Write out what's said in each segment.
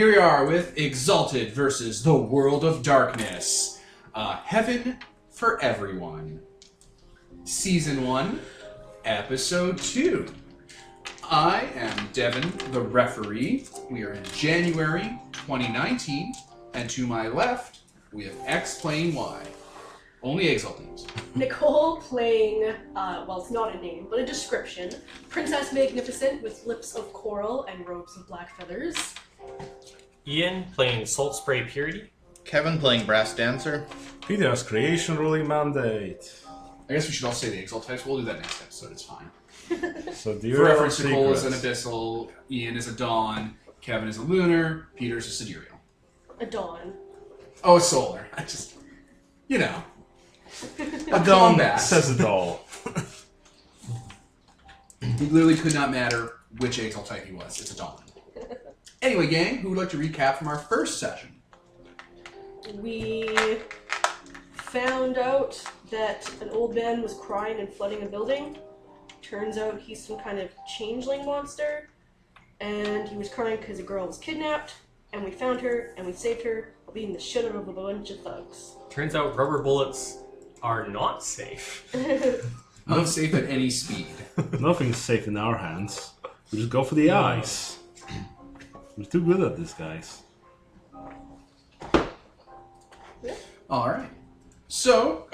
here we are with Exalted versus the World of Darkness. Heaven for Everyone. Season 1, Episode 2. I am Devin, the referee. We are in January 2019, and to my left, we have X playing Y. Only Exalt names. Nicole playing, well, it's not a name, but a description. Princess Magnificent with lips of coral and robes of black feathers. Ian playing Salt Spray Purity. Kevin playing Brass Dancer. Peter's Creation Ruling Mandate. I guess we should all say the Exalt types. We'll do that next episode, it's fine. So For reference, Nicole is an Abyssal, Ian is a Dawn, Kevin is a Lunar, Peter's a Sidereal. A Dawn. Oh, a Solar. I just, you know. A Dawn says it all. It literally could not matter which Exalt type he was. It's a Dawn. Anyway, gang, who would like to recap from our first session? We found out that an old man was crying and flooding a building. Turns out he's some kind of changeling monster. And he was crying because a girl was kidnapped. And we found her, and we saved her, beating the shit out of a bunch of thugs. Turns out rubber bullets are not safe. Unsafe at any speed. Nothing's safe in our hands. We just go for the eyes. We're too good at this, guys. Alright. So,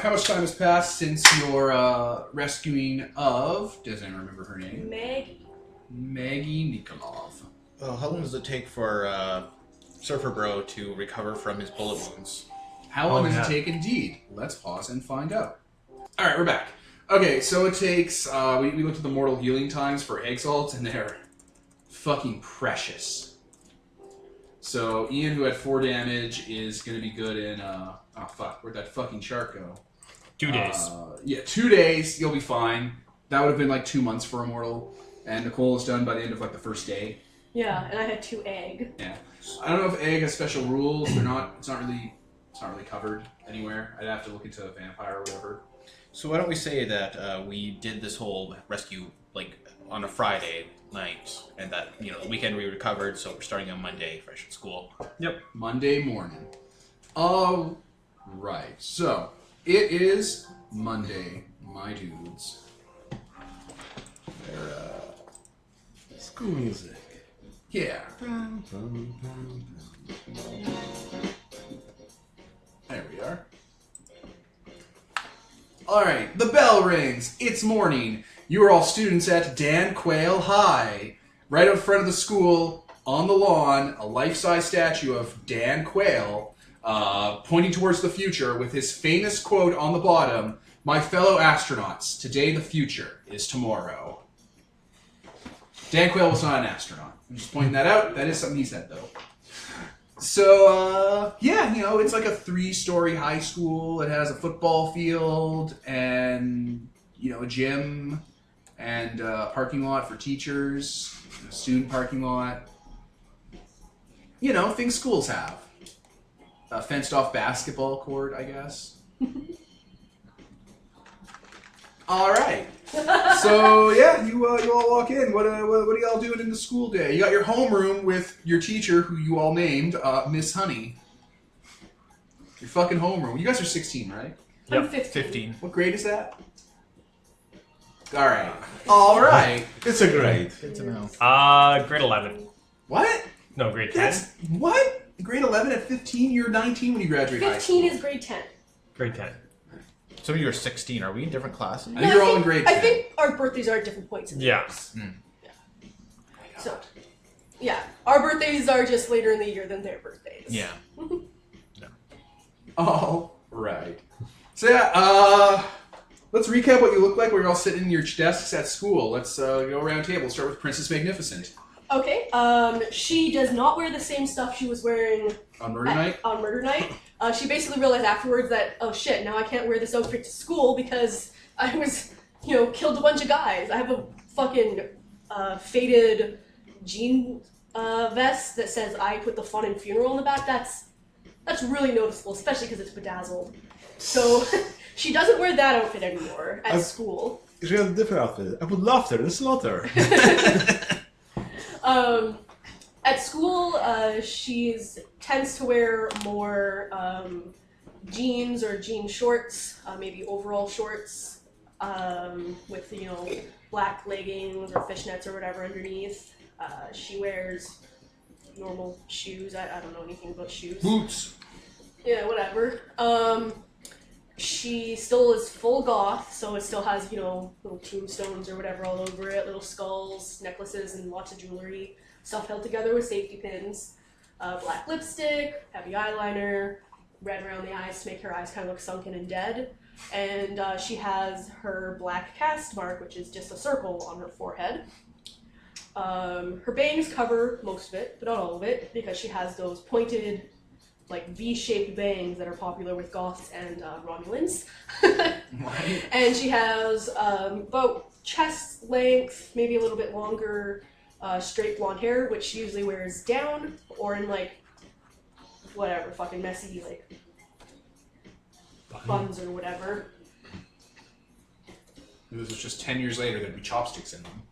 how much time has passed since your rescuing of... Does anyone remember her name? Maggie Nikolov. How long does it take for Surfer Bro to recover from his bullet wounds? How long does it take indeed? Let's pause and find out. Alright, we're back. Okay, so it takes... we looked at the mortal healing times for Exalt, and they're fucking precious. So, Ian, who had 4 damage, is going to be good in... oh, fuck. Where'd that fucking chart go? 2 days. Yeah, 2 days. You'll be fine. That would have been like 2 months for a mortal. And Nicole is done by the end of like the first day. Yeah, and I had 2 egg. Yeah. I don't know if egg has special rules. They're not... It's not really covered anywhere. I'd have to look into vampire or whatever. So why don't we say that we did this whole rescue like on a Friday night, and that the weekend we recovered, so we're starting on Monday, fresh at school. Yep. Monday morning. All right. So it is Monday, my dudes. School music. Yeah. There we are. Alright, the bell rings. It's morning. You are all students at Dan Quayle High. Right out front of the school, on the lawn, a life-size statue of Dan Quayle, pointing towards the future with his famous quote on the bottom, "My fellow astronauts, today the future is tomorrow." Dan Quayle was not an astronaut. I'm just pointing that out. That is something he said, though. So, yeah, it's like a 3-story high school. It has a football field and, a gym and a parking lot for teachers, a student parking lot. Things schools have. A fenced-off basketball court, I guess. All right. So yeah, you all walk in. What are y'all doing in the school day? You got your homeroom with your teacher, who you all named Miss Honey. Your fucking homeroom. You guys are 16, right? Yep. I'm 15. What grade is that? All right. It's a grade. Good to know. Grade 11. What? No, grade 10. That's what? Grade 11 at 15. You're 19 when you graduate high school. 15 is grade 10. Grade 10. Some of you are 16. Are we in different classes? I think you're all in grade 10. I think our birthdays are at different points in the Yeah. years. Yeah. So, yeah, our birthdays are just later in the year than their birthdays. Yeah. All right. So yeah, let's recap what you look like when you're all sitting in your desks at school. Let's go around table. Start with Princess Magnificent. Okay, she does not wear the same stuff she was wearing On Murder Night? On Murder Night. She basically realized afterwards that, oh shit, now I can't wear this outfit to school because I was, killed a bunch of guys. I have a fucking faded jean vest that says I put the fun in funeral in the back. That's really noticeable, especially because it's bedazzled. So she doesn't wear that outfit anymore at school. She has a different outfit. I put laughter and slaughter. At school, she's tends to wear more jeans or jean shorts, maybe overall shorts, with black leggings or fishnets or whatever underneath. She wears normal shoes. I don't know anything about shoes. Boots. Yeah, whatever. She still is full goth, so it still has, little tombstones or whatever all over it, little skulls, necklaces, and lots of jewelry. Stuff held together with safety pins. Black lipstick, heavy eyeliner, red around the eyes to make her eyes kind of look sunken and dead. And she has her black cast mark, which is just a circle on her forehead. Her bangs cover most of it, but not all of it, because she has those pointed, like V-shaped bangs that are popular with goths and Romulans. Right. And she has about chest length, maybe a little bit longer, straight blonde hair, which she usually wears down or in like whatever fucking messy like buns or whatever. If this was just 10 years later, there'd be chopsticks in them.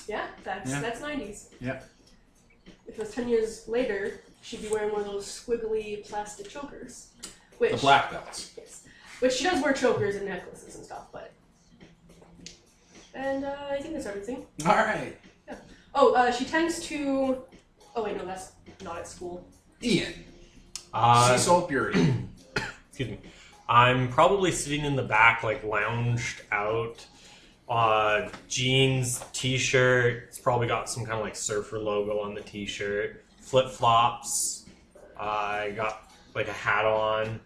Yeah, that's 90s. Yeah. If it was 10 years later, she'd be wearing one of those squiggly plastic chokers. Which, The black belts. yes. Which she does wear chokers and necklaces and stuff, but... And I think that's everything. All right. Oh, she tends to... Oh wait, no, that's not at school. Ian. Sea So, salt purity. excuse me. I'm probably sitting in the back, like lounged out. Jeans, t-shirt. It's probably got some kind of like surfer logo on the t-shirt. Flip-flops. I got like a hat on.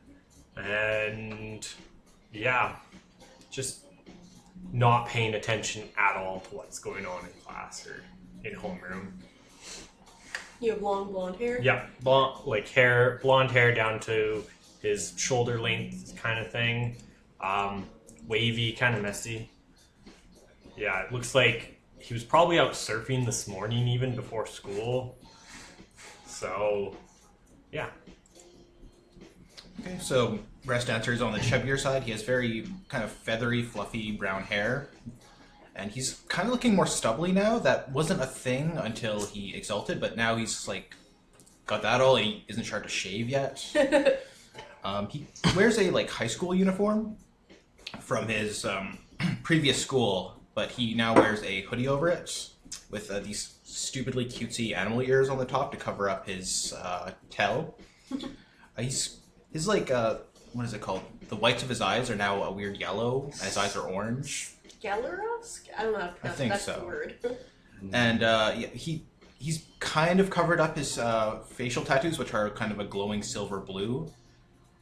And yeah, just not paying attention at all to what's going on in class or in homeroom. You have long blonde hair? Yeah, blonde hair down to his shoulder length kind of thing. Wavy, kind of messy. Yeah, it looks like he was probably out surfing this morning even before school. So, yeah. Okay, so breast dancer is on the chubbier side. He has very kind of feathery, fluffy brown hair. And he's kind of looking more stubbly now. That wasn't a thing until he exalted, but now he's like got that all. He isn't sure to shave yet. He wears a like high school uniform from his previous school, but he now wears a hoodie over it with these stupidly cutesy animal ears on the top to cover up his tail. His like what is it called? The whites of his eyes are now a weird yellow, and his eyes are orange. Galarusk? I don't know how to pronounce I think that's so. the word. And yeah, he's kind of covered up his facial tattoos, which are kind of a glowing silver blue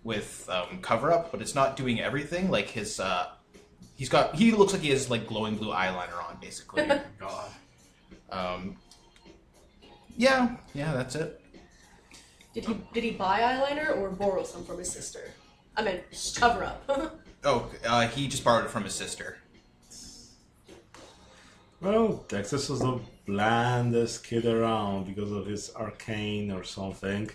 with cover up, but it's not doing everything. Like his he looks like he has like glowing blue eyeliner on, basically. God. Yeah, that's it. Did he buy eyeliner or borrow some from his sister? I meant cover up. Oh, he just borrowed it from his sister. Well, Texas was the blandest kid around because of his arcane or something.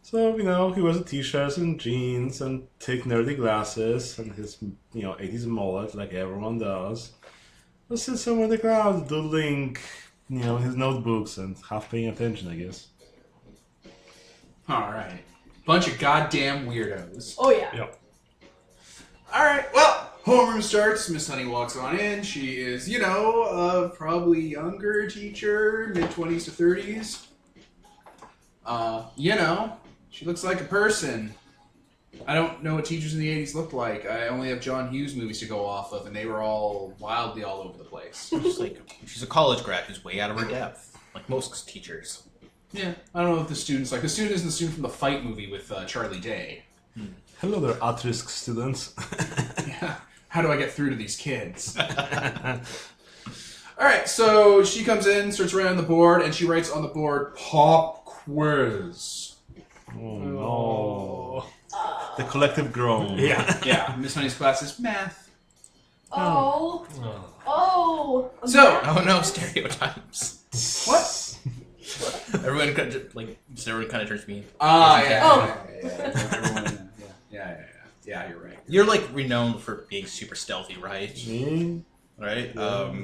So, he wears t-shirts and jeans and thick nerdy glasses and his, 80s mullet like everyone does. Just sits somewhere in the crowd doodling, his notebooks and half paying attention, I guess. All right. Bunch of goddamn weirdos. Oh yeah. Yep. All right. Well, homeroom starts. Miss Honey walks on in. She is, probably younger teacher, mid-20s to 30s. She looks like a person. I don't know what teachers in the 80s looked like. I only have John Hughes movies to go off of, and they were all wildly all over the place. She's a college grad who's way out of her depth, like most teachers. Yeah, I don't know what the student's like. The student is the student from the Fight movie with Charlie Day. Hello there, at-risk students. Yeah. How do I get through to these kids? All right, so she comes in, starts writing on the board, and she writes on the board, pop quiz. Oh no. The collective groan. Yeah. Yeah, Miss Honey's class is math. Oh. Oh. Oh. So, Oh no, stereotypes. what? Everyone kind of turns to me. Yeah, you're right. You're like renowned for being super stealthy, right? Me? Right? Yeah.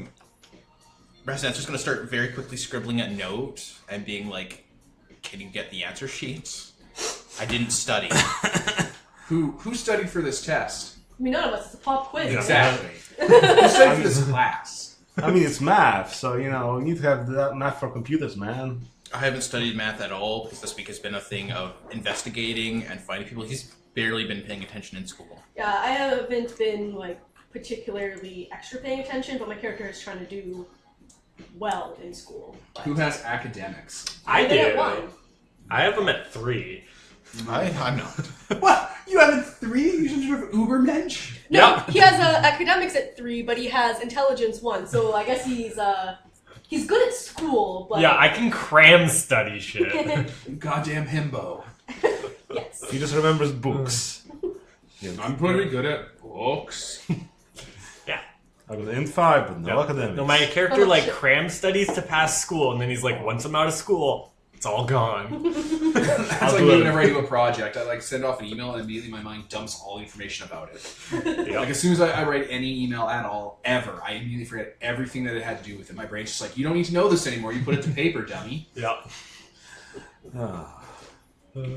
Resident's just going to start very quickly scribbling a note and being like, "Can you get the answer sheet? I didn't study." Who studied for this test? I mean, none of us. It's a pop quiz. Yeah. Exactly. Who studied for this class? I mean, it's math, so you need to have that math for computers, man. I haven't studied math at all because this week has been a thing of investigating and finding people. He's barely been paying attention in school. Yeah, I haven't been like particularly extra paying attention, but my character is trying to do well in school. But Who has academics? I did do. at 1. I have them at 3. I'm not. What? You have 3? You should have Ubermensch? No, Yeah. he has academics at 3, but he has intelligence 1. So I guess he's good at school, but Yeah, I can cram study shit. Goddamn himbo. yes. He just remembers books. I'm pretty good at books. Yeah. I was in 5, but no academics. No, my character Oh, like shit. cram studies to pass school, and then he's like, once I'm out of school, it's all gone. That's I'll like do me it. whenever I do a project. I like send off an email and immediately my mind dumps all the information about it. Yep. Like as soon as I write any email at all, ever, I immediately forget everything that it had to do with it. My brain's just like, you don't need to know this anymore. You put it to paper, dummy. Yep. Ah.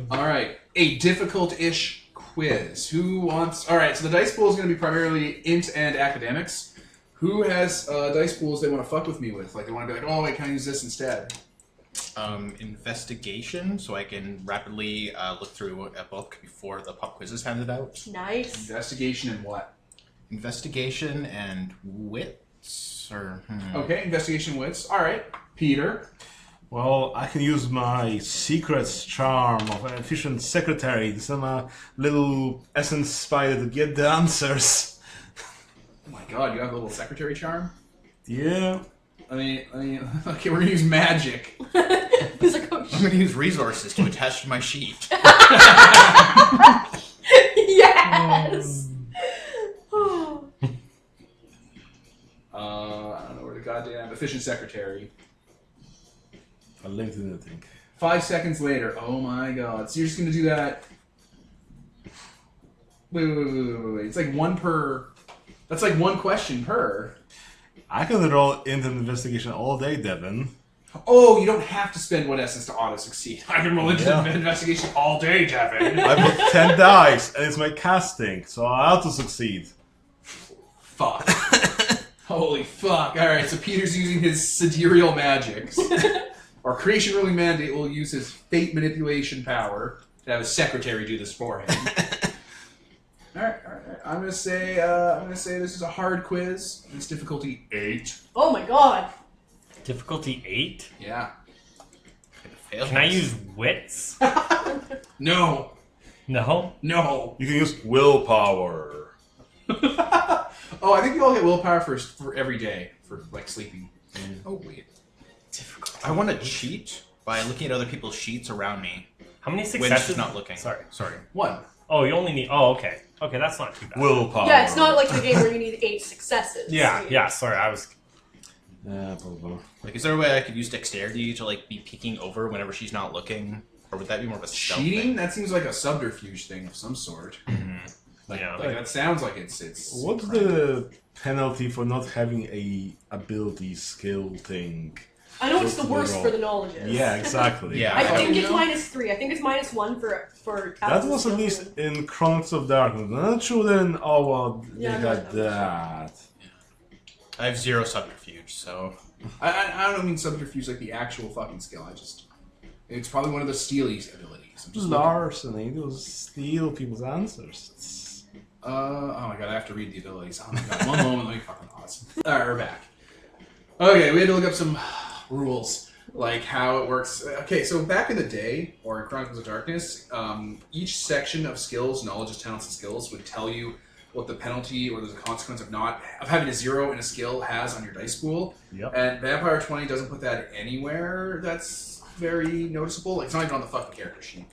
All right, a difficult-ish quiz. Who wants? All right, so the dice pool is going to be primarily int and academics. Who has dice pools they want to fuck with me with? Like they want to be like, oh wait, can I use this instead? Investigation, so I can rapidly look through a book before the pop quiz is handed out. Nice. Investigation and what? Investigation and wits, or Okay, investigation wits. All right, Peter. Well, I can use my secrets charm of an efficient secretary to send a little essence spider to get the answers. Oh my god, you have a little secretary charm? Yeah. I mean, okay, we're gonna use magic. He's like, oh I'm shit. going to use resources to attach to my sheet. Yes. Oh. I don't know where the goddamn efficient secretary. I linked it, I think. 5 seconds later. Oh my god. So you're just gonna do that. Wait. It's like one per. That's like one question per. I can roll into an investigation all day, Devin. Oh, you don't have to spend one essence to auto succeed. I can roll into Yeah. the investigation all day, Devin. I put 10 dice, and it's my casting, so I have to succeed. Fuck. Holy fuck. Alright, so Peter's using his sidereal magics. Our creation ruling mandate will use his fate manipulation power to have his secretary do this for him. Alright. I'm gonna say this is a hard quiz. It's difficulty 8. Oh my god. Difficulty 8? Yeah. Can I use wits? No. No? No. You can use willpower. Oh, I think you all get willpower for every day for like sleeping. Oh, wait. I want to cheat by looking at other people's sheets around me. How many When successes? she's not looking. Sorry. 1. Oh, you only need... Oh, okay. Okay, that's not too bad. Willpower. Yeah, it's not like the game where you need 8 successes. Yeah, sorry, I was... Yeah, blah, blah. Like, is there a way I could use dexterity to, like, be peeking over whenever she's not looking? Or would that be more of a stealth Cheating? thing? That seems like a subterfuge thing of some sort. Like Yeah. that sounds like it's. What's the penalty for not having a ability skill thing? I know it's the What's the worst roll? for the knowledges. Yeah, exactly. Yeah. I Oh, think it's no. -3. I think it's -1 for. That was at least in Chronicles of Darkness. I'm not sure then, oh well, Yeah, they I got know that. I have 0 subterfuge, so... I don't mean subterfuge like the actual fucking skill. It's probably one of the steely abilities. I'm just looking. Larceny, those steal people's answers. Oh my god, I have to read the abilities. Oh my god, one moment, let me fucking pause. Alright, we're back. Okay, we had to look up some rules, like how it works. Okay, so back in the day, or in Chronicles of Darkness, each section of skills, knowledge, talents, and skills would tell you what the penalty or the consequence of having a 0 in a skill has on your dice pool. Yep. And Vampire 20 doesn't put that anywhere that's very noticeable. Like, it's not even on the fucking character sheet.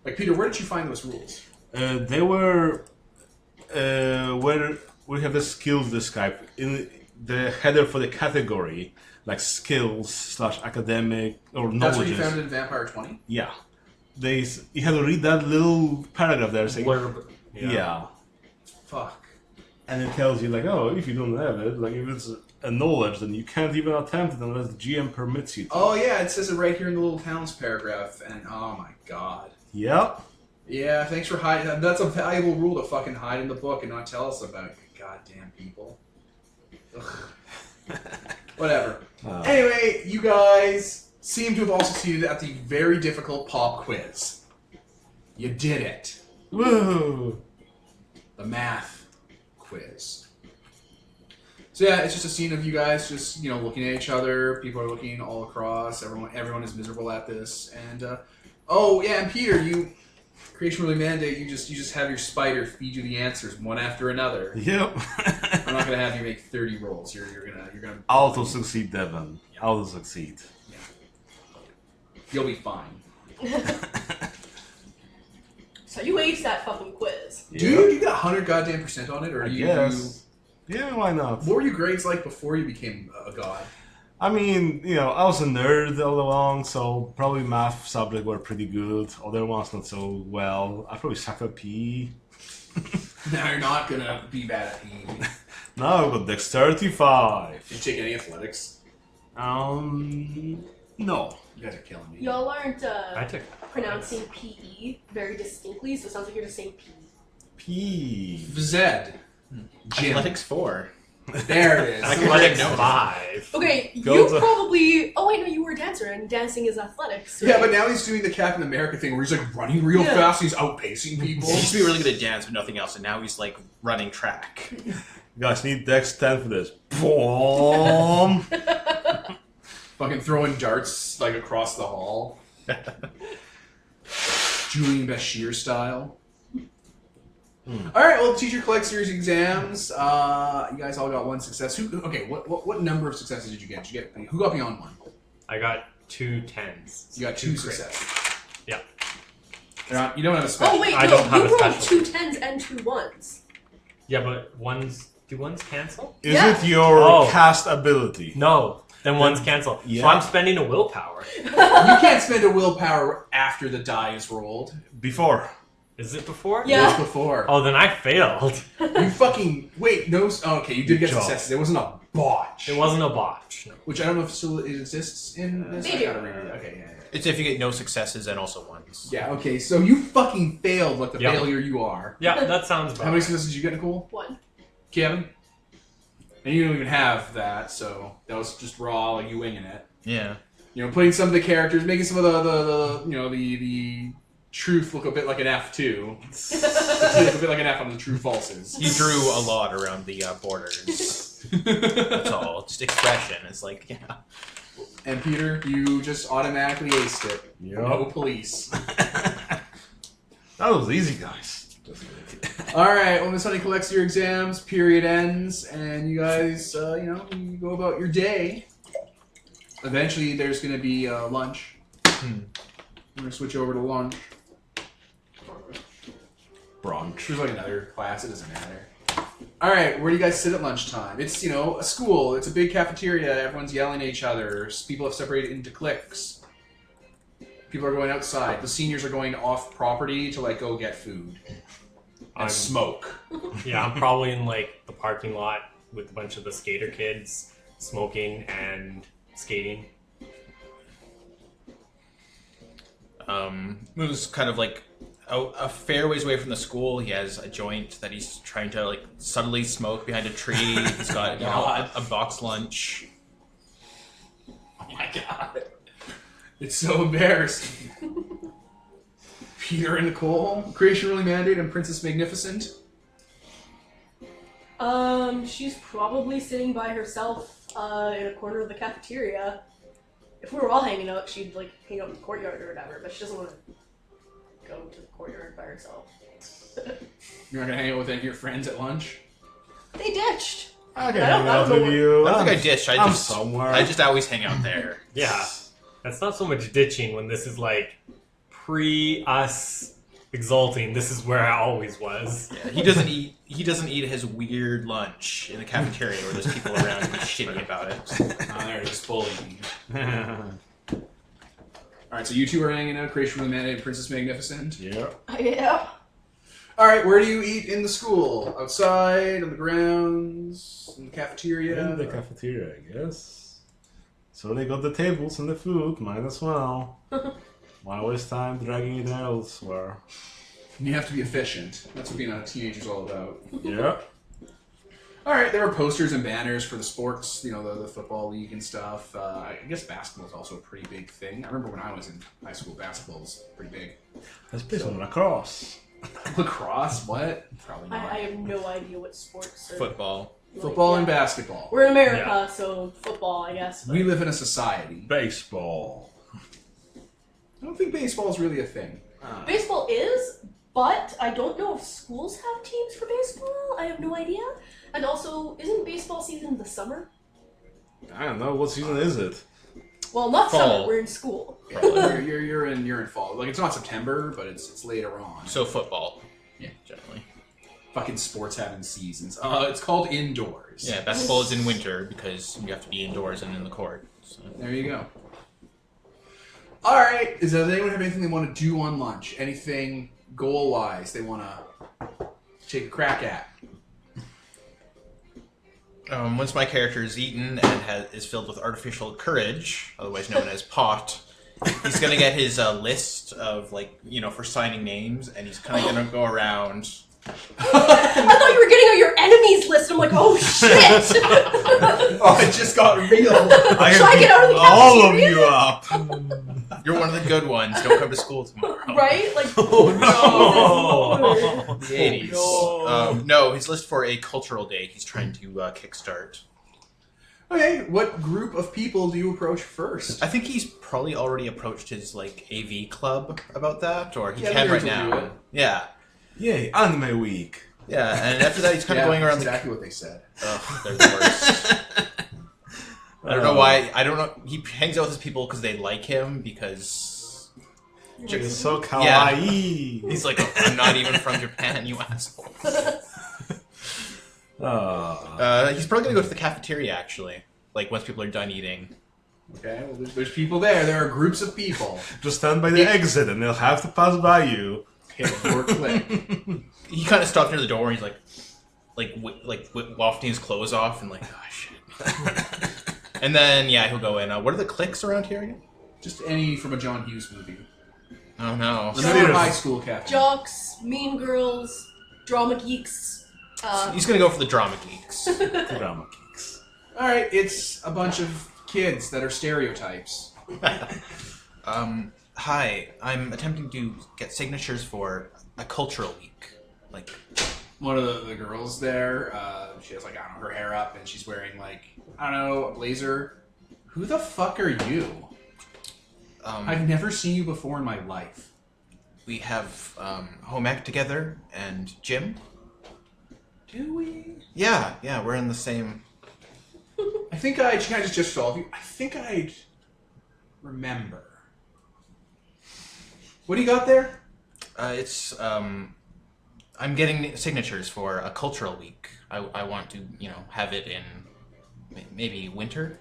Like, Peter, where did you find those rules? They were where we have the skills described in the header for the category, like skills/academic or That's what you knowledges. found in Vampire 20? Yeah, you had to read that little paragraph there saying, Blurb. yeah. Fuck. And it tells you, like, oh, if you don't have it, like, if it's a knowledge, then you can't even attempt it unless the GM permits you to. Oh yeah, it says it right here in the little towns paragraph, and oh my god. Yep. Yeah, thanks for hiding. That's a valuable rule to fucking hide in the book and not tell us about. Goddamn people. Ugh. Whatever. Anyway, you guys seem to have all succeeded at the very difficult pop quiz. You did it. Woo! The math quiz. So yeah, it's just a scene of you guys just, looking at each other. People are looking all across. Everyone is miserable at this. And oh yeah, and Peter, you creation really mandate. You just have your spider feed you the answers one after another. Yep. I'm not gonna have you make 30 rolls. You're gonna. Auto succeed, Devon. Auto succeed. Yeah. You'll be fine. So you aced that fucking quiz. Dude, you got 100 goddamn % on it, or I do you? guess. Yeah, why not? What were your grades like before you became a god? I mean, I was a nerd all along, so probably math subjects were pretty good. Other ones not so well. I probably suck at PE. Now you're not gonna be bad at PE. No, but dexterity 5. Did you take any athletics? No. You guys are killing me. Y'all aren't I took pronouncing PE very distinctly, so it sounds like you're just saying P. P. Zed. Jim. Athletics 4. There it is. Athletics 5. Okay, Go you to- probably... Oh, wait, no, you were a dancer, and dancing is athletics. Yeah, right? but now he's doing the Captain America thing where he's like running real Yeah. fast and he's outpacing people. He used to be really good at dance, but nothing else, and now he's like running track. You guys need Dex 10 for this. Boom. Fucking throwing darts like across the hall. Julian Bashir style. Alright, well, the teacher collects your exams. You guys all got one success. Okay, what number of successes did you get? Who got beyond 1? I got 2 10s. You got 2 successes. Yeah. You don't have a special. Oh, wait, I no, don't have you a rolled special. 2 10s and 2 1s. Yeah, but do ones cancel? Is Yeah. it your Oh. cast ability? No. Then ones cancel. Yeah. So I'm spending a willpower. You can't spend a willpower after the die is rolled. Before. Is it before? Yeah. It was before. Oh, then I failed. You fucking... Wait, no... Oh, okay, you did get Good job. successes. It wasn't a botch. It wasn't a botch. No. Which I don't know if still it exists in this. They I do. gotta read it. Okay, yeah. It's if you get no successes and also ones. Yeah, okay, so you fucking failed like the Yeah. failure you are. Yeah, that sounds How about many right. successes did you get, Nicole? 1. Kevin? And you don't even have that, so that was just raw, like you winging it. Yeah. Putting some of the characters, making some of the truth look a bit like an F too. Look a bit like an F on the true falses. He drew a lot around the borders. That's all. Just expression. It's like, yeah. And Peter, you just automatically aced it. Yep. No police. That was easy, guys. Just kidding. Alright, well, Miss Honey collects your exams, period ends, and you guys, you go about your day. Eventually, there's going to be lunch. We're going to switch over to lunch. Brunch. There's like another class, it doesn't matter. Alright, where do you guys sit at lunchtime? It's, a school, it's a big cafeteria, everyone's yelling at each other, people have separated into cliques. People are going outside, the seniors are going off property to, go get food. And smoke. Yeah, I'm probably in the parking lot with a bunch of the skater kids smoking and skating. Moves kind of a fair ways away from the school. He has a joint that he's trying to subtly smoke behind a tree. He's got a box lunch. Oh my god. It's so embarrassing. Peter and Nicole, Creation Really Mandate and Princess Magnificent. She's probably sitting by herself in a corner of the cafeteria. If we were all hanging out, she'd hang out in the courtyard or whatever, but she doesn't want to go to the courtyard by herself. You're not gonna hang out with any of your friends at lunch? They ditched. I can I don't hang out know with where- you. I don't think I ditched. I'm somewhere. I just always hang out there. Yeah. That's not so much ditching when this is pre-us exalting. This is where I always was. Yeah, he doesn't eat. He doesn't eat his weird lunch in the cafeteria where there's people around and he's shitty about it. There it is, bullying. Alright, so you two are hanging out, Creation Really Mandate and Princess Magnificent. Yeah. Yeah. All right, where do you eat in the school? Outside, on the grounds, in the cafeteria? In the cafeteria, I guess. So they got the tables and the food, might as well. Why waste time dragging it elsewhere? You have to be efficient. That's what being a teenager's all about. Yeah. All right, there were posters and banners for the sports, the football league and stuff. I guess basketball is also a pretty big thing. I remember when I was in high school, basketball was pretty big. Let's play some lacrosse. Lacrosse? What? Probably not. I have no idea what sports are. Football. Football and yeah. basketball. We're in America, so football, I guess. We live in a society. Baseball. I don't think baseball is really a thing. Baseball is, but I don't know if schools have teams for baseball. I have no idea. And also, isn't baseball season the summer? I don't know, what season is it? Well, not Fall. summer. We're in school. You're in fall. Like, it's not September, but it's later on. So football. Yeah. Generally. Fucking sports having seasons. It's called indoors. Yeah, basketball is in winter because you have to be indoors and in the court. So. There you go. All right. Does anyone have anything they want to do on lunch? Anything goal-wise they want to take a crack at? Once my character is eaten and is filled with artificial courage, otherwise known as pot, he's gonna get his list of for signing names, and he's kind of gonna go around. I thought you were getting out your enemies list. I'm like, oh shit! Oh, it just got real. I Should I get out of the all of cafeteria? you up. You're one of the good ones. Don't come to school tomorrow. Right? Like, Oh, Jesus. The 80s. No, his list for a cultural day. He's trying to kickstart. Okay, what group of people do you approach first? I think he's probably already approached his AV club about that, or he Yeah, can the right nerds will now. do it. Yeah, Yay, Anime Week. yeah, and after that he's kind of going around. exactly what they said. They're the worst. I don't know why. I don't know. He hangs out with his people because they like him. Because It's so kawaii. he's like, oh, I'm not even from Japan, you asshole. He's probably gonna go to the cafeteria actually. Once people are done eating. Okay, well, there's people there. There are groups of people. Just stand by the exit and they'll have to pass by you. Hit or click. He kind of stops near the door and he's wafting his clothes off and oh shit. And then he'll go in. What are the cliques around here again? Just any from a John Hughes movie. Oh no. Another high school captain. Jocks, mean girls, drama geeks. He's gonna go for the drama geeks. Drama geeks. All right, it's a bunch of kids that are stereotypes. Hi, I'm attempting to get signatures for a cultural week. One of the girls there, she has her hair up, and she's wearing a blazer. Who the fuck are you? I've never seen you before in my life. We have home ec together and gym. Do we? Yeah, we're in the same. I think I just saw you. I think I remember. What do you got there? It's I'm getting signatures for a cultural week. I want to have it in maybe winter.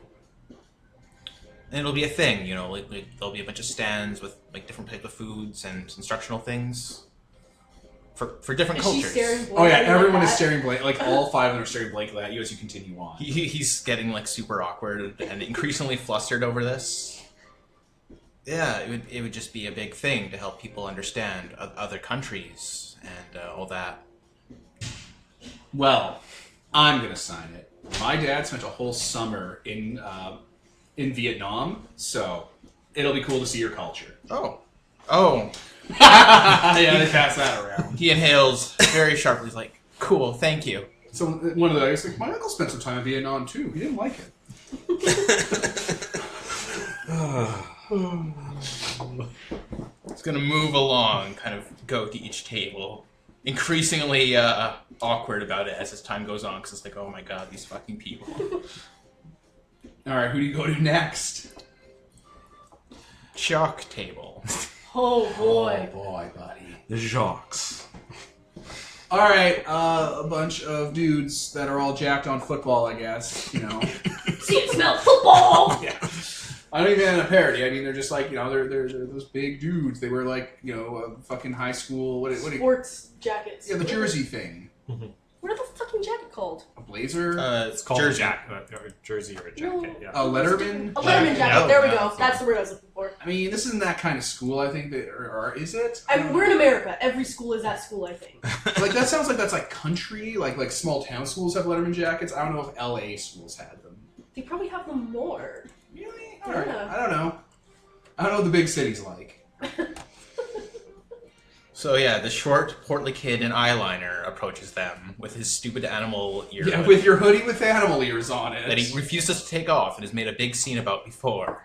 And it'll be a thing, there'll be a bunch of stands with different types of foods and instructional things for different Is she cultures. staring Oh yeah, blankly everyone at is that? staring blank. All five of them are staring blankly at you as you continue on. He's getting super awkward and increasingly flustered over this. Yeah, it would just be a big thing to help people understand other countries and all that. Well, I'm gonna sign it. My dad spent a whole summer in Vietnam, so it'll be cool to see your culture. Oh. Yeah, they pass that around. He inhales very sharply. He's like, cool, thank you. So one of the guys my uncle spent some time in Vietnam too. He didn't like it. It's gonna move along, kind of go to each table. Increasingly awkward about it as time goes on, because it's oh my god, these fucking people. All right, who do you go to next? Chalk table. Oh boy. Oh boy, buddy. The jocks. All right, a bunch of dudes that are all jacked on football, I guess. See it, smell football. Yeah. I don't even in a parody. I mean, they're just like, they're those big dudes. They wear like, a fucking high school Sports jackets. Yeah, the jersey thing. What are the fucking jacket called? A blazer. It's called jersey. a jersey or a jacket. Yeah. A Letterman. A Letterman jacket. Yeah. There we Yeah, go. that's That's the word I was looking for. I mean, this isn't that kind of school. I think or is it? We're in America. Every school is that school, I think. Like that sounds like that's like country. Like small town schools have Letterman jackets. I don't know if LA schools had them. They probably have them more. Really? All right. Yeah. I don't know. I don't know what the big city's like. So yeah, the short, portly kid in eyeliner approaches them with his stupid animal ear Yeah, hood with your hoodie with animal ears on it. that he refuses to take off and has made a big scene about before.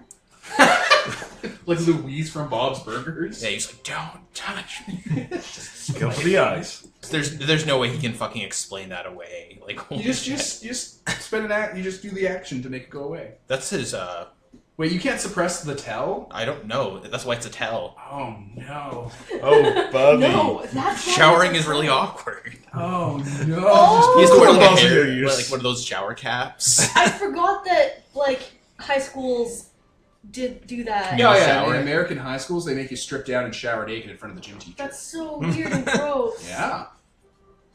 Like Louise from Bob's Burgers. Yeah, he's like, don't touch me. Go for the eyes. There's no way he can fucking explain that away. Like, You holy just shit. spin an act. You just do the action to make it go away. That's his. Wait, you can't suppress the tell? I don't know. That's why it's a tell. Oh no. Oh, buddy. No, that's not Showering is really awkward. Oh no. Oh! He has to wear like a Balls in hair, your ears. like one of those shower caps. I forgot that, like, high schools did do that. Yeah, shower. in American high schools, they make you strip down and shower naked in front of the gym teacher. That's so weird and gross. Yeah.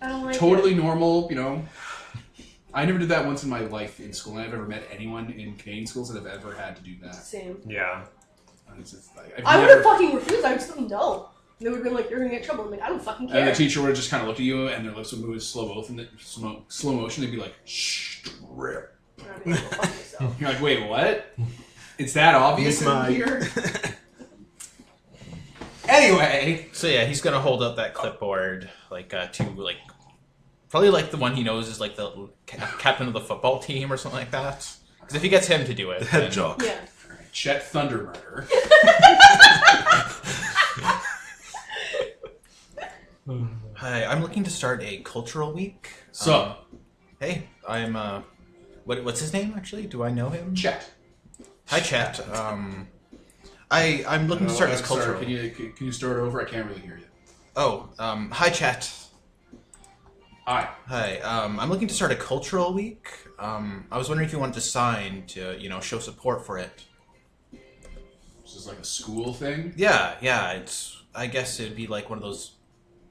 I don't like Totally it. normal, I never did that once in my life in school, and I've never met anyone in Canadian schools that have ever had to do that. Same. Yeah. It's just like, I would have fucking refused. I would just no. They would have been like, you're gonna get in trouble. I'm like, I don't fucking care. And the teacher would have just kind of looked at you, and their lips would move in slow motion. They'd be like, strip. And I'd be like, go fuck yourself. You're like, wait, what? It's that obvious Make my- in here? Anyway. So yeah, he's gonna hold up that clipboard probably like the one he knows is like the captain of the football team or something like that. Because if he gets him to do it, Head then- jock. Yeah. Chet Thundermurder. Hi, I'm looking to start a cultural week. So, Hey, I'm what's his name actually? Do I know him? Chet. Hi, Chet. I'm looking to start this Sorry, cultural. can you start over? I can't really hear you. Oh, hi, Chet. Hi. Hi. I'm looking to start a cultural week. I was wondering if you wanted to sign to, show support for it. This is like a school thing? Yeah. I guess it'd be like one of those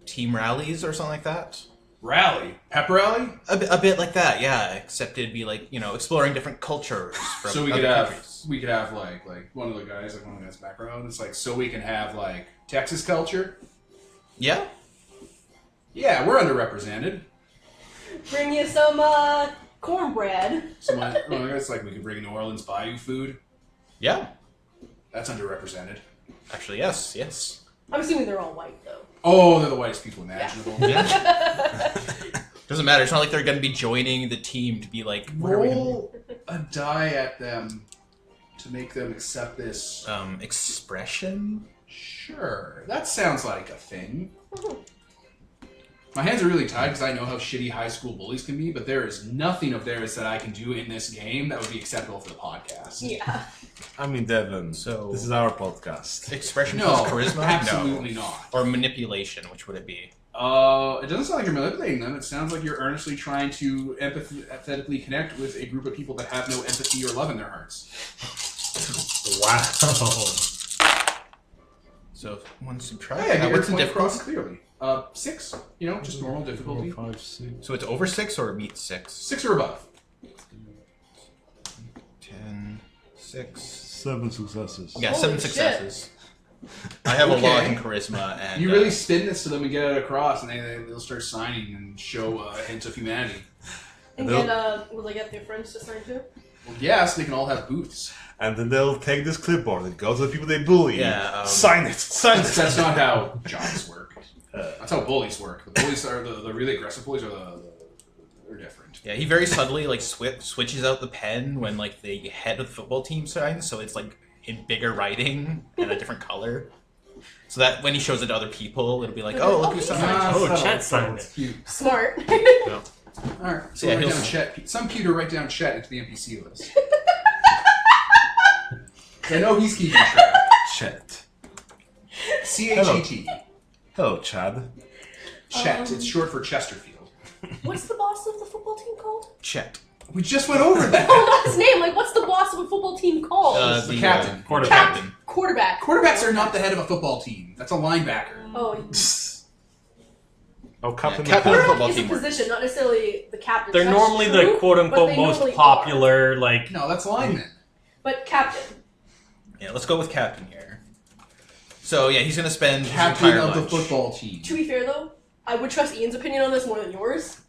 team rallies or something like that. Rally? Pep rally? A bit like that, yeah. Except it'd be like, exploring different cultures from So we other could have countries. like one of the guys, like one of the guys' background. It's like, so we can have like Texas culture. Yeah. Yeah, we're underrepresented. Bring you some cornbread. So it's like we could bring New Orleans Bayou food. Yeah. That's underrepresented. Actually, yes. I'm assuming they're all white though. Oh, they're the whitest people imaginable. Yeah. Doesn't matter. It's not like they're going to be joining the team to be like, what are we gonna Roll a die at them to make them accept this. do? Expression? Sure, that sounds like a thing. My hands are really tied because I know how shitty high school bullies can be, but there is nothing of theirs that I can do in this game that would be acceptable for the podcast. Yeah. I mean, Devin, So- this is our podcast. Expression No, plus charisma? absolutely No. not. Or manipulation, which would it be? It doesn't sound like you're manipulating them. It sounds like you're earnestly trying to empathetically connect with a group of people that have no empathy or love in their hearts. Wow. So if one subtract. Oh, yeah, get your what's the point across difficulty? clearly. 6, just normal difficulty. 4, 5, 6. So it's over 6 or it meets 6? 6 or above. 10, 6. 7 successes. Yeah, Holy 7 shit. successes. I have a lot Okay. in charisma and. You really spin this to them and get it across, and they'll start signing and show a hint of humanity. And They'll- get will they get their friends to sign too? Well, yes, they can all have booths. And then they'll take this clipboard and go to the people they bully. Yeah, Sign it. Sign it. That's not how jobs work. That's how bullies work. The bullies are the really aggressive bullies are they're different. Yeah, he very subtly switches out the pen when the head of the football team signs, so it's in bigger writing and a different color. So that when he shows it to other people, it'll be like, oh, look who signed. Oh, Chet signed it. Cute. Smart. Yeah. All right. So Yeah, write he'll- down Chet. Some pewter write down Chet into the NPC list. I know he's keeping track. Chet. CHET. Hello, Chad. Chet. It's short for Chesterfield. What's the boss of the football team called? Chet. We just went over that. Oh, not his name. Like, what's the boss of a football team called? The captain. Quarterback. Captain. Quarterback. Quarterbacks are not the head of a football team. That's a linebacker. Oh, Oh, Captain. Yeah, Captain of the quarterback football is a team works. position, not necessarily the captain. They're That's normally true, the quote but unquote they most normally popular, like. No, that's lineman. But captain. Yeah, let's go with Captain here. So yeah, he's gonna spend his Captain entire of the lunch. football team. To be fair, though, I would trust Ian's opinion on this more than yours.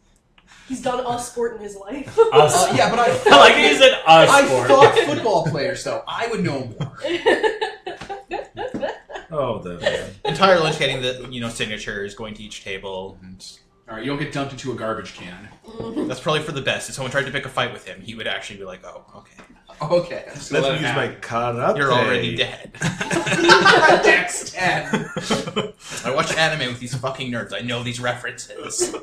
He's done a sport in his life. Us. Yeah, but I I like he said us I sport. thought football players, though. I would know more. Oh, the Entire lunch getting the signatures, going to each table, and All right, you don't get dumped into a garbage can. that's probably for the best. If someone tried to pick a fight with him, he would actually be like, "Oh, okay, Okay. I'm just gonna let me use my karate. you're already dead." Dex 10. I watch anime with these fucking nerds. I know these references.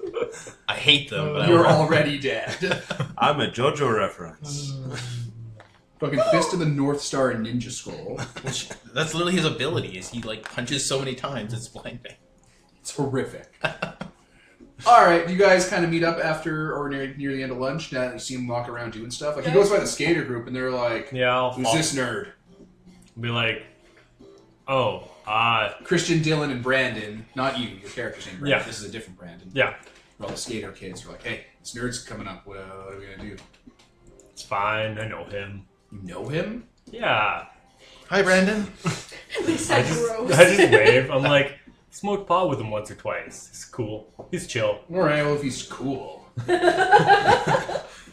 I hate them, but You're I already dead. I'm a JoJo reference. Fucking Fist of the North Star and Ninja Scroll. that's literally his ability. Is he like punches so many times it's blinding. It's horrific. Alright, you guys kind of meet up after or near the end of lunch now that you see him walk around doing stuff. Like, he goes by the skater group and they're like, Yeah, I'll who's this nerd? be like, oh, Christian, Dylan, and Brandon. Not you, your character's name, Brandon. Yeah. This is a different Brandon. yeah, All the skater kids are like, hey, this nerd's coming up. What are we going to do? it's fine. I know him. You know him? Yeah. Hi, Brandon. They said gross. I just wave. I'm like, smoked pot with him once or twice. He's cool. He's chill. Alright, well, if he's cool.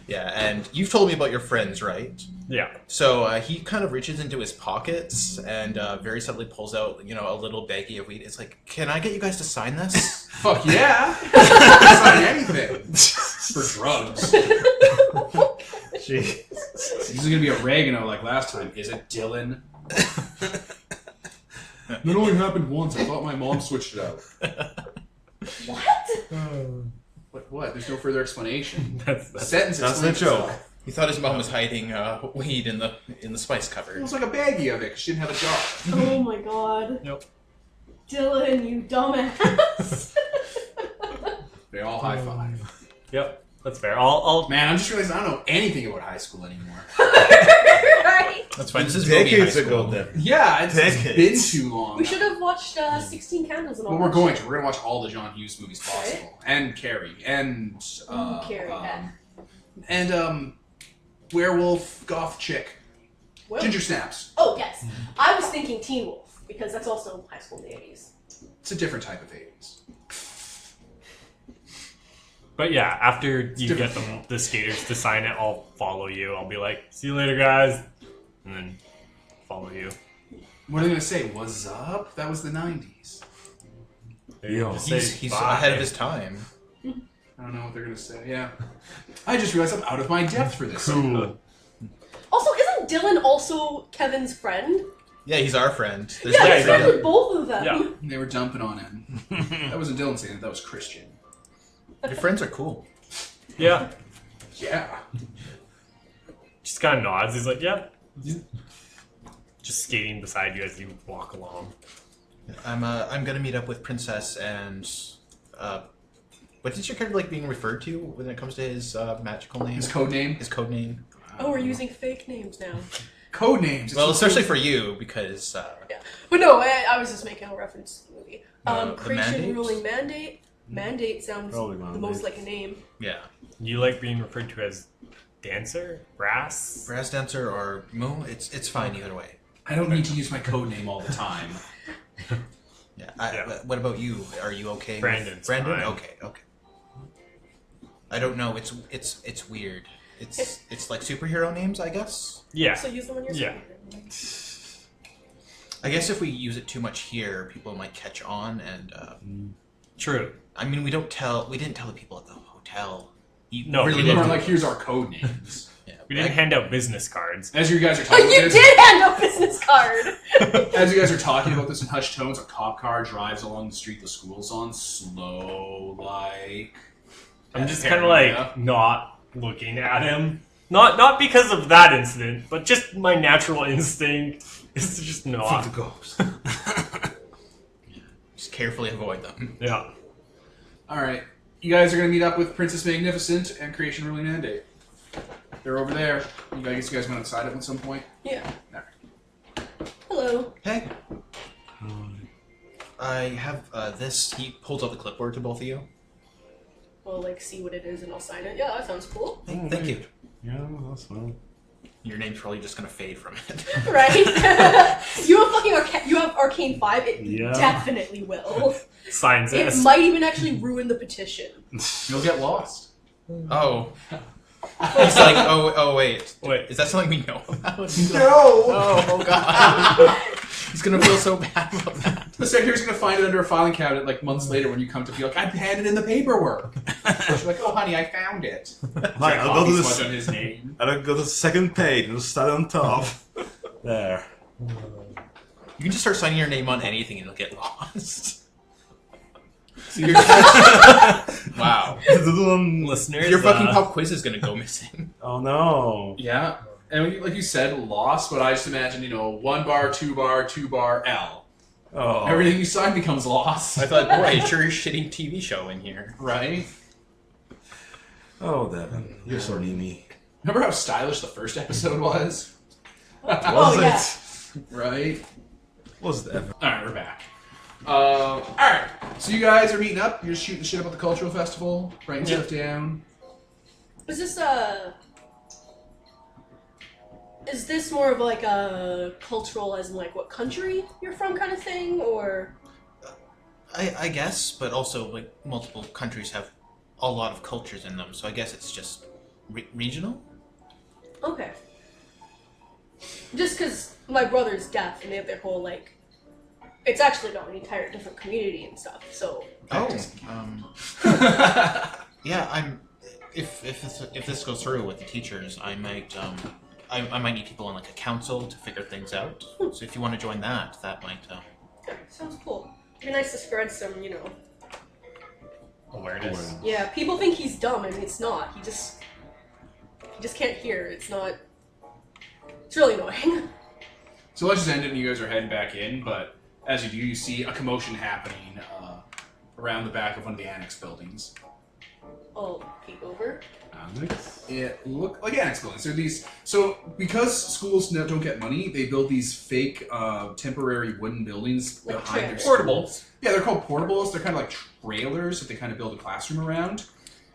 Yeah, and you've told me about your friends, right? Yeah. So he kind of reaches into his pockets and very subtly pulls out, a little baggie of weed. It's like, can I get you guys to sign this? Fuck yeah! Sign anything. For drugs. Jeez. This is gonna be oregano like last time. Is it Dylan? That only happened once. I thought my mom switched it out. What? What? There's no further explanation. That's The sentence That's the explains joke. itself. He thought his mom was hiding weed in the spice It cupboard. was like a baggie of it because she didn't have a job. Oh my god. Yep. Dylan, you dumbass. They all high five. Yep. That's fair. I'll Man, I'm just realizing I don't know anything about high school anymore. Right? That's fine. This is Roby High Decades School. ago, then. Yeah, it's Decades. been too long. We should have watched 16 Candles and all Well, we're that going shit. to. We're going to watch all the John Hughes movies possible. And Carrie. And, Carrie, yeah. and, Werewolf Goth Chick. Well- Ginger Snaps. Oh, yes. I was thinking Teen Wolf, because that's also high school in the 80s. It's a different type of 80s. But yeah, after you get different. the skaters to sign it, I'll follow you. I'll be like, see you later, guys. And then follow you. What are they going to say? What's up? That was the 90s. Maybe Yo. just say He's bye. ahead of his time. I don't know what they're going to say. Yeah. I just realized I'm out of my depth for this. Cool. Also, isn't Dylan also Kevin's friend? Yeah, he's our friend. There's Yeah, no he's yeah, friends with both of them. Yeah. They were dumping on him. That wasn't Dylan saying it. That was Christian. Your friends are cool. Yeah. Yeah. Just kind of nods. He's like, yeah. Just skating beside you as you walk along. I'm gonna meet up with Princess and what is your character like being referred to when it comes to his magical name? His code name? His code name. Oh, we're using fake names now. Code names. It's Well, so especially cool. for you because Yeah. But no, I was just making a reference to the movie. The Creation mandate? Ruling Mandate. Mandate sounds Probably the mandate. most like a name. yeah, You like being referred to as dancer? Brass? brass dancer or moo. It's fine either way. I don't need to use my code name all the time. Yeah. Yeah. What about you? Are you okay? with- Brandon's Brandon. fine. Okay. Okay. I don't know. It's weird. It's like superhero names, I guess. Yeah. So use them on your Yeah. I guess if we use it too much here, people might catch on, and True. I mean, we didn't tell the people at the hotel. You No, really we They didn't. weren't looked- like, here's our code names. Yeah, We didn't hand out business cards. As you guys are Oh, talking you about this, did hand a business card! as you guys are talking about this in hushed tones, a cop car drives along the street the school's on, slow like. I'm just Yeah. kind of like not looking at him. Not because of that incident, but just my natural instinct is to just not. the ghost. just carefully avoid them. Yeah. All right, you guys are gonna meet up with Princess Magnificent and Creation Ruling Mandate. They're over there. I guess you guys went outside at some point. Yeah. Alright. Hello. Hey, I have this. He holds out the clipboard to both of you. We'll like see what it is and I'll sign it. Yeah, that sounds cool. Hey, thank you. Yeah, that's fine. Your name's probably just gonna fade from it. Right? You have fucking you have Arcane 5. It Yeah. definitely will. Signs It it. might even actually ruin the petition. You'll get lost. Oh. It's like, oh, wait. Wait. Is that something we know about? No! Oh, God. He's gonna feel so bad about that. The secretary's gonna find it under a filing cabinet like months later when you come to be like, I handed in the paperwork. She's like, oh honey, I found it. Right, I'll go to Smudge the on his name. I'll go to the second page and start on top. There. You can just start signing your name on anything and it'll get lost. Wow. Listeners, Your fucking pop quiz is gonna go missing. Oh no. Yeah. And like you said, lost, but I just imagine, 1 bar, 2 bar, 2 bar, L. Oh. Everything you sign becomes lost. I thought, boy, it's your shitty TV show in here. Right? Oh, Devin, you're so needy. Remember how stylish the first episode was? Oh, yeah. Right? Was Devin? Alright, we're back. Alright, so you guys are meeting up. You're just shooting the shit about the cultural festival, writing stuff down. Is this more of like a cultural, as in like what country you're from kind of thing, or? I guess, but also, like, multiple countries have a lot of cultures in them, so I guess it's just regional? Okay. Just because my brother's deaf and they have their whole, like, it's actually not an entire different community and stuff, so. Yeah, if this goes through with the teachers, I might, I might need people on, like, a council to figure things out. So if you want to join that might, Yeah, sounds cool. It'd be nice to spread some, awareness. Yeah, people think he's dumb, and it's not. He just can't hear. It's really annoying. So lunch has ended and you guys are heading back in, but as you do, you see a commotion happening around the back of one of the annex buildings. I'll peek over. Alex? It look like annex buildings. They're these. So because schools don't get money, they build these fake temporary wooden buildings Like behind their trailers. schools. Yeah, they're called portables. They're kind of like trailers that they kind of build a classroom around.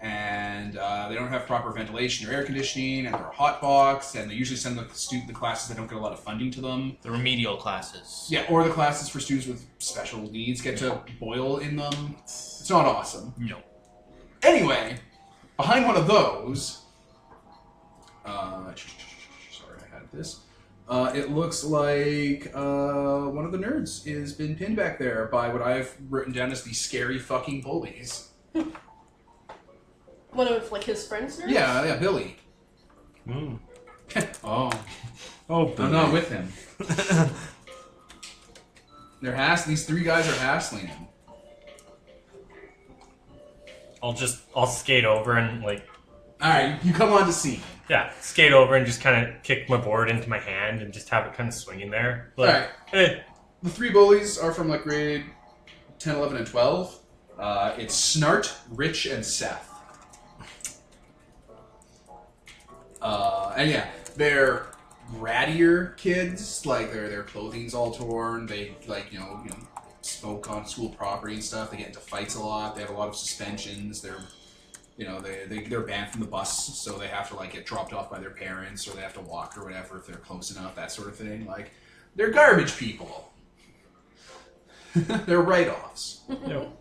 And they don't have proper ventilation or air conditioning, and they're a hot box, and they usually send the classes that don't get a lot of funding to them. the remedial classes. Yeah, or the classes for students with special needs get to boil in them. It's not awesome. No. Anyway, behind one of those, sorry, I had this. It looks like one of the nerds has been pinned back there by what I've written down as the scary fucking bullies. One of like his friends. Nerds? Yeah, Billy. Mm. Oh, Oh, I'm not with him. These 3 guys are hassling him. I'll skate over and like, All right, you come on to scene. yeah, skate over and just kind of kick my board into my hand and just have it kind of swinging there. Like, Alright. hey, The 3 bullies are from like grade 10, 11, and 12. It's Snart, Rich, and Seth. And yeah, they're rattier kids. Like their clothing's all torn. They like smoke on school property and stuff. They get into fights a lot. They have a lot of suspensions. They're they're banned from the bus, so they have to like get dropped off by their parents, or they have to walk or whatever if they're close enough. That sort of thing. Like they're garbage people. They're write-offs. no.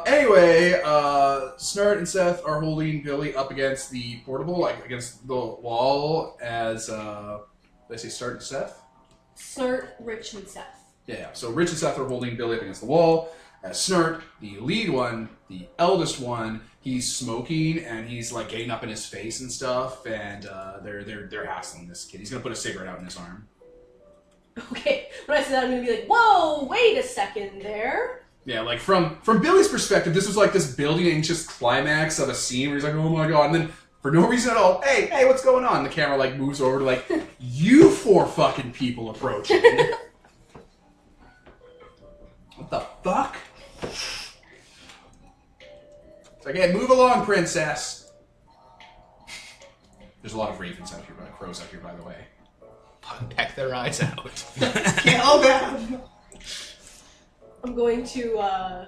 Anyway, Snart and Seth are holding Billy up against the portable, like against the wall as, did I say Snart and Seth? Snart, Rich, and Seth. Yeah, so Rich and Seth are holding Billy up against the wall. As Snart, the lead one, the eldest one, he's smoking and he's like getting up in his face and stuff, and they're hassling this kid. He's gonna put a cigarette out in his arm. Okay, when I say that, I'm gonna be like, whoa, wait a second there. Yeah, like from Billy's perspective, this was like this building anxious climax of a scene where he's like, oh my god, and then for no reason at all, hey, what's going on? And the camera like moves over to like, you 4 fucking people approaching. What the fuck? It's like, hey, move along, princess. There's a lot of ravens out here, crows out here, by the way. Peck their eyes out. Kill them! I'm going to,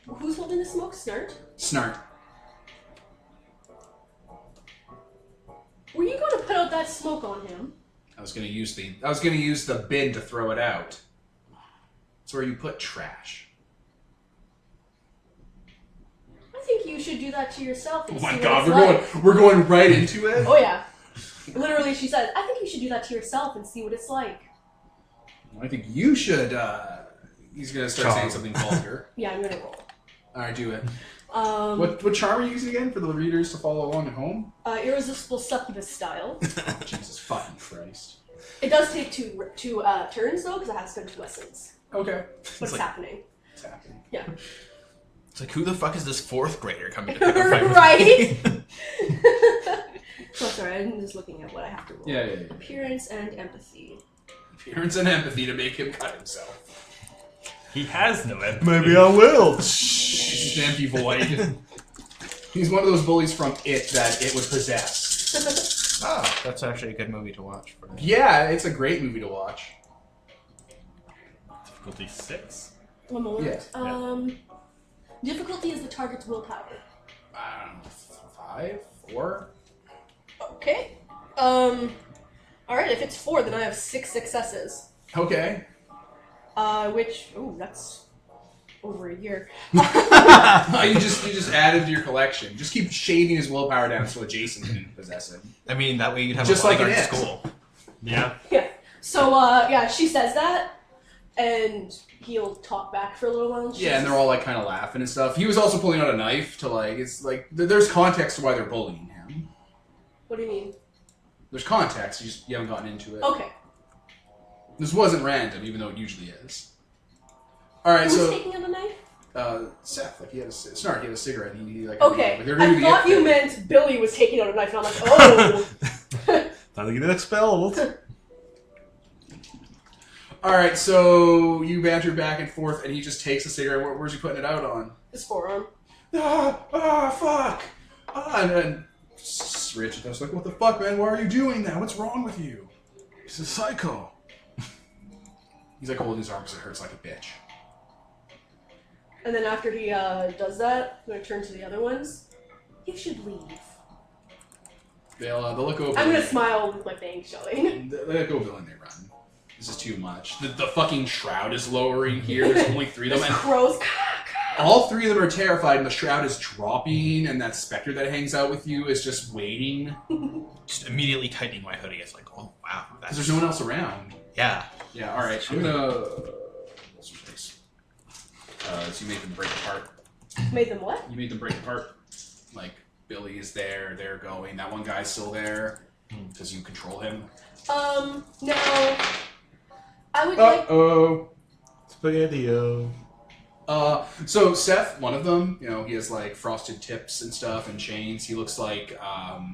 Who's holding the smoke? Snart? Snart. Were you going to put out that smoke on him? I was gonna use the bin to throw it out. It's where you put trash. I think you should do that to yourself. And Oh my see god, what it's we're going right into it. Oh yeah. Literally, she said, "I think you should do that to yourself and see what it's like." I think you should. He's gonna start saying something vulgar. Yeah, I'm gonna roll. All right, do it. What charm are you using again for the readers to follow along at home? Irresistible succubus style. Oh, Jesus fucking Christ. It does take two turns though, because I have to spend 2 essence. Okay. What's like- happening? It's happening. Yeah. It's like, who the fuck is this 4th grader coming to pick up my Right? So sorry, I'm just looking at what I have to roll. Yeah. Appearance and empathy. Appearance and empathy to make him cut himself. He has no empathy. Maybe I will. He's an empty void. He's one of those bullies from It that it would possess. Ah, that's actually a good movie to watch. Yeah, it's a great movie to watch. Difficulty 6. One moment. Yeah. Difficulty is the target's willpower. I don't know, 5, 4. Okay. Alright, if it's 4, then I have 6 successes. Okay. That's over a year. You just added to your collection. Just keep shaving his willpower down so Jason can possess him. I mean, that way you'd have Just a like bodyguard an at school. Yeah. Yeah. So, she says that, and he'll talk back for a little while. Yeah, and they're all like kind of laughing and stuff. He was also pulling out a knife to it's like there's context to why they're bullying him. What do you mean? There's context. You haven't gotten into it. Okay. This wasn't random, even though it usually is. All right, Who's so taking out the knife? Seth, like he had Snark, he had a cigarette. He Okay. they're gonna do I the thought it you thing. meant Billy was taking out a knife, and I'm like, oh. Time to get it expelled. All right, so you banter back and forth, and he just takes a cigarette. Where's he putting it out on? His forearm. Fuck! And then Rich was like, what the fuck, man? Why are you doing that? What's wrong with you? He's a psycho. He's like holding his arm because it hurts like a bitch. And then after he does that, I'm going to turn to the other ones. You should leave. They'll look over. I'm going to smile with my fangs showing. They let go, Bill, and they run. This is too much. The fucking shroud is lowering here. There's only 3 of them. And Crows. all 3 of them are terrified, and the shroud is dropping, and that specter that hangs out with you is just waiting. Just immediately tightening my hoodie. It's like, oh, wow. Because there's no one else around. Yeah. Yeah, alright. I'm gonna... What's your face? So you made them break apart. Made them what? You made them break apart. Like, Billy is there, they're going. That one guy's still there. Because you control him. No. I would like... Uh-oh. Spaghetti-o. So Seth, one of them, he has like frosted tips and stuff and chains. He looks like,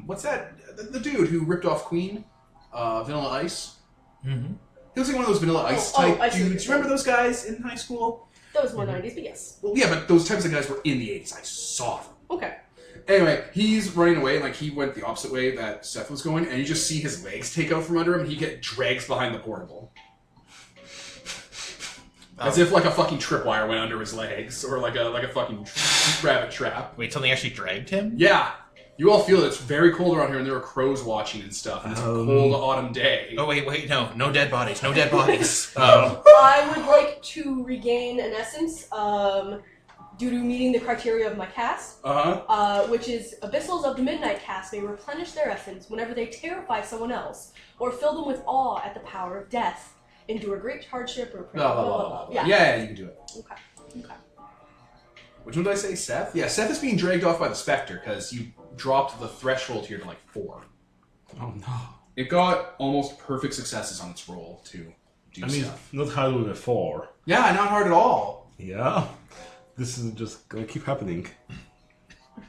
what's that? The dude who ripped off Queen, Vanilla Ice. Mm-hmm. He looks like one of those Vanilla Ice I type see what dudes. you're Remember those guys in high school? That was more 90s, but yes. Well, yeah, but those types of guys were in the 80s. I saw them. Okay. Anyway, he's running away, and like he went the opposite way that Seth was going, and you just see his legs take out from under him, and he drags behind the portable. As if like a fucking tripwire went under his legs, or like a fucking rabbit trap. Wait, something actually dragged him? Yeah, you all feel it's very cold around here, and there are crows watching and stuff, and it's a cold autumn day. Oh, wait, no dead bodies, no dead bodies. I would like to regain an essence, due to meeting the criteria of my cast, which is Abyssals of the Midnight cast may replenish their essence whenever they terrify someone else, or fill them with awe at the power of death, endure great hardship, or Blah, blah, blah, blah, blah. Yeah. Yeah, you can do it. Okay. Which one did I say, Seth? Yeah, Seth is being dragged off by the Spectre, because you dropped the threshold here to like 4. Oh no. It got almost perfect successes on its roll to do I mean, stuff. not hard with a 4. Yeah, not hard at all. Yeah. This is just gonna keep happening.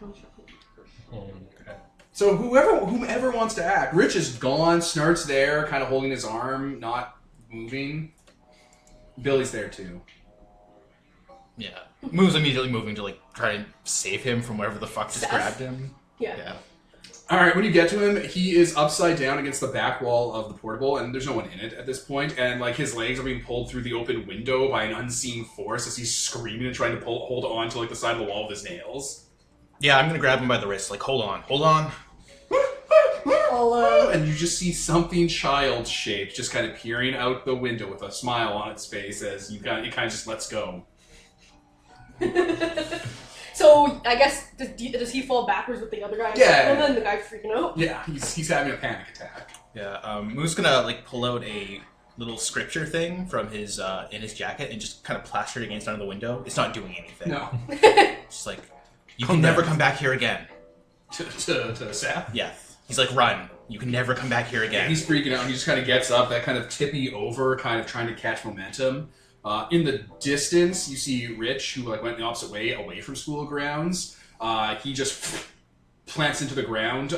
Okay. So whomever wants to act. Rich is gone, Snart's there, kind of holding his arm, not moving. Billy's there too. Yeah. Moo's immediately moving to like try and save him from whatever the fuck just Seth? grabbed him. Yeah. All right, when you get to him, he is upside down against the back wall of the portable, and there's no one in it at this point. And like his legs are being pulled through the open window by an unseen force as he's screaming and trying to hold on to like the side of the wall with his nails. Yeah, I'm gonna grab him by the wrist. Like, hold on. And you just see something child-shaped just kind of peering out the window with a smile on its face as it kind of just lets go. So I guess does he fall backwards with the other guy? Yeah. And then the guy's freaking out. Yeah, he's having a panic attack. Yeah, Moo's gonna like pull out a little scripture thing from his in his jacket and just kind of plaster it against under the window. It's not doing anything. No. It's just like, you can never come back here again. To Seth? Yeah. He's like, run. You can never come back here Yeah, again. he's freaking out, and he just kind of gets up, that kind of tippy over, kind of trying to catch momentum. In the distance, you see Rich, who like went the opposite way, away from school grounds. He just plants into the ground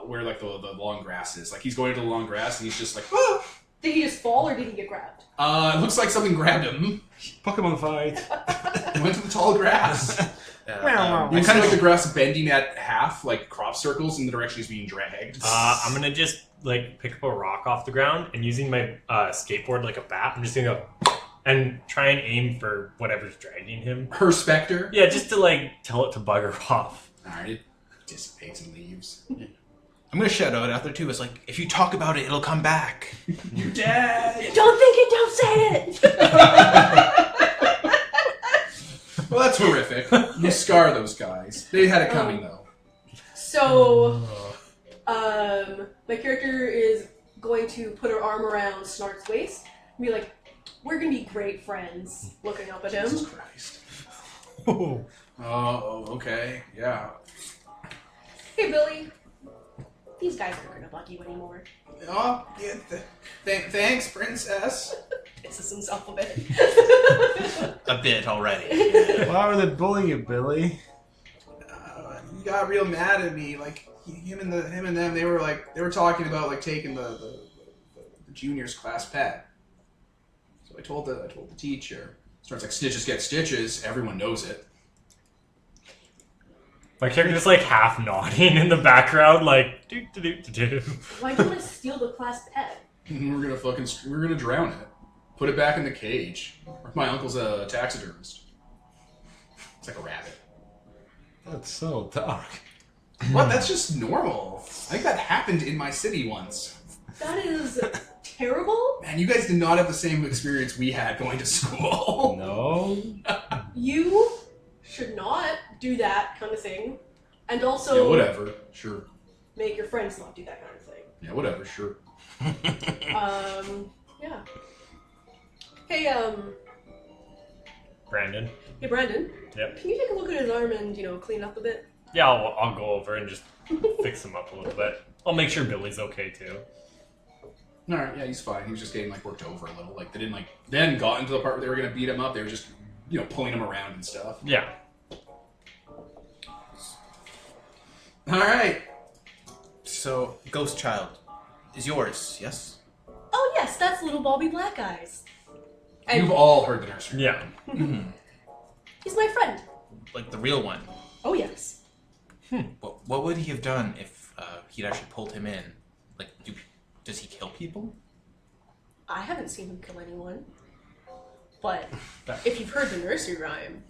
where like the long grass is. Like he's going into the long grass, and he's just like, ah! Did he just fall or did he get grabbed? It looks like something grabbed him. Pokemon fight. He went to the tall grass. You can kind of like the grass bending at half, like crop circles in the direction he's being dragged. I'm gonna just like pick up a rock off the ground and using my skateboard like a bat, I'm just gonna go and try and aim for whatever's dragging him. Her specter. Yeah, just to like tell it to bugger off. Alright, it dissipates and leaves. I'm gonna shout out there too. It's like, if you talk about it, it'll come back. You're dead! Don't think it, don't say it! Well, that's horrific. You scar those guys. They had it coming, though. So, my character is going to put her arm around Snart's waist and be like, we're gonna be great friends, looking up at him. Jesus Christ. Oh, okay. Yeah. Hey, Billy. These guys aren't gonna bug you anymore. Oh, yeah, thanks, princess. Pisses himself a bit. A bit already. Why were they bullying you, Billy? You got real mad at me. Like, him and them, they were talking about, like, taking the juniors class pet. So I told the teacher. Starts like, stitches get stitches. Everyone knows it. My character just like half nodding in the background, like do do do do do. Why do you want to steal the class pet? We're gonna drown it. Put it back in the cage. My uncle's a taxidermist. It's like a rabbit. That's so dark. What? That's just normal. I think that happened in my city once. That is terrible. Man, you guys did not have the same experience we had going to school. No. You should not do that kind of thing. And also Yeah, whatever. Sure. make your friends not do that kind of thing. Yeah, whatever. Sure. Yeah. Hey, Brandon. hey, Brandon. Yep. Can you take a look at his arm and, clean up a bit? Yeah, I'll go over and just fix him up a little bit. I'll make sure Billy's okay too. All right. Yeah, he's fine. He was just getting like worked over a little. Like they didn't then got into the part where they were gonna beat him up. They were just pulling him around and stuff. Yeah. All right. So, Ghost Child is yours, yes? Oh, yes, that's little Bobby Black Eyes. And You've all heard the nursery. Yeah. he's my friend. Like the real one. Oh, yes. What would he have done if he'd actually pulled him in? Like, does he kill people? I haven't seen him kill anyone. But if you've heard the nursery rhyme...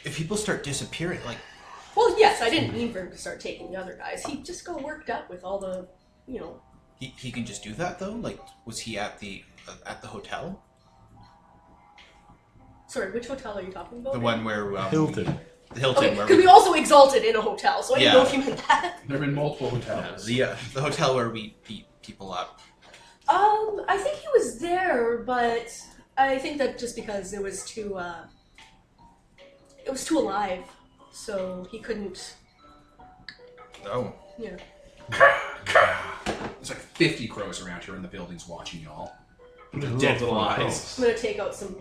If people start disappearing, like... Well, yes, I didn't mean for him to start taking the other guys. He just got worked up with all the, He can just do that, though? Like, was he at the hotel? Sorry, which hotel are you talking about? The one where... Hilton. The Hilton, Okay, where because we also exalted in a hotel, so I didn't Yeah. know if you meant that. There have been multiple hotels. the hotel where we beat people up. I think he was there, but I think that just because it was too alive, so he couldn't, Oh. yeah. There's like 50 crows around here in the buildings watching y'all. Little Dead little crows. eyes. I'm gonna take out some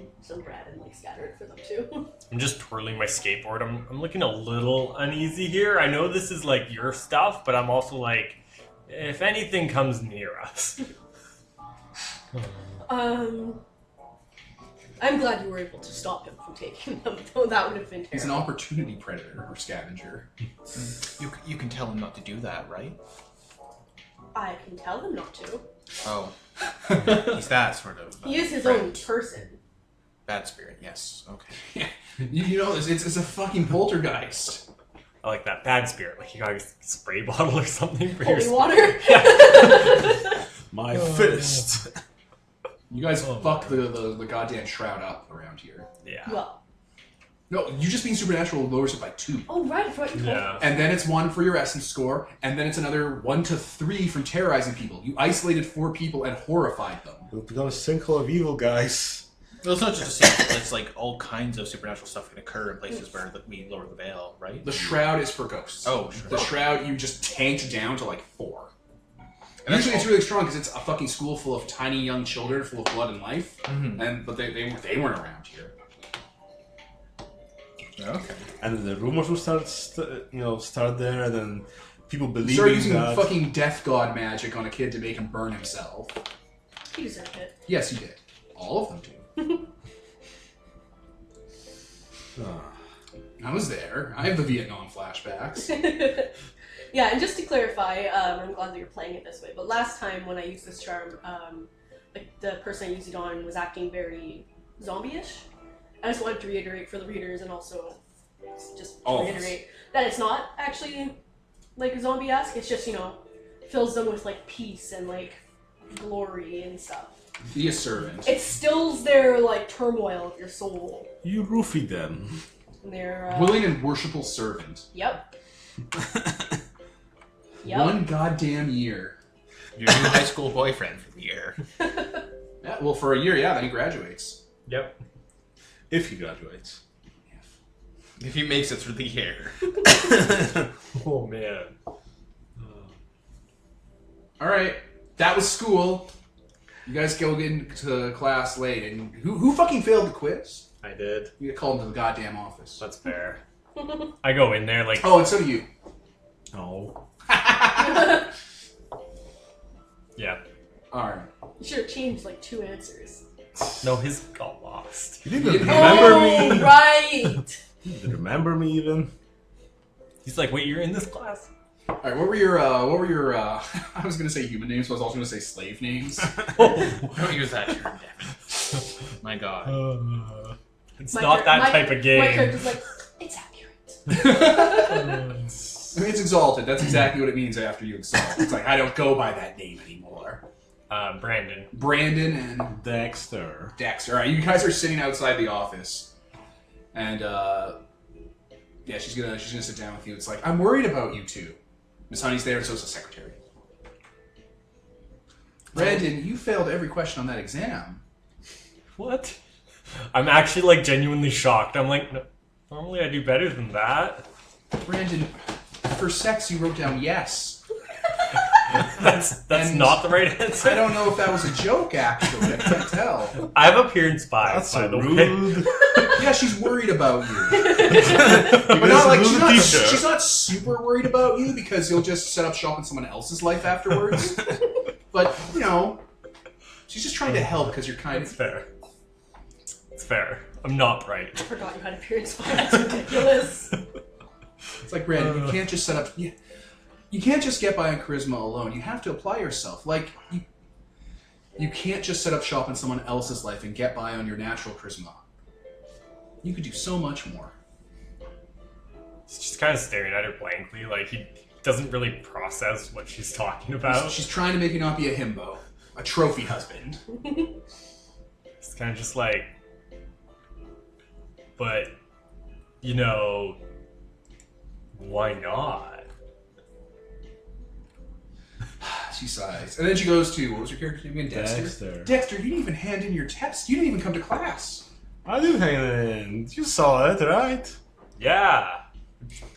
bread and scatter it for them too. I'm just twirling my skateboard. I'm looking a little uneasy here. I know this is like your stuff, but I'm also like, if anything comes near us. I'm glad you were able to stop him from taking them, though that would have been He's an terrible. opportunity predator or scavenger. You can tell him not to do that, right? I can tell him not to. Oh. He's that sort of... He is his friend. own person. Bad spirit, yes. Okay. You know, it's a fucking poltergeist. I like that bad spirit. Like you got a spray bottle or something for Holy your water. My fist. You guys fuck the goddamn shroud up around here. Yeah. Well, No, you just being supernatural lowers it by 2. oh right, I forgot you told me. Yeah. And then it's 1 for your essence score, and then it's another 1 to 3 from terrorizing people. You isolated 4 people and horrified them. We'll become a sinkhole of evil, guys. Well, it's not just a secret. It's like all kinds of supernatural stuff can occur in places where we lower the veil, right? The shroud is for ghosts. Oh, sure. The shroud you just tanked down to like 4. And Usually that's it's really strong because it's a fucking school full of tiny young children full of blood and life, Mhm. but they weren't around here. Okay. And then the rumors will start there, and then people You believing start using that. fucking death god magic on a kid to make him burn himself. He deserved it. Yes, you did. All of them do. Ah. I was there. I have the Vietnam flashbacks. Yeah, and just to clarify, I'm glad that you're playing it this way, but last time when I used this charm, like the person I used it on was acting very zombie-ish. I just wanted to reiterate for the readers and also just to All of us. reiterate that it's not actually like zombie-esque, it's just, fills them with like peace and like glory and stuff. Be a servant. It stills their like turmoil of your soul. You roofie them. And their Willing and worshipful servant. Yep. Yep. 1 goddamn year. Your new high school boyfriend for the year. Yeah, well, for a year, yeah, then he graduates. Yep. If he graduates. If he makes it through the year. Oh man. Alright, that was school. You guys go into class late, and who fucking failed the quiz? I did. You get called into the goddamn office. That's fair. I go in there like, Oh, and so do you. No. yeah. Alright. You should have changed like 2 answers. No, his got lost. You didn't didn't remember Oh, me. right! You didn't remember me even. He's like, wait, you're in this class? Alright, what were your, I was gonna say human names, but I was also gonna say slave names. Don't use that term, Devin. My god. It's not that type of My game. character's like, it's accurate. I mean, it's Exalted. That's exactly what it means after you exalt. It's like, I don't go by that name anymore. Brandon. Brandon and Dexter. Dexter. Alright, you guys are sitting outside the office. And, yeah, she's gonna sit down with you. It's like, I'm worried about you two. Miss Honey's there, and so's the secretary. Brandon, you failed every question on that exam. What? I'm actually like genuinely shocked. I'm like, no, normally I do better than that. Brandon, for sex, you wrote down yes. That's And not the right answer. I don't know if that was a joke, actually. I can't tell. I have appearance bias, That's by so the way. rude. Yeah, she's worried about you. But But not like she's not super worried about you because you'll just set up shop in someone else's life afterwards. But she's just trying to help because you're kind It's of. fair. It's fair. I'm not bright. I forgot you had appearance bias. That's ridiculous. It's like Brandon, you can't just set up. You can't just get by on charisma alone. You have to apply yourself. Like you can't just set up shop in someone else's life and get by on your natural charisma. You could do so much more. He's just kind of staring at her blankly, like he doesn't really process what she's talking about. She's trying to make you not be a himbo, a trophy husband. It's kind of just like, but, why not? She sighs. And then she goes to, what was your character's name again? Dexter? Dexter. Dexter, you didn't even hand in your test. You didn't even come to class. I didn't hang it in. You saw it, right? Yeah.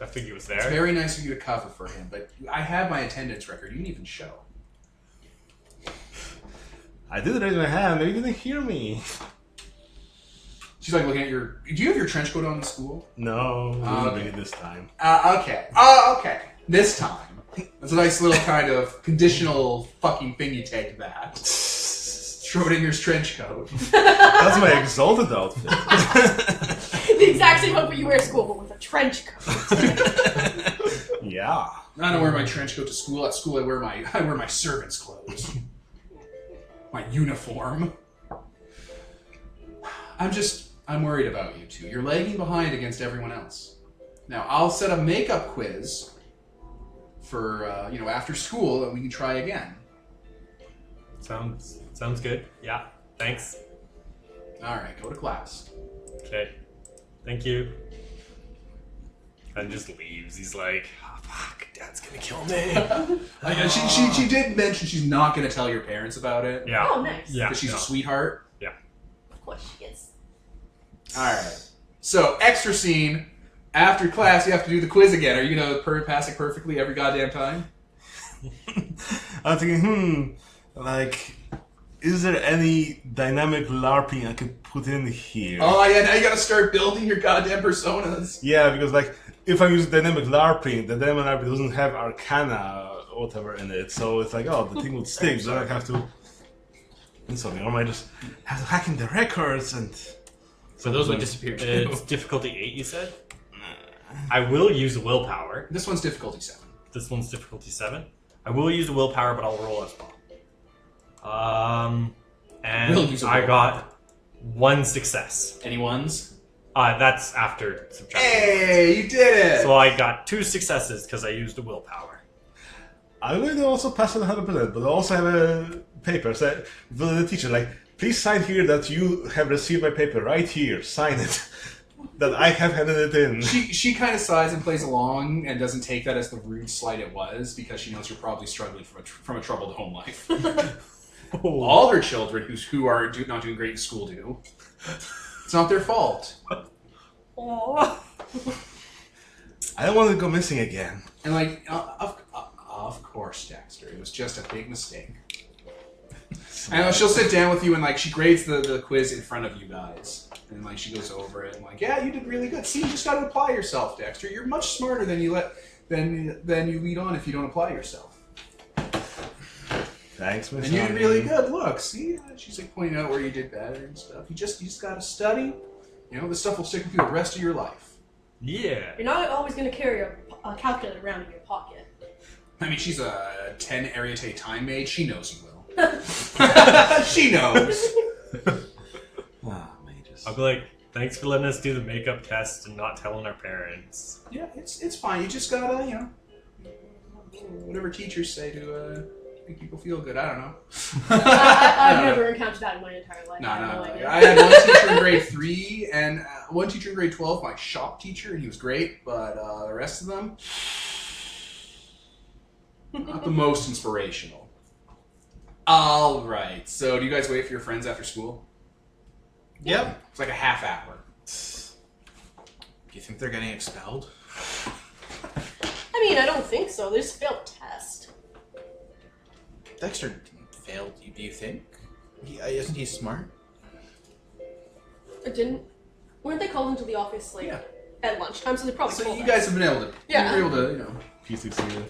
I think he was It's there. very nice of you to cover for him, but I have my attendance record. You didn't even show. I did raise my hand, but you didn't hear me. She's like looking at your... Do you have your trench coat on in school? No, we didn't Okay. bring it this time. Okay. Okay. This time. That's a nice little kind of conditional fucking thing you take that. Schrodinger's trench coat. That's my Exalted outfit. The exact same outfit you wear to school, but with a trench coat. Yeah. I don't wear my trench coat to school. At school, I wear my servant's clothes. My uniform. I'm worried about you two. You're lagging behind against everyone else. Now, I'll set a makeup quiz for, after school, and we can try again. Sounds good. Yeah. Thanks. All right, go to class. Okay. Thank you. And just leaves. He's like, oh, fuck, Dad's gonna kill me. She did mention she's not going to tell your parents about it. Yeah. Oh, nice. Yeah. Because she's a sweetheart. Of course she is. All right. So, extra scene. After class, you have to do the quiz again. Are you going to pass it perfectly every goddamn time? I'm thinking, is there any dynamic LARPing I could put in here? Oh, yeah, now you got to start building your goddamn personas. Yeah, because if I use dynamic LARPing, the dynamic LARPing doesn't have Arcana or whatever in it, so it's like, oh, the thing would stick. Then I have to do something, or I might just have to hack in the records and. So those would disappear too. It's difficulty 8, you said? I will use willpower. This one's difficulty 7. This one's difficulty 7. I will use a willpower, but I'll roll as well. And Will use a I willpower. got 1 success. Any ones? That's after subtracting. Hey, you did it! So I got 2 successes because I used a willpower. I'm going to also pass it 100%, but I also have a paper. So the teacher, please sign here that you have received my paper. Right here, sign it. That I have handed it in. She kind of sighs and plays along and doesn't take that as the rude slight it was because she knows you're probably struggling from a troubled home life. All her children who are not doing great in school do. It's not their fault. Aww. I don't want to go missing again. And of course, Dexter, it was just a big mistake. And she'll sit down with you and she grades the quiz in front of you guys. And she goes over it and yeah, you did really good. See, you just got to apply yourself, Dexter. You're much smarter than you lead on if you don't apply yourself. Thanks, Miss. And you did really good. Look, see, she's pointing out where you did better and stuff. You just got to study. This stuff will stick with you the rest of your life. Yeah. You're not always going to carry a calculator around in your pocket. I mean, she's a 10 Ariete time maid. She knows you will. She knows. Mages. I'll be like, thanks for letting us do the makeup test and not telling our parents. Yeah, it's fine. You just gotta, whatever teachers say to make people feel good. I don't know. I've never encountered that in my entire life. No. I have no idea. I had one teacher in grade 3 and one teacher in grade 12, my shop teacher, and he was great, but the rest of them, not the most inspirational. All right. So, do you guys wait for your friends after school? Yep. It's like a half hour. Do you think they're getting expelled? I mean, I don't think so. They just failed a test. Dexter failed, do you think? Isn't he smart? It didn't. Weren't they called into the office Yeah. at lunchtime? So they probably So told you us. guys have been able to, Yeah. you're able to, P16.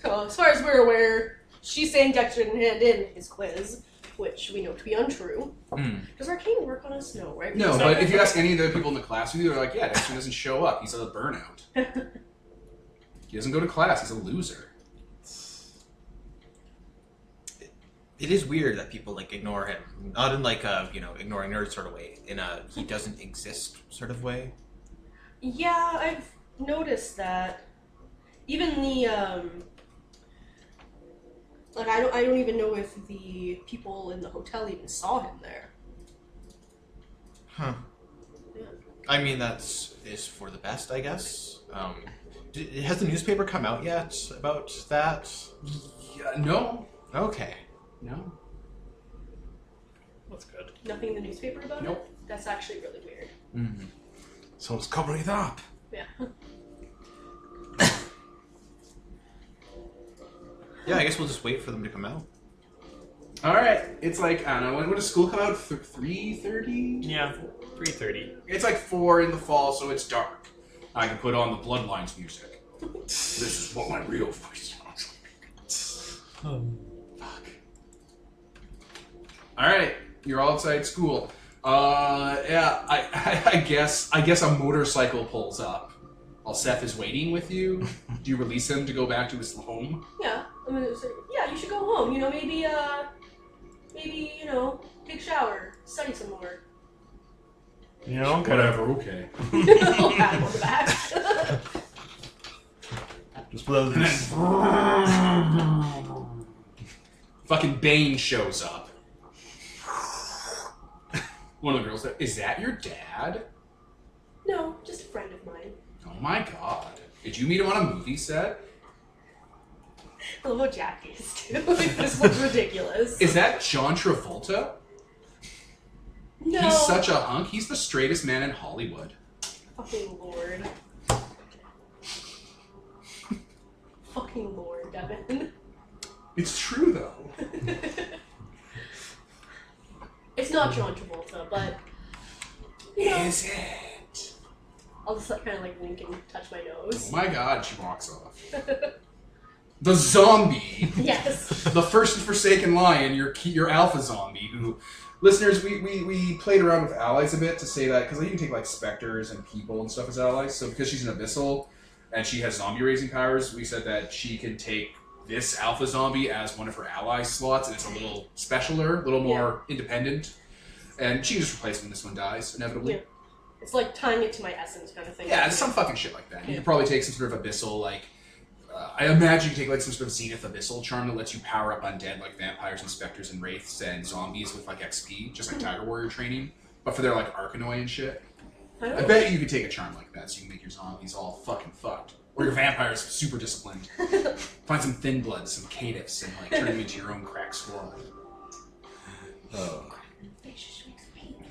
So as far as we're aware, she's saying Dexter didn't hand in his quiz, which we know to be untrue. Does Arcane work on us? No, right? No, but if you ask any of the people in the class with you, they're like, yeah, Dexter doesn't show up. He's a burnout. He doesn't go to class. He's a loser. It is weird that people ignore him. Not in a, ignoring nerd sort of way. In a he doesn't exist sort of way. Yeah, I've noticed that. Even the I don't even know if the people in the hotel even saw him there. Huh. Yeah. I mean, is for the best, I guess. Has the newspaper come out yet about that? Yeah, no. Okay. No. That's good. Nothing in the newspaper about Nope. it? That's actually really weird. Mm-hmm. Someone's covering it up. Yeah. Yeah, I guess we'll just wait for them to come out. All right. It's I don't know. When does school come out? 3:30? Yeah, 3:30. It's 4 in the fall, so it's dark. I can put on the Bloodlines music. This is what my real voice sounds like. Fuck. All right, you're all outside school. Yeah, I guess a motorcycle pulls up. While Seth is waiting with you, do you release him to go back to his home? Yeah, I'm gonna say, yeah, you should go home. You know, maybe you know, take a shower, study some more. Yeah, okay. Whatever. Okay. I'll pat him on the back. Just blow this. Fucking Bane shows up. One of the girls said, "Is that your dad?" No, just a friend of mine. Oh my god. Did you meet him on a movie set? I love how Jack is too. Like, this looks ridiculous. Is that John Travolta? No. He's such a hunk. He's the straightest man in Hollywood. Fucking Lord. Fucking Lord, Devin. It's true though. It's not John Travolta, but you know, Is it? I'll just kind of like wink and touch my Oh nose. my god, she walks off. The zombie, Yes. the first and forsaken lion, your alpha zombie, who, listeners, we played around with allies a bit to say that, because you can take like specters and people and stuff as allies, so because she's an abyssal, and she has zombie raising powers, we said that she can take this alpha zombie as one of her ally slots, and it's a little specialer, a little more independent, and she can just replace when this one dies, inevitably. Yeah. It's like tying it to my essence kind of thing. Yeah, it's some fucking shit like that. You could probably take some sort of abyssal, like, I imagine you could take like some sort of zenith abyssal charm that lets you power up undead like vampires and specters and wraiths and zombies with like XP, just like Tiger Warrior training, but for their like Arcanoi and shit. I bet you could take a charm like that so you can make your zombies all fucking fucked. Or your vampires super disciplined. Find some thin bloods, some caitiffs, and like turn them into your own crack squad.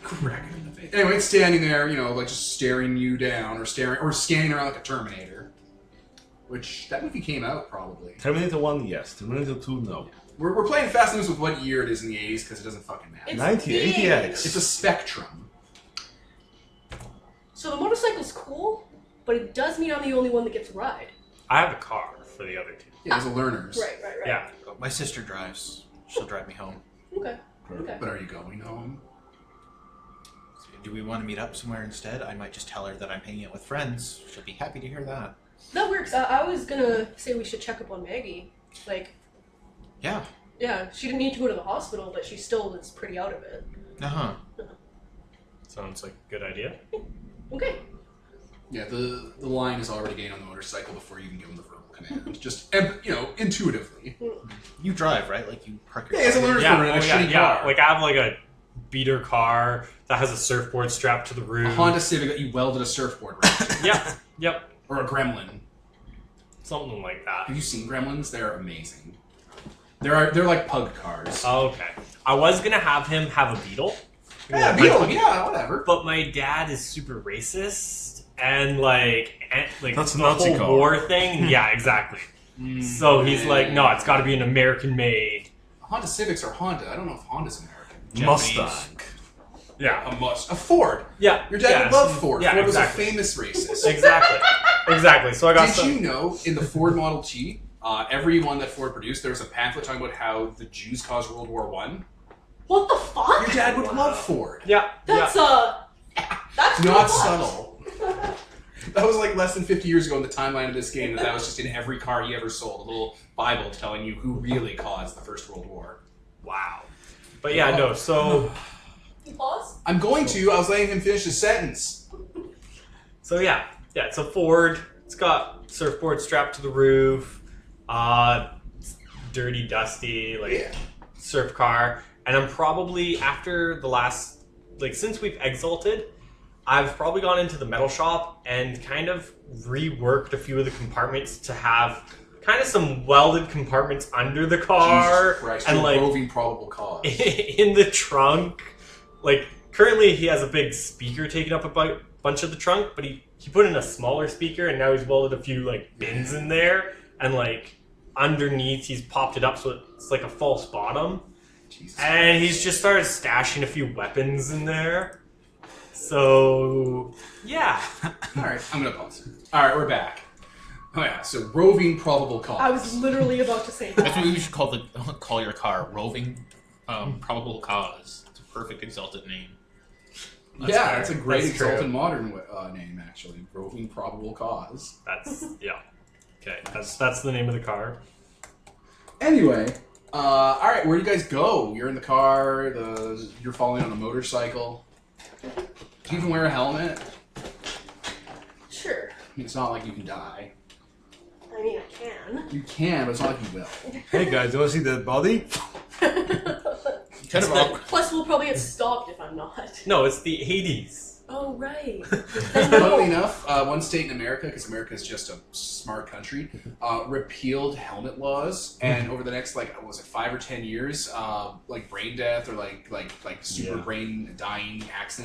Crack it in the face. Anyway, it's standing there, you know, like just staring you down, or scanning around like a Terminator. Which that movie came out probably. Terminator 1, yes. Terminator 2, no. We're playing fast and loose with what year it is in the 80s because it doesn't fucking matter. It's 1980X. It's a Spectrum. So the motorcycle's cool, but it does mean I'm the only one that gets to ride. I have a car for the other two. Yeah, those are learners. Right. Yeah. My sister drives. She'll drive me home. Okay. But are you going home? Do we want to meet up somewhere instead? I might just tell her that I'm hanging out with friends. She'll be happy to hear that. That works. I was gonna say we should check up on Maggie. Like, Yeah. yeah, she didn't need to go to the hospital, but she still is pretty out of it. Uh-huh. Sounds like a good idea. Okay. Yeah, the line is already getting on the motorcycle before you can give him the verbal command. Just, you know, intuitively. You drive, right? Like you park your Yeah, it's a car. learner's permit and a shitty car. Like I have like a beater car that has a surfboard strapped to the A roof. Honda Civic that you welded a surfboard right to. Yep. Or a Gremlin. Something like that. Have you seen Gremlins? They're amazing. They're like pug cars. Okay. I was gonna have him have a beetle. Yeah, Beetle, yeah, whatever. But my dad is super racist and like That's a the Nazi whole car. war thing. Yeah, exactly. So he's like, no, it's got to be an American made. Honda Civics are Honda. I don't know if Honda's American. Mustang. Yeah. A Ford. Yeah. Your dad would love Ford. Yeah, Ford was exactly. a famous racist. Exactly. So I got Did you know in the Ford Model T, every one that Ford produced, there was a pamphlet talking about how the Jews caused World War One. What the fuck? Your dad would love Ford. Yeah. That's Not too much. subtle. That was like less than 50 years ago in the timeline of this game. That was just in every car he ever sold. A little Bible telling you who really caused the First World War. Wow. But yeah, no. So You pause? I'm going to. I was letting him finish his sentence. yeah. It's a Ford. It's got surfboard strapped to the roof. It's dirty, dusty, surf car. And I'm probably, after the last, since we've Exalted, I've probably gone into the metal shop and kind of reworked a few of the compartments to have kind of some welded compartments under the car. Jesus Christ, and you're roving probable cause. in the trunk. Currently he has a big speaker taking up a bunch of the trunk, but he put in a smaller speaker and now he's welded a few bins in there, and underneath he's popped it up so it's like a false bottom. Jesus And Christ. he's just started stashing a few weapons in there. So, yeah. Alright, I'm gonna pause. Alright, we're back. Oh yeah, so roving probable cause. I was literally about to say That's that. what you should call your car, roving Probable Cause. It's a perfect Exalted name. Yeah, it's a great That's true. Exalted modern name, actually. Roving Probable Cause. That's yeah. Okay, that's the name of the car. Anyway, all right, where do you guys go? You're in the car. You're following on a motorcycle. Do you even wear a helmet? Sure. I mean, it's not like you can die. I mean, I can. You can, but it's not like you will. Hey guys, you want to see that body? Kind of awkward. Plus, we'll probably get stopped if I'm not. No, it's the 80s. Oh, right. Funnily enough, one state in America, because America is just a smart country, repealed helmet laws, and over the next what was it 5 or 10 years, like brain death or like super brain dying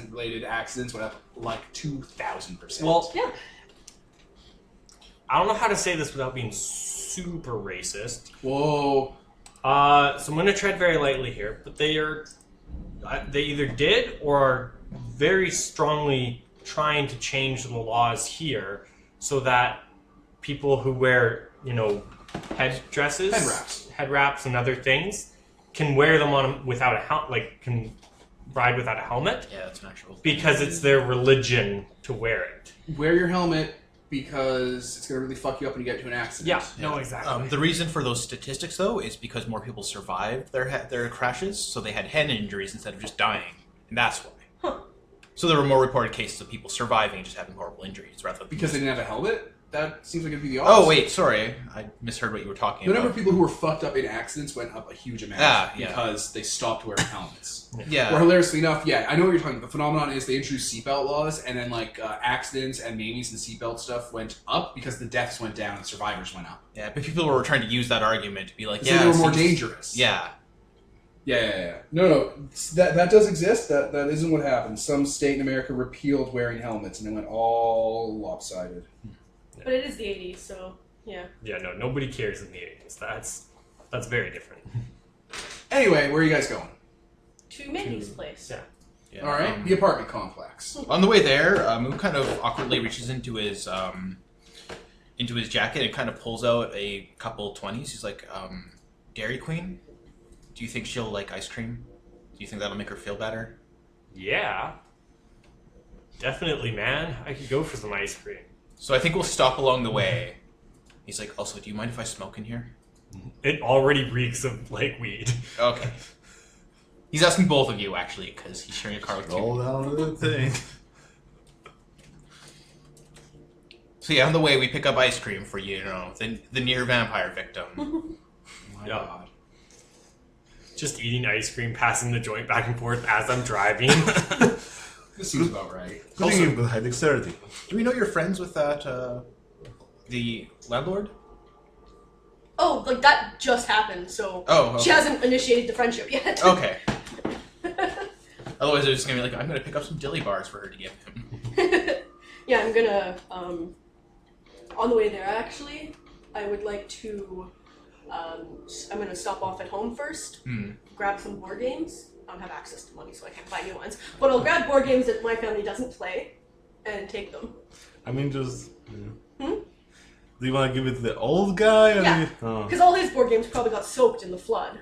related accidents went up like 2,000%. Well, Yeah. I don't know how to say this without being super racist. Whoa. So I'm going to tread very lightly here, but they either did or are very strongly trying to change the laws here so that people who wear, head dresses, head wraps, and other things can wear them on without a can ride without a helmet. Yeah, that's natural. Because it's their religion to wear it. Wear your helmet because it's going to really fuck you up when you get into an accident. Yeah, no, exactly. The reason for those statistics, though, is because more people survived their crashes, so they had head injuries instead of just dying, and that's why. Huh. So there were more reported cases of people surviving and just having horrible injuries rather than Because they didn't have a helmet? That seems like it'd be the opposite. Oh wait, sorry, I misheard what you were talking The about. number of people who were fucked up in accidents went up a huge amount Yeah. because they stopped wearing helmets. Yeah. Or hilariously enough, I know what you're talking about. The phenomenon is they introduced seatbelt laws, and then accidents and maimies and seatbelt stuff went up because the deaths went down and survivors went up. Yeah, but people were trying to use that argument to be like, So yeah, they were more seems- dangerous. Yeah. Yeah. No, that does exist. That isn't what happened. Some state in America repealed wearing helmets, and it went all lopsided. But it is the 80s, so yeah. Yeah, no, nobody cares in the 80s. That's very different. Anyway, where are you guys going? To Mindy's place. Yeah. Yeah. All right, the apartment complex. On the way there, Moon kind of awkwardly reaches into his jacket and kind of pulls out a couple 20s. He's like, Dairy Queen, do you think she'll like ice cream? Do you think that'll make her feel better? Yeah. Definitely, man. I could go for some ice cream. So I think we'll stop along the way. He's like, also, do you mind if I smoke in here? It already reeks of weed. Okay. He's asking both of you, actually, because he's sharing a car with Roll you. down the thing. So yeah, on the way, we pick up ice cream for you, the near vampire victim. My Yeah. God. Just eating ice cream, passing the joint back and forth as I'm driving. This seems about right. Good thing you've got high dexterity. Do we know you're friends with that, the landlord? Oh, that just happened, so Oh, okay. she hasn't initiated the friendship yet. Okay. Otherwise, they're just gonna be like, I'm gonna pick up some dilly bars for her to give him. Yeah, I'm gonna, on the way there, actually, I would like to, I'm gonna stop off at home first, grab some board games. I don't have access to money, so I can't buy new ones. But I'll grab board games that my family doesn't play, and take them. I mean, just... Do you want to give it to the old guy? Or Yeah. do you- oh. Because all his board games probably got soaked in the flood.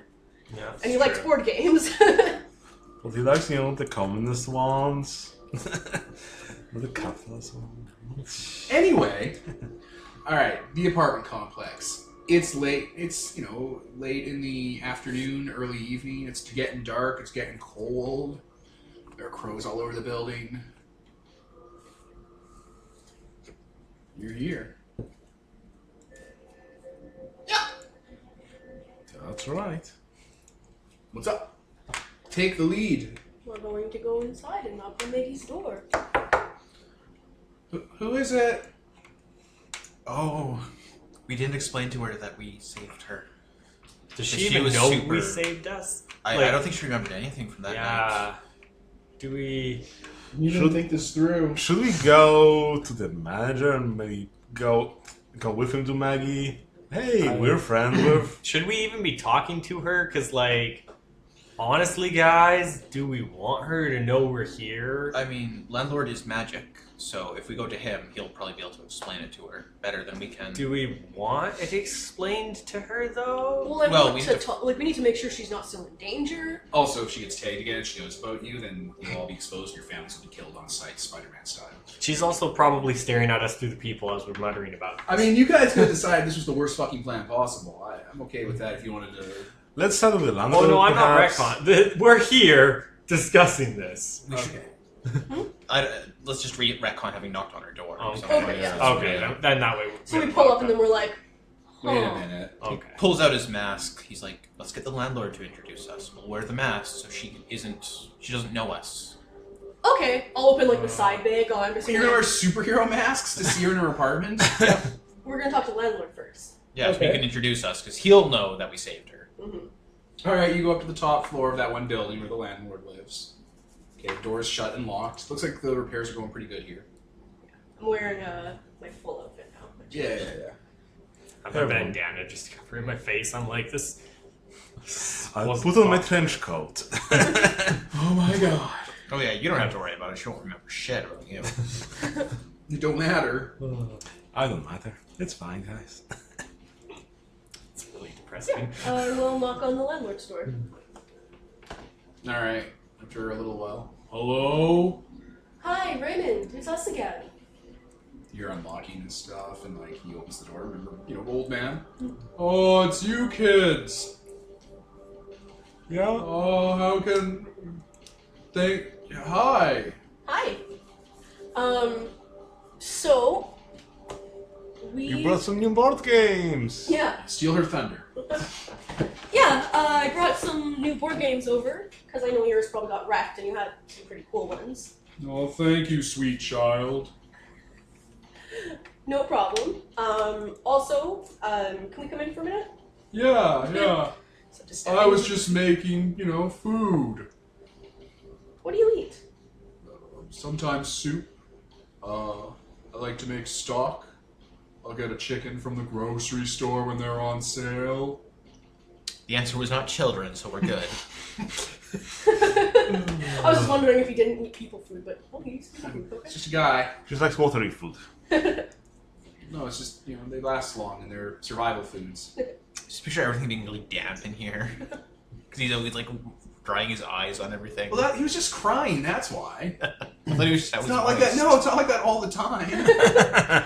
Yeah, And he likes board games. Well, he likes, the communist ones. Or the capitalist ones. Anyway, all right, the apartment complex. It's late. It's late in the afternoon, early evening. It's getting dark. It's getting cold. There are crows all over the building. You're here. Yeah. That's right. What's up? Take the lead. We're going to go inside and knock on Maggie's door. Who is it? Oh, we didn't explain to her that we saved her. Does She she even was know super- we saved us? I don't think she remembered anything from that night. Yeah. Do we... You didn't think this through. Should we go to the manager and maybe go with him to Maggie? Hey, we're friends with... Should we even be talking to her? Because, Honestly, guys, do we want her to know we're here? I mean, landlord is magic, so if we go to him, he'll probably be able to explain it to her better than we can. Do we want it explained to her, though? Well, I Well, want we to need to- talk, like we need to make sure she's not still in danger. Also, if she gets tagged again and she knows about you, then you'll all be exposed and your families will be killed on sight, Spider-Man style. She's also probably staring at us through the people as we're muttering about it. I mean, you guys could have decided this was the worst fucking plan possible. I'm okay with that if you wanted to... Let's start with the landlord. Oh no, I'm not perhaps. retcon. We're here discussing this. Okay. Let's just retcon having knocked on her door. Oh, So okay, yeah. Okay, then that way. So we pull up and then we're like, Wait a huh. minute. He Okay. pulls out his mask. He's like, "Let's get the landlord to introduce us. We'll wear the mask so she doesn't know us." Okay, I'll open like the side bag. Oh, I'm just You're gonna wear superhero masks to see her in her apartment? We're gonna talk to the landlord first. Yeah, so Okay. he can introduce us because he'll know that we saved her. Mm-hmm. Alright, you go up to the top floor of that one building where the landlord lives. Okay, door's shut and locked. Looks like the repairs are going pretty good here. I'm wearing my full outfit now. Yeah. I have a bandana just covering my face. I'm like this. I'll What put the on my fuck? trench coat. Oh my god. Oh yeah, you don't have to worry about it. She won't remember shit about you. It don't matter. I don't matter. It's fine, guys. It's really depressing. We'll knock on the landlord's door. Alright, after a little while. Hello? Hi, Raymond. It's us again. You're unlocking and stuff, and like he opens the door. Remember, old man. Oh, it's you kids. Yeah? Oh, how can they? Hi. Hi. So we. You brought some new board games! Yeah. Steal her thunder. Yeah. I brought some new board games over because I know yours probably got wrecked and you had some pretty cool ones. Oh, thank you, sweet child. No problem. Also, can we come in for a minute? Yeah. So just I was just making, food. What do you eat? Sometimes soup. I like to make stock. I'll get a chicken from the grocery store when they're on sale. The answer was not children, so we're good. I was just wondering if you didn't eat people food, but he eats people food. Okay. It's just a guy. Just likes watery food. No, it's just, they last long and they're survival foods. Just picture everything being really damp in here. Because he's always like drying his eyes on everything. Well, he was just crying, that's why. I thought he was, that It's was not like that. moist. No, it's not like that all the time.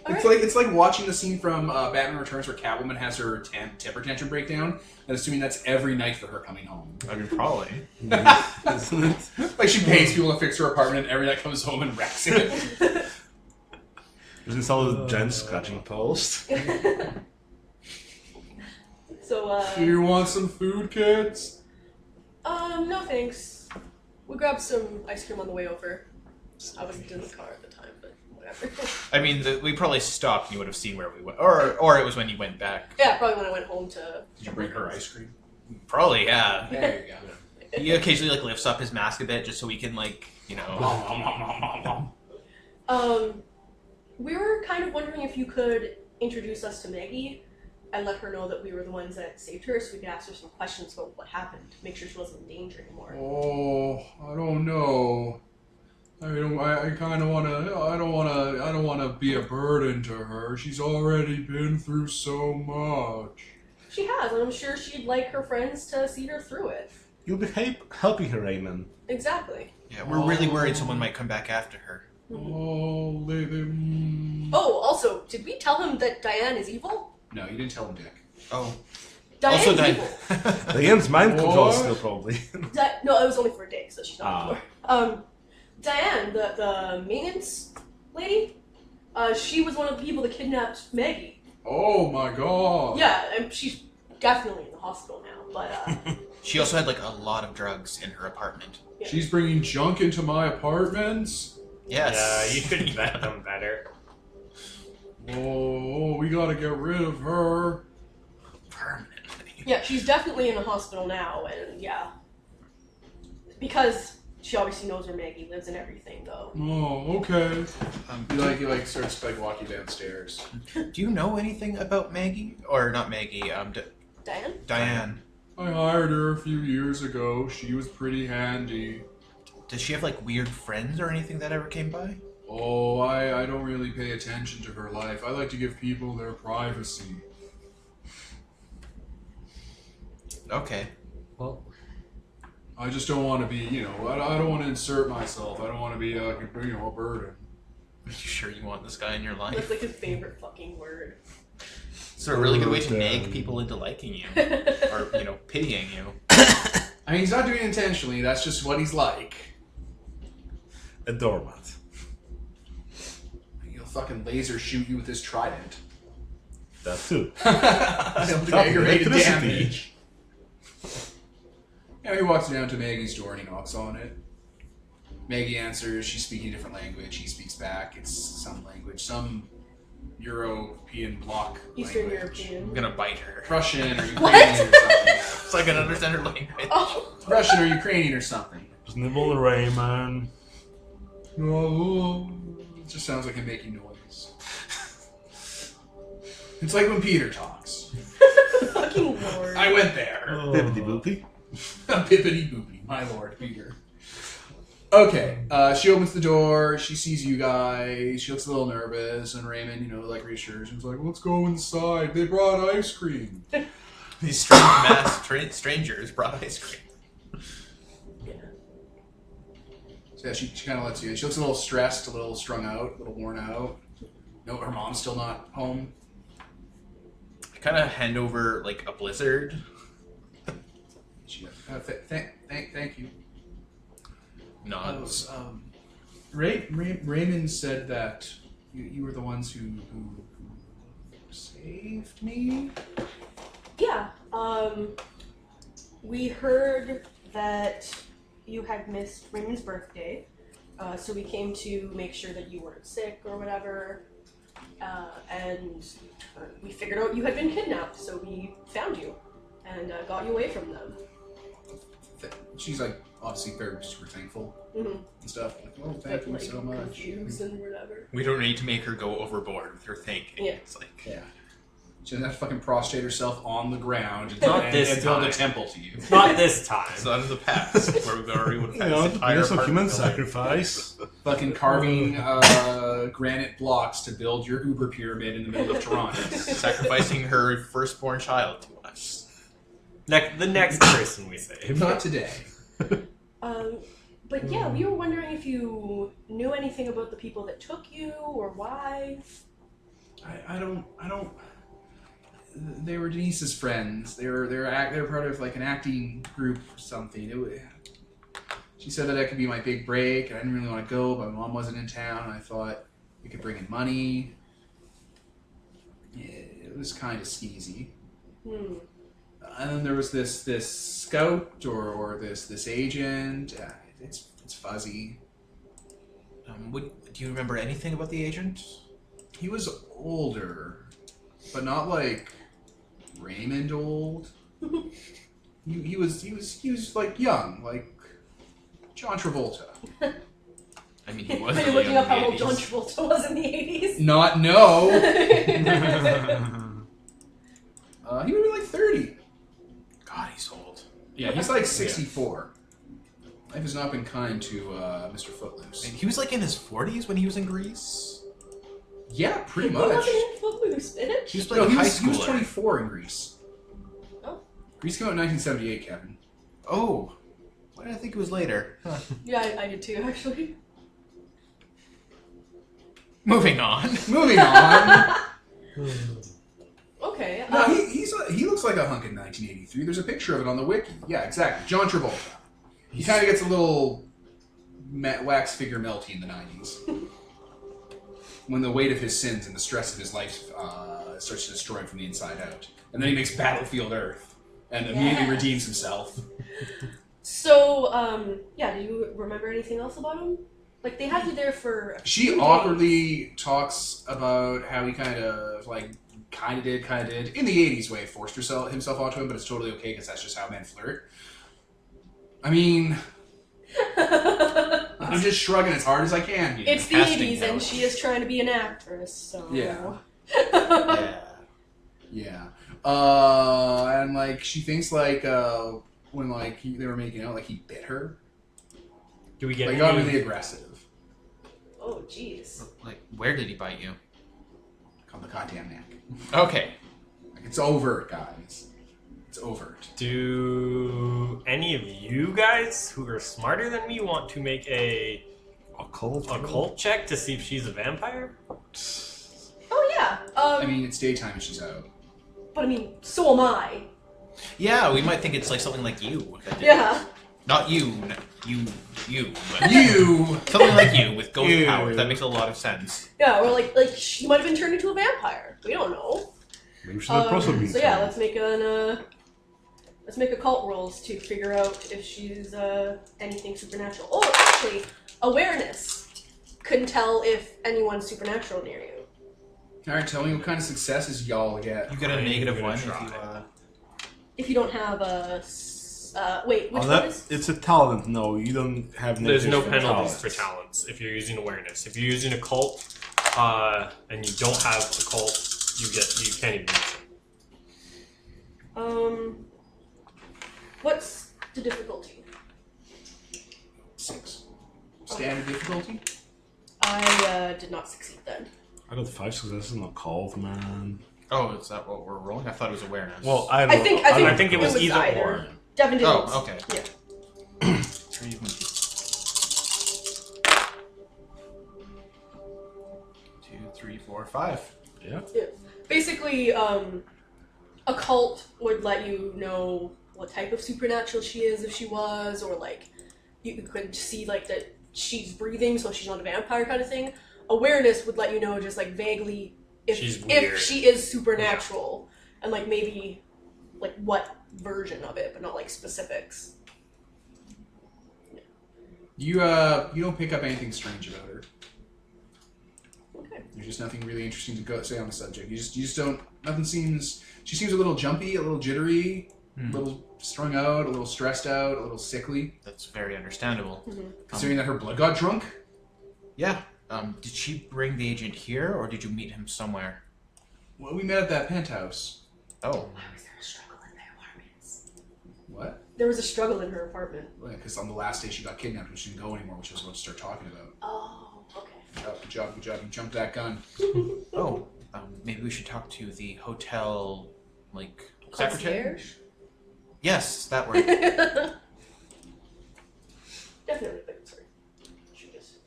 Alright. It's like watching the scene from Batman Returns where Catwoman has her temper tantrum breakdown, and assuming that's every night for her coming home. I mean, probably. Isn't it? Like she pays people to fix her apartment, and every night comes home and wrecks it. Just install the Jen scratching post. So, Do you want some food, kids? no thanks. We grabbed some ice cream on the way over. I wasn't in the car at the time, but whatever. I mean, we probably stopped and you would have seen where we went. Or it was when you went back. Yeah, probably when I went home to. Did you bring her ice cream? Probably, yeah. There you go. He occasionally lifts up his mask a bit just so we can We were kind of wondering if you could introduce us to Maggie and let her know that we were the ones that saved her, so we could ask her some questions about what happened, make sure she wasn't in danger anymore. Oh, I don't know. I kind of want to. I don't want to be a burden to her. She's already been through so much. She has, and I'm sure she'd like her friends to see her through it. You'll be helping her, Raymond. Exactly. Yeah, we're really worried someone might come back after her. Oh, Oh, also, did we tell him that Diane is evil? No, you didn't tell him, Dick. Oh. Diane's Also, evil. Diane's mind control What? still probably. No, it was only for a day, so she's not Ah. anymore. Diane, the maintenance lady, she was one of the people that kidnapped Maggie. Oh my god. Yeah, and she's definitely in the hospital now, but, She also had like a lot of drugs in her apartment. yeah. She's bringing junk into my apartments. Yes. Yeah, you should vet them better. Oh, we gotta get rid of her. Permanently. Yeah, she's definitely in the hospital now, and yeah. Because she obviously knows where Maggie lives and everything, though. Oh, okay. He starts walking downstairs. Do you know anything about Maggie? Or not Maggie, Diane. I hired her a few years ago. She was pretty handy. Does she have like weird friends or anything that ever came by? Oh, I don't really pay attention to her life. I like to give people their privacy. Okay. Well, I just don't want to be, I don't want to insert myself. I don't want to be, a burden. Are you sure you want this guy in your life? That's like his favorite fucking word. It's a really good way to Burden. nag people into liking you. Or, pitying you. I mean, he's not doing it intentionally. That's just what he's like. A doormat. He'll fucking laser shoot you with his trident. That too. He'll do Stop aggravated electricity. damage. He walks down to Maggie's door and he knocks on it. Maggie answers. She's speaking a different language. He speaks back. It's some language. Some European bloc Eastern language. European. I'm gonna bite her. Russian or What? Ukrainian or something. So I can understand her language. Oh, Russian or Ukrainian or something. Just nibble the Rayman. It just sounds like him making noise. It's like when Peter talks. fucking lord. I went there. Bibbidi boopy. Bippity boopity, my lord, Peter. Okay, she opens the door, she sees you guys, she looks a little nervous, and Raymond, reassures her. He's like, let's go inside, they brought ice cream. These strange masked strangers brought ice cream. Yeah. So yeah, she kind of lets you in. She looks a little stressed, a little strung out, a little worn out. No, her mom's still not home. I kind of hand over, a blizzard. She goes, thank you. Nods. Raymond said that you were the ones who saved me? Yeah, we heard that you had missed Raymond's birthday, so we came to make sure that you weren't sick or whatever, and we figured out you had been kidnapped, so we found you and got you away from them. She's obviously very super thankful Mm-hmm. and stuff. Oh, thank you so much. Confused and whatever. We don't need to make her go overboard with her thanking. Yeah. It's like, Yeah. She doesn't have to fucking prostrate herself on the ground and, Not and, this and build a time. temple to you. not this time. it's not in the past where we already would have had this entire There's some apartment human building. sacrifice. Fucking carving granite blocks to build your Uber pyramid in the middle of Toronto. Sacrificing her firstborn child to us. The next person we save. Not today. But yeah, we were wondering if you knew anything about the people that took you or why. I don't. They were Denise's friends. They were part of an acting group or something. She said that could be my big break, and I didn't really want to go, but my mom wasn't in town, and I thought we could bring in money. Yeah, it was kind of skeezy. Hmm. And then there was this scout or this agent. It's fuzzy. Do you remember anything about the agent? He was older, but not like Raymond old. he was young, like John Travolta. I mean, he was Are you really looking young up how in old the John 80s. Travolta was in the 80s? Not no. He would be 30. God, he's old. Yeah, he's 64. Life has not been kind to Mr. Footloose. And he was in his 40s when he was in Greece. Yeah, pretty He much. wasn't in Footloose, bitch. He was No, playing he high was 24 schooler. in Greece. Oh. Greece came out in 1978, Kevin. Oh, why did I think it was later? Huh. Yeah, I did too, actually. Moving on. Moving on. Okay. No, he looks like a hunk in 1983. There's a picture of it on the wiki. Yeah, exactly. John Travolta. He kind of gets a little wax figure melty in the 90s. When the weight of his sins and the stress of his life starts to destroy him from the inside out. And then he makes Battlefield Earth and immediately redeems himself. So, yeah, do you remember anything else about him? They had you there for a few She days. awkwardly talks about how he kind of did, in the 80s way, forced himself onto him, but it's totally okay because that's just how men flirt. I mean, I'm just shrugging as hard as I can here. It's the Casting 80s, and couch. she is trying to be an actress, so... Yeah. Yeah. Yeah. And like she thinks like when like they were making out, like he bit her. Do we get Like got any- really aggressive. Oh, jeez. Like, where did he bite you? On the goddamn neck. Okay. Like it's overt, guys. It's overt. Do any of you guys who are smarter than me want to make a occult check to see if she's a vampire? Oh, yeah. I mean, it's daytime and she's out. But I mean, so am I. Yeah, we might think it's like something like you. That did- Yeah. Not you. You. But You. something like you with ghost You. powers. That makes a lot of sense. Yeah, or like she might have been turned into a vampire. We don't know. Maybe she's also being So yeah, turned. let's make occult rolls to figure out if she's anything supernatural. Oh, actually, awareness couldn't tell if anyone's supernatural near you. Alright, tell me what kind of successes y'all get. You get a I'm negative gonna one if try. you. If you don't have a wait, which Oh, one is? it's a talent. No, you don't have. There's no negative penalties for talents. talents if you're using awareness. If you're using occult, and you don't have occult, you can't even use it. What's the difficulty? 6. Standard difficulty? I did not succeed then. I got 5 successes in occult, man. Oh, is that what we're rolling? I thought it was awareness. Well, I think it was either either. or. Devin didn't. Oh, okay. Yeah. 2, 3, 4, 5. Yeah. Basically, occult would let you know what type of supernatural she is if she was, or like you could see like that she's breathing, so she's not a vampire kind of thing. Awareness would let you know just like vaguely She's if weird. she is supernatural, and like maybe like what version of it, but not like specifics. You don't pick up anything strange about her. Okay. There's just nothing really interesting to say on the subject. You just don't. Nothing seems. She seems a little jumpy, a little jittery, a little strung out, a little stressed out, a little sickly. That's very understandable. Considering that her blood got drunk. Yeah. Did she bring the agent here, or did you meet him somewhere? Well, we met at that penthouse. Oh. Why was there a struggle in their apartments? What? There was a struggle in her apartment. Because on the last day she got kidnapped and she didn't go anymore, which I was about to start talking about. Oh, okay. Good job. You jumped that gun. Oh. Maybe we should talk to the hotel, like, secretary? Concierge? Yes, that word. Definitely, but sorry.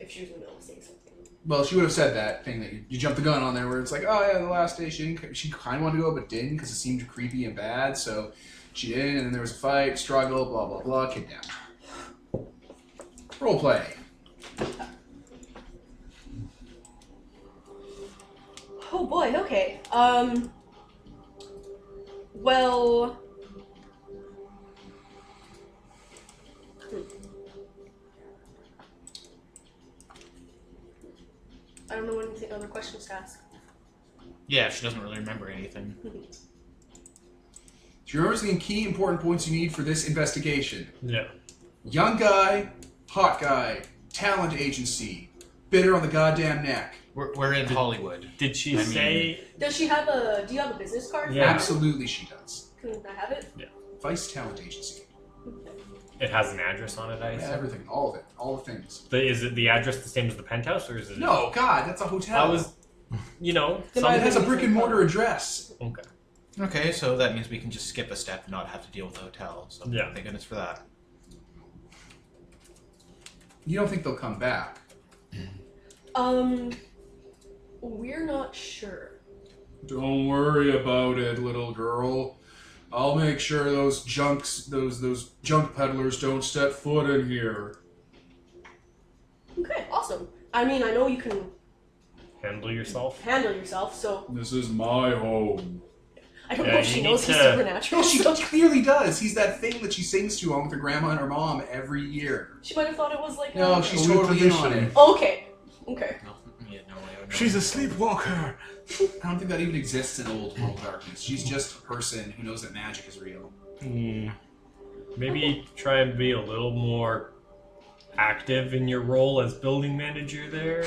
If she was in the middle of saying something. Well, she would have said that thing that you jumped the gun on there, where it's like, oh yeah, the last day she kind of wanted to go but didn't because it seemed creepy and bad, so she didn't, and then there was a fight, struggle, blah blah blah, kidnapped. Role play. Oh boy, okay. Well... I don't know any other questions to ask. Yeah, she doesn't really remember anything. Do you remember some key important points you need for this investigation? Yeah. Young guy, hot guy, talent agency, bitter on the goddamn neck. We're in Hollywood. Did she I mean- say? Does she have a... Do you have a business card? Yeah. Absolutely she does. Can I have it? Vice talent agency. It has an address on it, I Yeah, assume. everything, all of it, all the things. But is it the address the same as the penthouse, or is it? No, God, that's a hotel. I was, you know, Then some- I- It has a brick and mortar address. Okay. Okay, so that means we can just skip a step and not have to deal with the hotel. So Yeah. thank goodness for that. You don't think they'll come back? We're not sure. Don't worry about it, little girl. I'll make sure those junk peddlers don't step foot in here. Okay, awesome. I mean, I know you can Handle yourself. handle yourself, so This is my home. I don't Yeah, know if she you knows need he's to- supernatural. Well, she so clearly does. He's that thing that she sings to along with her grandma and her mom every year. she might have thought it was like No, a... she's Only totally in on tradition. it. Okay. Okay. No, yeah, no way. No She's way. a sleepwalker. I don't think that even exists in old world darkness. She's just a person who knows that magic is real. Maybe try and be a little more active in your role as building manager there.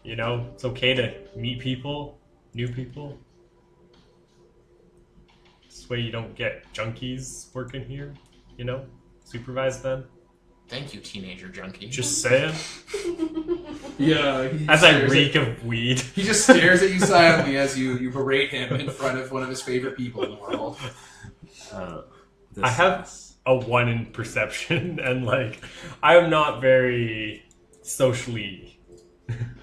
You know, it's okay to meet people, new people. This way you don't get junkies working here, you know? Supervise them. Thank you, teenager junkie. Just saying. Yeah. As I reek of weed. He just stares at you silently as you berate him in front of one of his favorite people in the world. I have a 1 in perception, and like, I'm not very socially.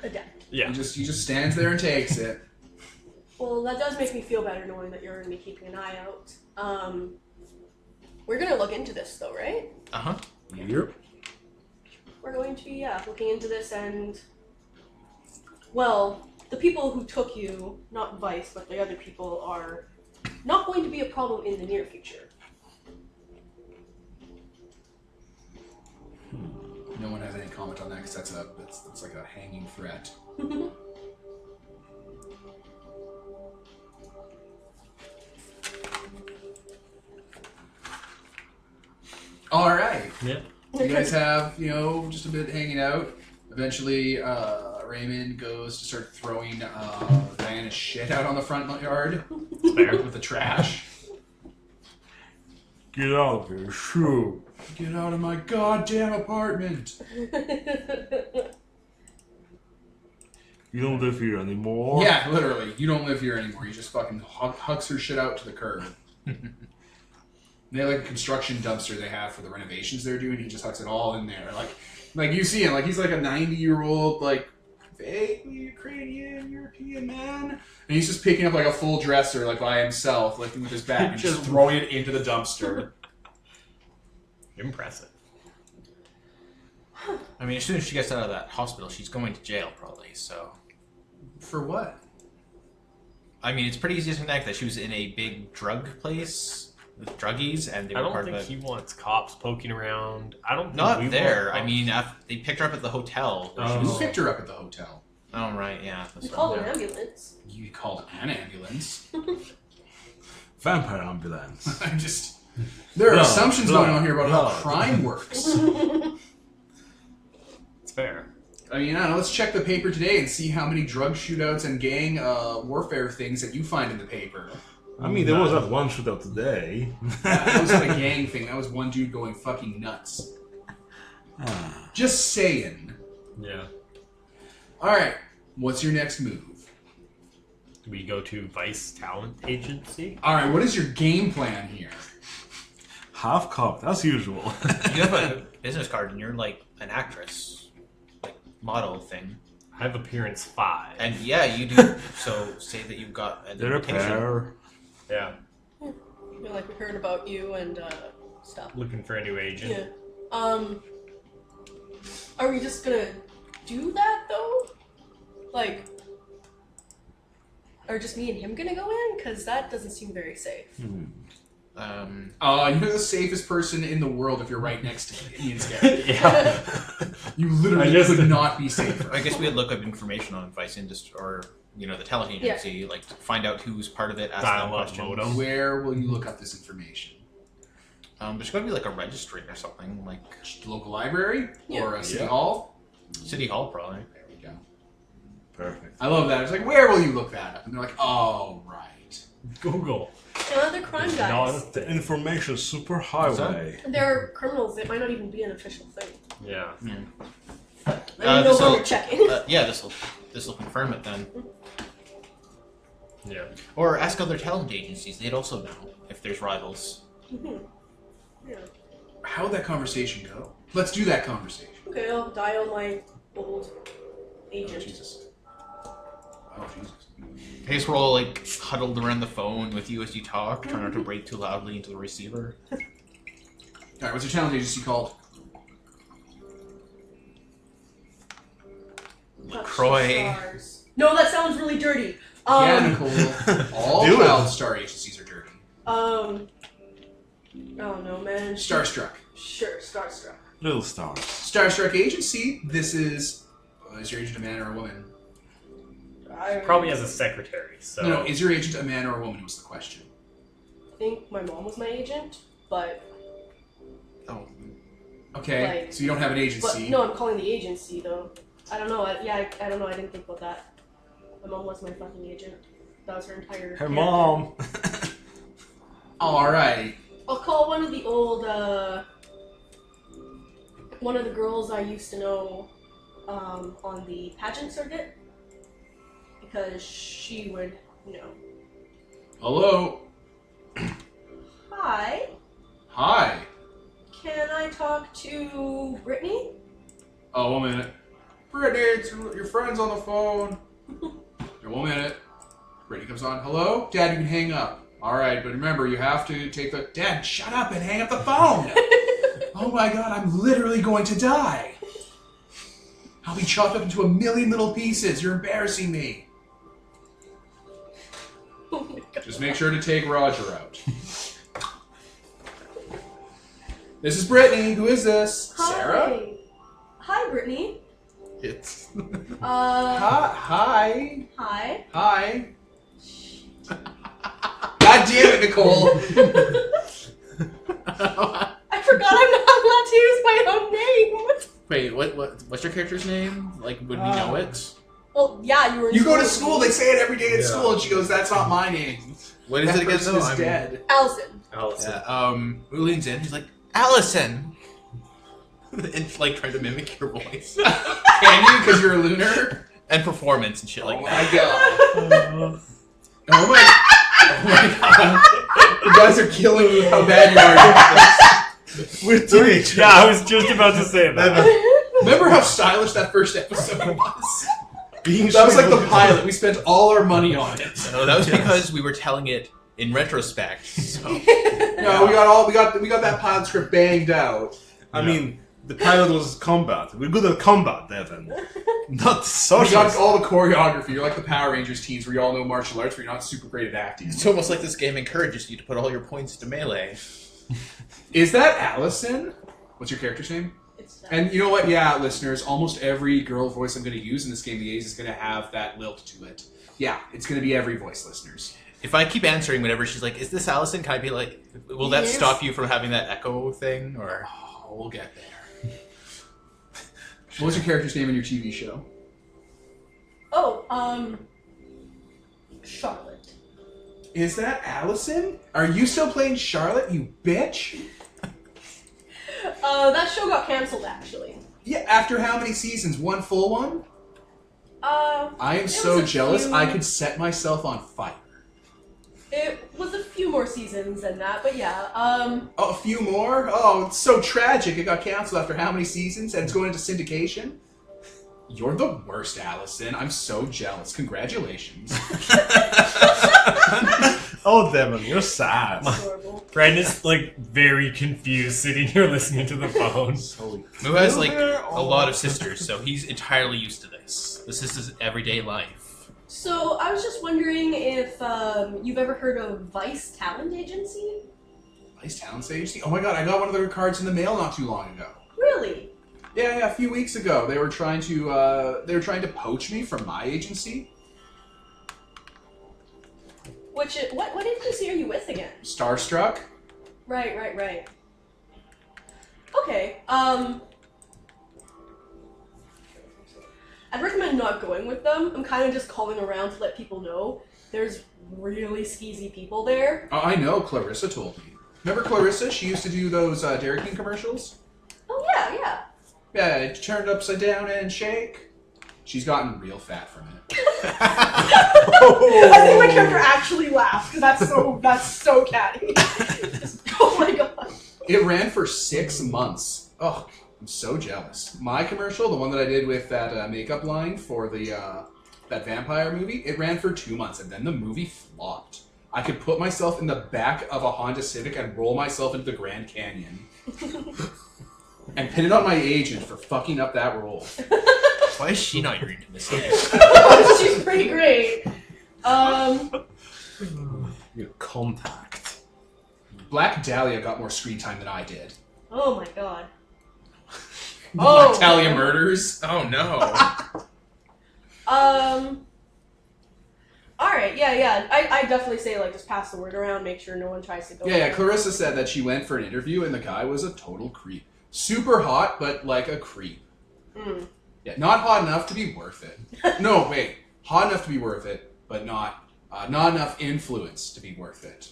Adept. Yeah. He just stands there and takes it. Well, that does make me feel better knowing that you're going to be keeping an eye out. We're going to look into this, though, right? Uh-huh. Yep. We're going to be, looking into this and... Well, the people who took you, not Vice, but the other people, are not going to be a problem in the near future. No one has any comment on that because that's like a hanging threat. All right. Yeah. You guys have, just a bit hanging out. Eventually, Raymond goes to start throwing Diana's shit out on the front yard with the trash. Get out of here, shoo. Get out of my goddamn apartment! You don't live here anymore. Yeah, literally. You don't live here anymore. You just fucking hucks her shit out to the curb. They have like a construction dumpster they have for the renovations they're doing. He just hucks it all in there. Like you see him, like he's like a 90-year-old, like vaguely Ukrainian European man, and he's just picking up like a full dresser, like by himself, lifting with his back, and just throwing it into the dumpster. Impressive. I mean, as soon as she gets out of that hospital, she's going to jail, probably, so... For what? I mean, it's pretty easy to connect that she was in a big drug place with druggies, and they I were don't part think of he wants cops poking around. I don't think Not we there. want I mean, they picked her up at the hotel. Who picked her up at the hotel? Oh, right, yeah. We called an ambulance. You called an ambulance. Vampire ambulance. There are No, assumptions no, going on here about no. how crime works. It's fair. I mean, I don't know, let's check the paper today and see how many drug shootouts and gang warfare things that you find in the paper. I mean, there was that one shootout today. That was not a gang thing. That was one dude going fucking nuts. Just saying. Yeah. Alright, what's your next move? Do we go to Vice Talent Agency? Alright, what is your game plan here? Half cocked, as usual. You have a business card, and you're like an actress, like model thing. I have appearance 5. And yeah, you do. So say that you've got an They're a invitation. pair. Yeah. Feel like we heard about you and stuff. Looking for a new agent. Yeah. Are we just gonna do that though? Like, are just me and him gonna go in? Because that doesn't seem very safe. You're the safest person in the world if you're right next to Ian's character. Yeah. You literally could not be safer. I guess we had look up information on Vice Industry, or the talent agency, like to find out who's part of it. Ask them Dial-up questions. modem. Where will you look up this information? There's got to be like a registry or something, like Local library? Yeah. Or a city Yeah. hall? City Hall, probably. There we go. Perfect. I love that. It's like, where will you look that up? And they're like, oh, right. Google. Another crime guys. Not The information superhighway. They're criminals. It might not even be an official thing. Yeah. I don't know this'll- where we're checking. Yeah, this will confirm it then. Yeah. Or ask other talent agencies; they'd also know if there's rivals. Yeah. How'd that conversation go? Let's do that conversation. Okay, I'll dial my old Oh, agent. Jesus. Oh, Jesus. I guess we're all like huddled around the phone with you as you talk, trying not to breathe too loudly into the receiver. Alright, what's your talent agency called? LaCroix. Stars. No, that sounds really dirty. Yeah, Nicole. All Do it. child star agencies are dirty. Oh no, man. Starstruck. Sure, Starstruck. Little stars. Starstruck agency. This is your agent a man or a woman? Probably as a secretary, so... No, is your agent a man or a woman was the question. I think my mom was my agent, but Oh, Okay, Like- so you don't have an but agency. no, I'm calling the agency though. I don't know. I don't know. I didn't think about that. My mom was my fucking agent. That was her entire. Her character. mom. Alright. I'll call one of the old, one of the girls I used to know, on the pageant circuit. Because she would, Hello? Hi, Hi. can I talk to Brittany? Oh, 1 minute. Brittany, it's your friend's on the phone. Here, 1 minute. Brittany comes on. Hello? Dad, you can hang up. Alright, but remember, you have to take the... Dad, shut up and hang up the phone! Oh my god, I'm literally going to die. I'll be chopped up into a million little pieces. You're embarrassing me. Oh my god. Just make sure to take Roger out. This is Brittany. Who is this? Hi. Sarah? Hi, Brittany. It's Hi. Hi. Hi. God damn it, Nicole. I forgot I'm not allowed to use my own name. Wait, what's your character's name? Like, would we know it? Well, yeah, you were in You go to with school, me. they say it every day at Yeah. school, and she goes, that's not my name. What is That it again? person though? is I'm- dead. Allison. Allison. Yeah, who leans in? He's like, Allison! And, like, trying to mimic your voice. Can you? Because you're a lunar? And performance and shit like Oh that. my god. Oh my god. You guys are killing me with how bad you are at this. We're teenagers. Yeah, I was just about to say that. Remember how stylish that first episode was? Being That was like the shy- pilot. We spent all our money on it. No, that was because we were telling it in retrospect. So. No, we got that pilot script banged out. I mean, the pilot was combat. We're good at combat, Devin. Not We social. got all the choreography. You're like the Power Rangers teams where you all know martial arts, but you're not super great at acting. It's almost like this game encourages you to put all your points to melee. Is that Allison? What's your character's name? It's And you know what? Yeah, listeners, almost every girl voice I'm going to use in this game of the A's is going to have that lilt to it. Yeah, it's going to be every voice, listeners. If I keep answering whenever she's like, is this Allison? Can I be like, will that Yes. stop you from having that echo thing? Or Oh, we'll get there. What was your character's name in your TV show? Oh, Charlotte. Is that Allison? Are you still playing Charlotte, you bitch? That show got canceled, actually. Yeah, after how many seasons? One full one? I am It so was a jealous, few- I could set myself on fire. It was a few more seasons than that, but yeah, Oh, a few more? Oh, it's so tragic. It got canceled after how many seasons and it's going into syndication? You're the worst, Allison. I'm so jealous. Congratulations. Oh, Devin, you're sad. adorable. Brandon's like very confused sitting here listening to the phone. Moo has like a lot of sisters, so he's entirely used to this. This is his everyday life. So, I was just wondering if, you've ever heard of Vice Talent Agency? Nice talent agency. Oh my god, I got one of their cards in the mail not too long ago. Really? Yeah, a few weeks ago. They were trying to poach me from my agency. What agency are you with again? Starstruck. Right. Okay, I'd recommend not going with them. I'm kind of just calling around to let people know. There's really skeezy people there. Oh, I know, Clarissa told me. Remember Clarissa? She used to do those Dairy King commercials? Oh, yeah. Yeah, it turned upside down and shake. She's gotten real fat from it. I think my character actually laughed, because that's so catty. Oh my god. It ran for 6 months. Oh, I'm so jealous. My commercial, the one that I did with that makeup line for the that vampire movie, it ran for 2 months, and then the movie flopped. I could put myself in the back of a Honda Civic and roll myself into the Grand Canyon. And pin it on my agent for fucking up that role. Why is she not your intimacy? She's pretty great. Your contact. Black Dahlia got more screen time than I did. Oh my god. Black Dahlia Murders. Oh no. Alright, yeah. I definitely say, like, just pass the word around, make sure no one tries to go. Yeah, Clarissa said that she went for an interview and the guy was a total creep. Super hot, but like a creep. Mm. Yeah, not hot enough to be worth it. No, wait. Hot enough to be worth it, but not enough influence to be worth it.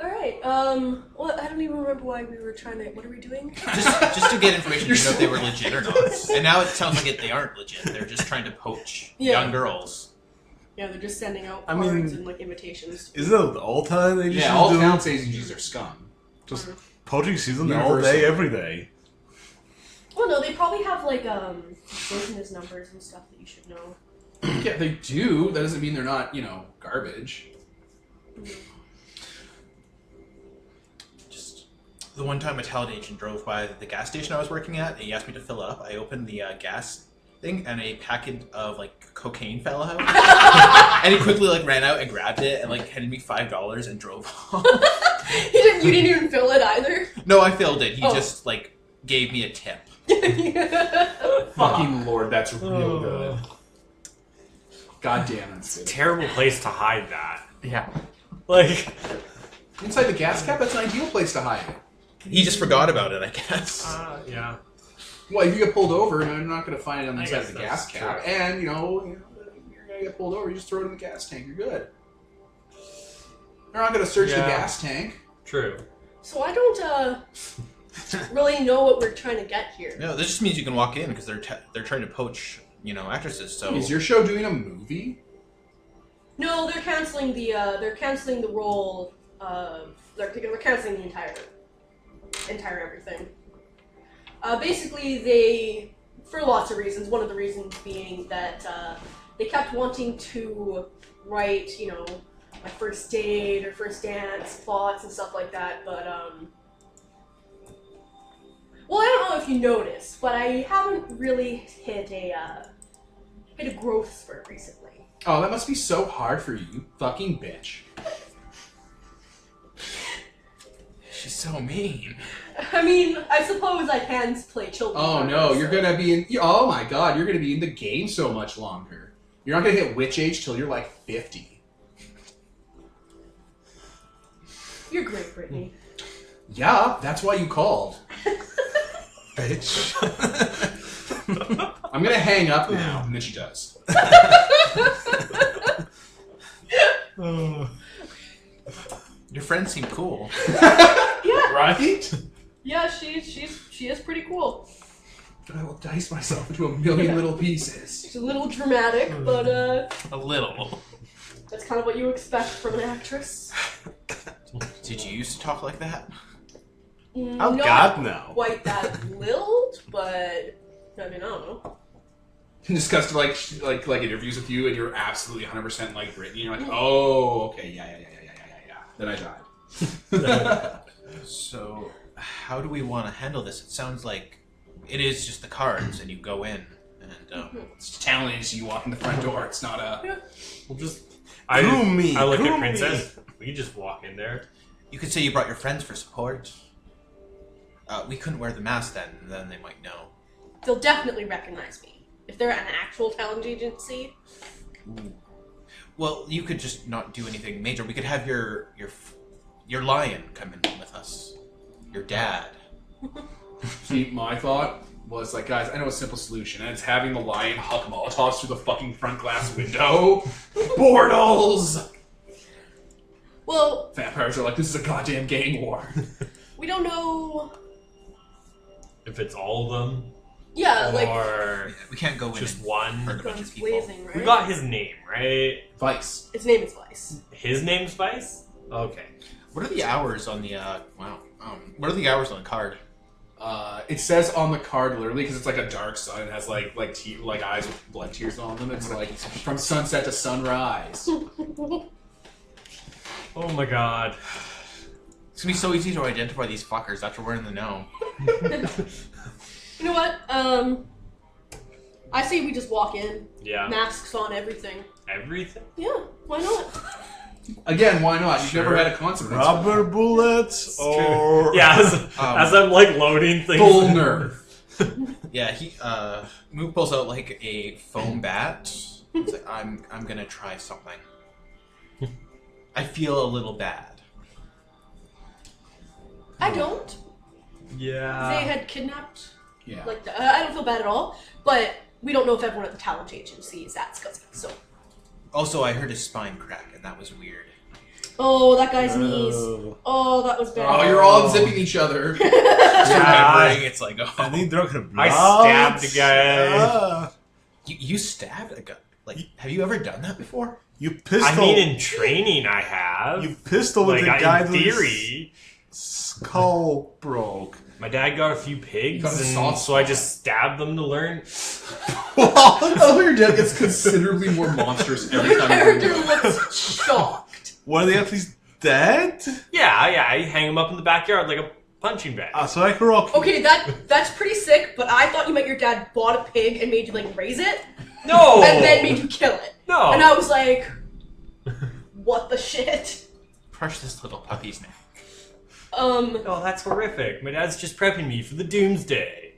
Alright, well, I don't even remember why we were trying to... What are we doing? Just to get information to know if they were legit or not. And now it sounds like they aren't legit. They're just trying to poach young girls. Yeah, they're just sending out I cards mean, and, like, invitations. Isn't that all talent agencies Yeah, all do? talent agencies are scum. Just poaching season all Universal. day, every day. Well, no, they probably have, like, business numbers and stuff that you should know. Yeah, they do. That doesn't mean they're not, garbage. Just the one time a talent agent drove by the gas station I was working at, and he asked me to fill it up. I opened the gas thing, and a packet of cocaine fell out. And he quickly ran out and grabbed it and handed me $5 and drove off. You didn't even fill it either? No, I filled it. He just gave me a tip. Fucking Lord, that's real good. God damn it. It's a terrible place to hide that. Yeah. Inside the gas cap, that's an ideal place to hide it. He just forgot about it, I guess. Yeah. Well, if you get pulled over, you're not going to find it on the I inside guess of the gas that's cap. true. And, you're going to get pulled over, you just throw it in the gas tank. You're good. They're not going to search the Yeah. gas tank. True. So I don't, really know what we're trying to get here. No, this just means you can walk in because they're trying to poach, actresses. So Is your show doing a movie? No, they're canceling the role. They're canceling the entire everything. Basically, they, for lots of reasons. One of the reasons being that they kept wanting to write, my first date or first dance plots and stuff like that. But well, I don't know if you noticed, but I haven't really hit a growth spurt recently. Oh, that must be so hard for you, you fucking bitch. she's so mean. I mean, I suppose I can play children. Oh no, you're gonna be in. Oh my god, you're gonna be in the game so much longer. You're not gonna hit witch age till you're 50. You're great, Brittany. Yeah, that's why you called. Bitch. I'm gonna hang up now, and then she does. Your friends seem cool. Yeah, Right? yeah, she is pretty cool. But I will dice myself into a million little pieces. She's a little dramatic, but A little. that's kind of what you expect from an actress. Did you used to talk like that? Oh Not god, no. quite that lilt, but I mean, I don't know. Just cuts to like interviews with you, and you're absolutely 100% like Brittany. You're like, oh, okay, yeah. Then I died. So, how do we want to handle this? It sounds like it is just the cards, and you go in, and It's talent agency. You walk in the front door. It's not a. We'll just. Groom me, I look groom at me. Princess. We just walk in there. you could say you brought your friends for support. We couldn't wear the mask then they might know. They'll definitely recognize me if they're an actual talent agency. Ooh. Well, you could just not do anything major. We could have your lion come in with us. Your dad. See, my thought was like, guys, I know a simple solution, and it's having the lion huck Molotovs through the fucking front glass window. Bortles! Well, Vampires are like, this is a goddamn gang war. we don't know. If it's all of them, Yeah, like or Yeah, we can't go in just and one. hurt a bunch guns of people. blazing, right? We got his name, right? Vice. His name is Vice. His name's Vice? Okay. What are the hours on the what are the hours on the card? It says on the card literally because it's like a dark sun. It has like eyes with blood tears on them. It's like from sunset to sunrise. Oh my god. It's gonna be so easy to identify these fuckers after we're in the know. You know what? I say we just walk in, Yeah. masks on, everything. Everything? Yeah, why not? Again, why not? You've Sure. never had a consequence. Rubber bullets or Yeah, as I'm like loading things. Full nerve. Yeah, he Mook pulls out like a foam bat. He's like, I'm gonna try something. I feel a little bad. I don't. Yeah. They had kidnapped. Yeah. Like, I don't feel bad at all, but we don't know if everyone at the talent agency is that scuzzy, so. Also, I heard his spine crack, and that was weird. Oh, that guy's knees. Oh, that was bad. Oh, you're all zipping each other. Remembering, it's like, oh. And he drunk her blood. I stabbed a guy. You stabbed a guy? Like, have you ever done that before? You pistol. I mean, in training, I have. You pistol with like, the guy in theory. Skull broke. My dad got a few pigs, got a and soft so I just stabbed them to learn. Oh, your dad gets considerably more monstrous every Your time. character looks shocked. Were they at least dead? Yeah, I hang them up in the backyard like a punching bag. So like Rocky. Okay, that's pretty sick, but I thought you meant your dad bought a pig and made you, like, raise it, No! and then made you kill it. No! And I was like, what the shit? Crush this little puppy's neck. Oh, that's horrific. My dad's just prepping me for the doomsday.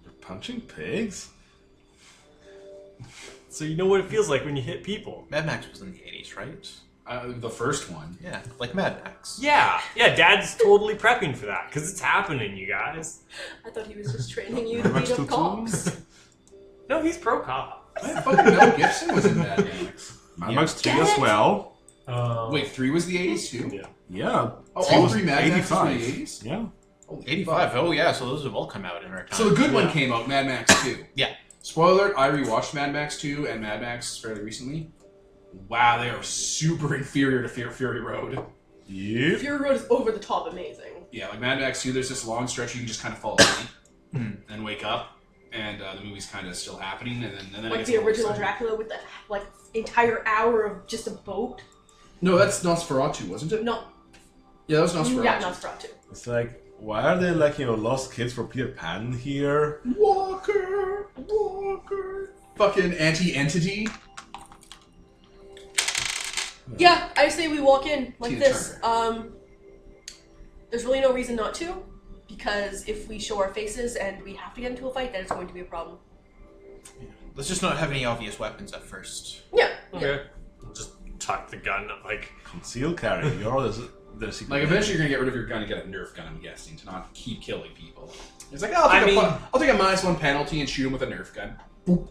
You're punching pigs? So you know what it feels like when you hit people. Mad Max was in the 80s, right? The first one. Yeah, like Mad Max. Yeah, Dad's totally prepping for that, because it's happening, you guys. I thought he was just training you to Mad Max beat 2 up cops. No, he's pro-cop. Man, fucking Mel Gibson was in Mad Max. Mad Max 3 as well. Wait, 3 was the 80s too? Yeah. Yeah. Oh, Three all was 3 Mad Maxes were the 85. 80s? Yeah. Holy 85. fuck. Oh, yeah, so those have all come out in our time. So the good one Yeah. came out, Mad Max 2. Yeah. Spoiler alert, I rewatched Mad Max 2 and Mad Max fairly recently. Wow, they are super inferior to Fury Road. Yep. Fury Road is over the top amazing. Yeah, like Mad Max 2, there's this long stretch you can just kind of fall asleep and wake up, and the movie's kind of still happening, and then it Like gets the a little original exciting. Dracula with the, like, entire hour of just a boat. No, that's Nosferatu, wasn't it? No, Yeah, that was Nosferatu. yeah, Nosferatu. It's like, why are they like, lost kids for Peter Pan here? Walker! Fucking anti-entity. Yeah, I say we walk in like Tina this. There's really no reason not to, because if we show our faces and we have to get into a fight, then it's going to be a problem. Let's just not have any obvious weapons at first. Yeah. Okay. Just tuck the gun, like... Conceal carry. You're the secret. Like, eventually you're gonna get rid of your gun and get a Nerf gun, I'm guessing, to not keep killing people. It's like, oh, I'll take a -1 penalty and shoot him with a Nerf gun. Boop.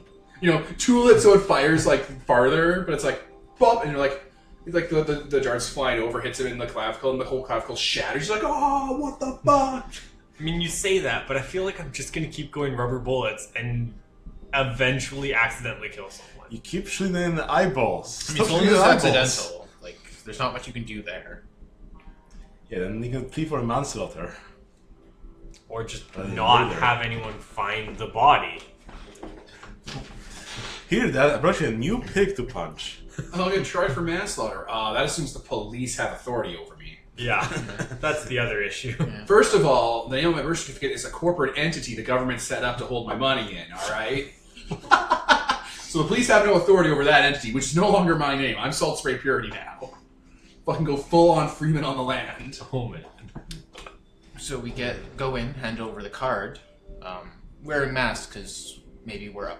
Tool it so it fires, like, farther, but it's like, bop, and you're like the dart's flying over, hits him in the clavicle, and the whole clavicle shatters. You're like, oh, what the fuck? I mean, you say that, but I feel like I'm just gonna keep going rubber bullets and eventually accidentally kill someone. You keep shooting in the eyeballs. I mean, Stop it's only shooting in the eyeballs. accidental. Like, there's not much you can do there. Yeah, then you can plead for manslaughter. Or just I didn't not know that. have anyone find the body. Here, Dad, I brought you a new pig to punch. I'm gonna try for manslaughter. That assumes the police have authority over me. Yeah, that's the other issue. First of all, the name of my birth certificate is a corporate entity the government set up to hold my money in, alright? So the police have no authority over that entity, which is no longer my name. I'm Salt Spray Purity now. Fucking go full on Freeman on the land. Oh man. So we go in, hand over the card, wearing masks because maybe we're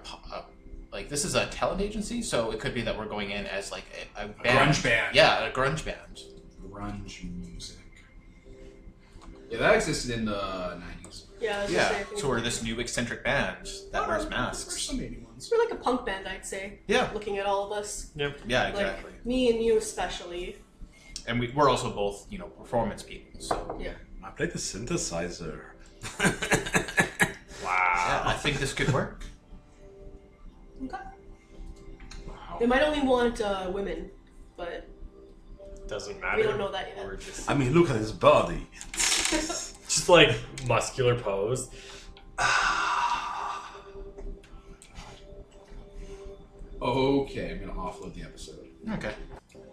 like, this is a talent agency, so it could be that we're going in as like a band. grunge band. Yeah, a grunge band. Grunge music. Yeah, that existed in the 90s. Yeah, I was Yeah, gonna say, I think so we're this new eccentric band that wears There's masks. some 80 ones. we're like a punk band, I'd say. Yeah, Looking at all of us, Yep. yeah, exactly. like me and you especially. And we're also both, performance people, so... Yeah. I played the synthesizer. Yeah, I Wow. think this could work. Okay. Wow. They might only want women, but Doesn't matter. we don't know that yet. We're just, I mean, look at his body. just like muscular pose. Okay, I'm gonna offload the episode. Okay.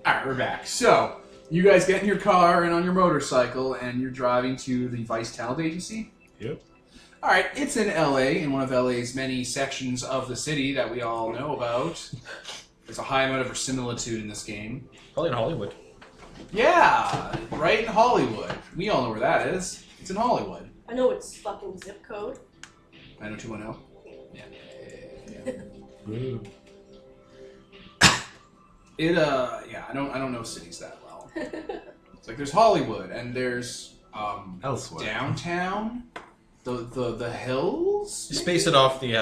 Alright, we're back. So, you guys get in your car and on your motorcycle, and you're driving to the Vice Talent Agency? Yep. Alright, it's in LA, in one of LA's many sections of the city that we all know about. There's a high amount of verisimilitude in this game. Probably in Hollywood. Yeah, right in Hollywood. We all know where that is. It's in Hollywood. I know it's fucking zip code. 90210. Yeah. Ooh. Yeah, I don't know cities that well. It's like there's Hollywood and there's Elsewhere. downtown The hills? Space it off the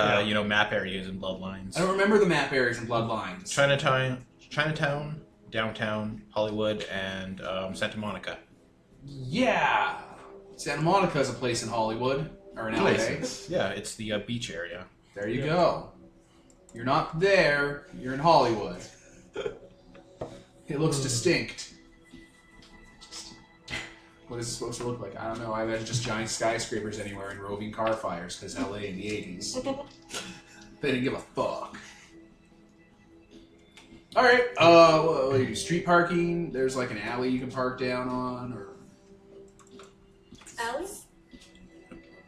map areas and bloodlines. I don't remember the map areas and bloodlines. Chinatown, downtown, Hollywood, and Santa Monica. Yeah. Santa Monica is a place in Hollywood. Or in LA. Yeah, it's the beach area. There you go. You're not there, you're in Hollywood. It looks distinct. What is it supposed to look like? I don't know. I imagine just giant skyscrapers anywhere and roving car fires, because LA in the 80s. They didn't give a fuck. Alright, what do you do? Street parking? There's like an alley you can park down on, or... Alley?